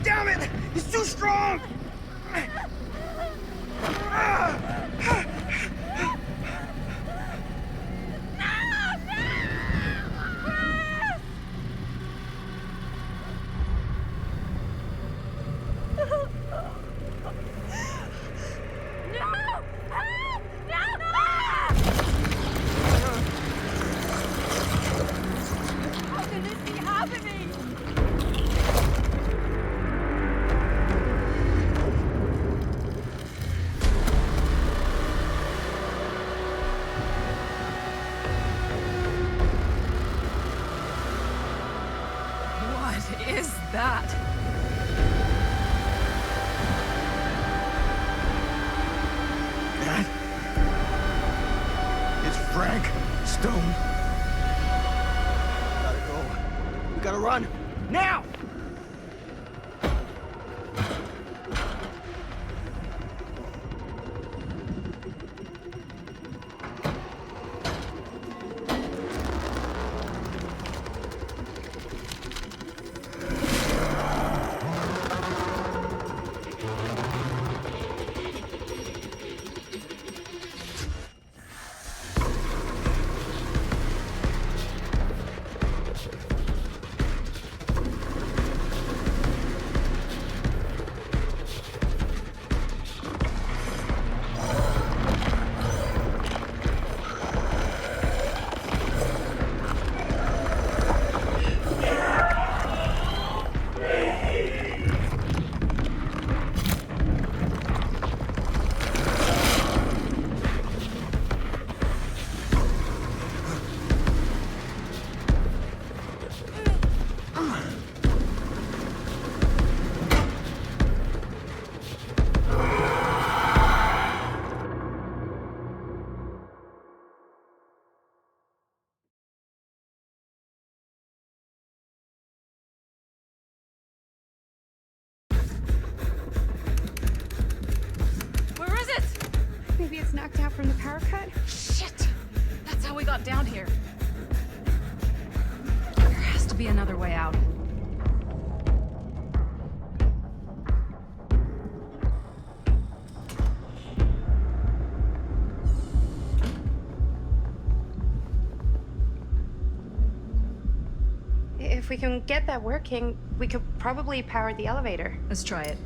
Damn it! He's too strong! How can this be happening? What is that? That is Frank Stone. We gotta go. We gotta run. Now! out from the power cut? Shit! That's how we got down here. There has to be another way out. If we can get that working, we could probably power the elevator. Let's try it.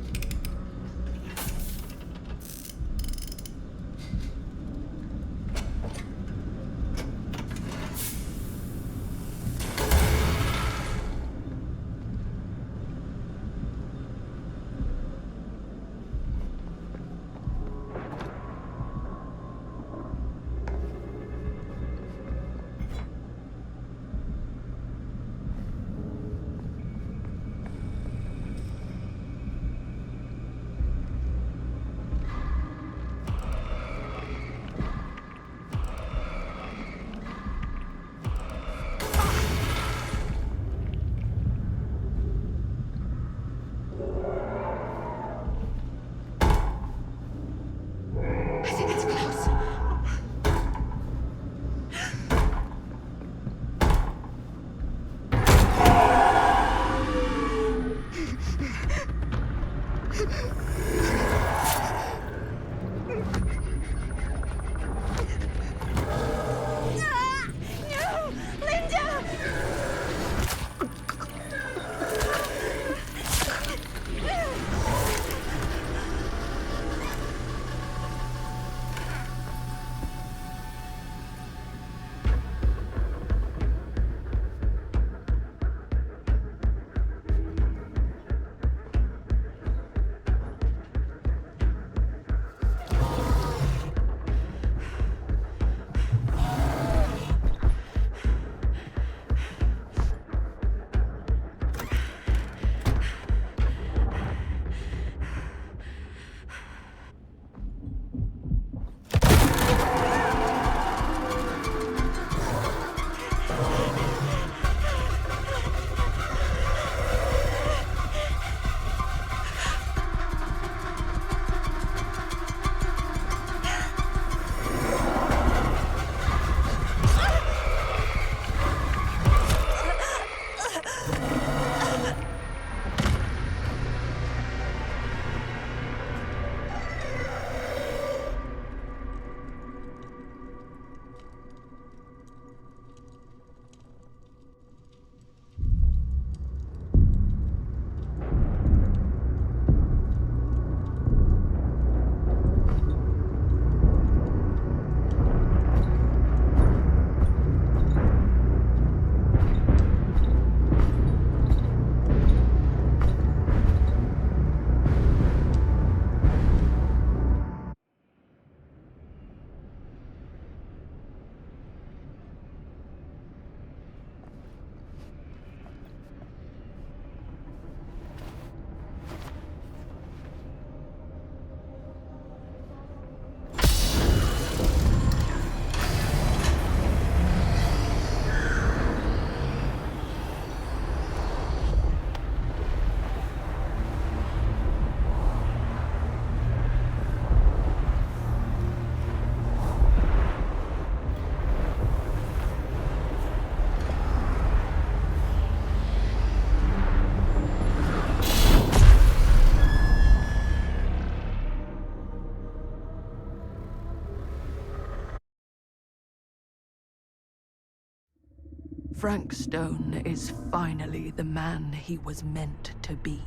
Frank Stone is finally the man he was meant to be.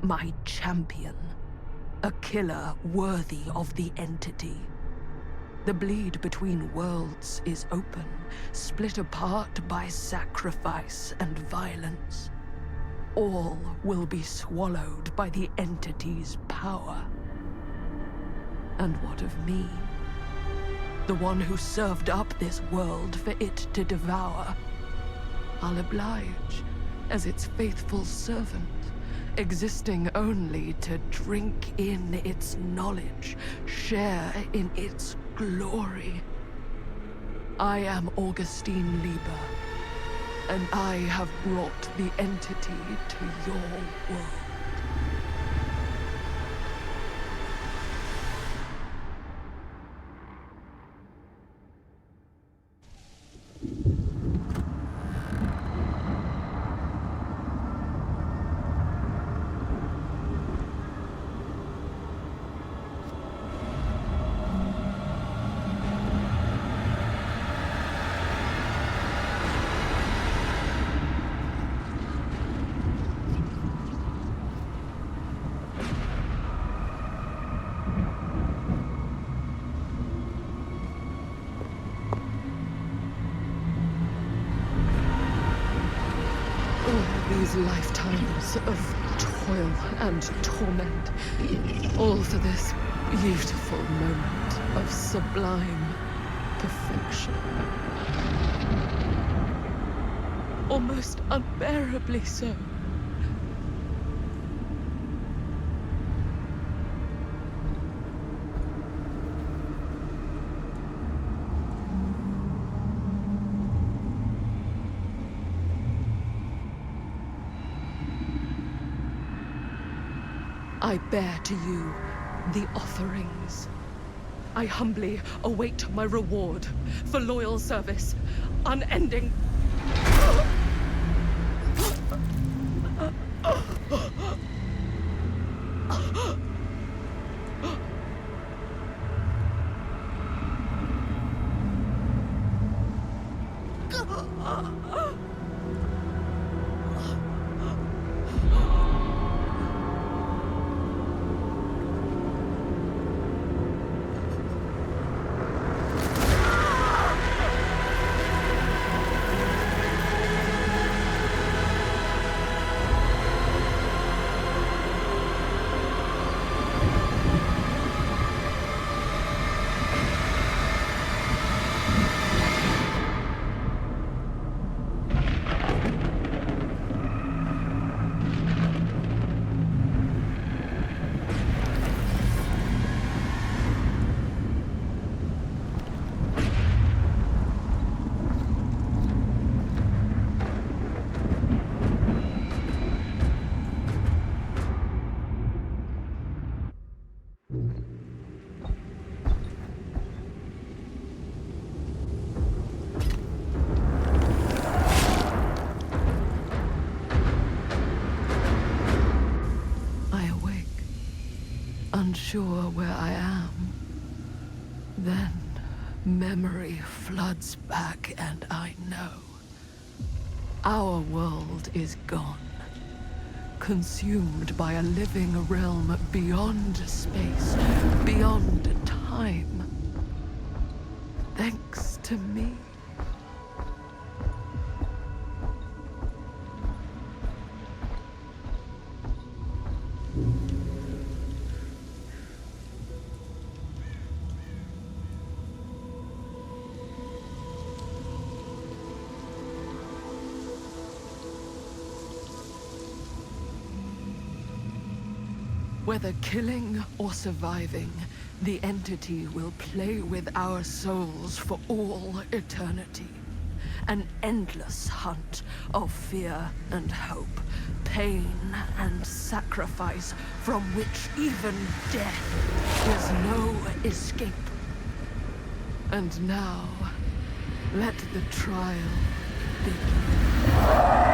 My champion. A killer worthy of the entity. The bleed between worlds is open, split apart by sacrifice and violence. All will be swallowed by the entity's power. And what of me? The one who served up this world for it to devour. I'll oblige as its faithful servant, existing only to drink in its knowledge, share in its glory. I am Augustine Lieber, and I have brought the entity to your world. these lifetimes of toil and torment, all for this beautiful moment of sublime perfection. Almost unbearably so. I bear to you the offerings. I humbly await my reward for loyal service, unending. Unsure where I am. Then memory floods back and I know. Our world is gone. Consumed by a living realm beyond space, beyond time. Thanks to me. Whether killing or surviving, the entity will play with our souls for all eternity. An endless hunt of fear and hope, pain and sacrifice, from which even death is no escape. And now, let the trial begin.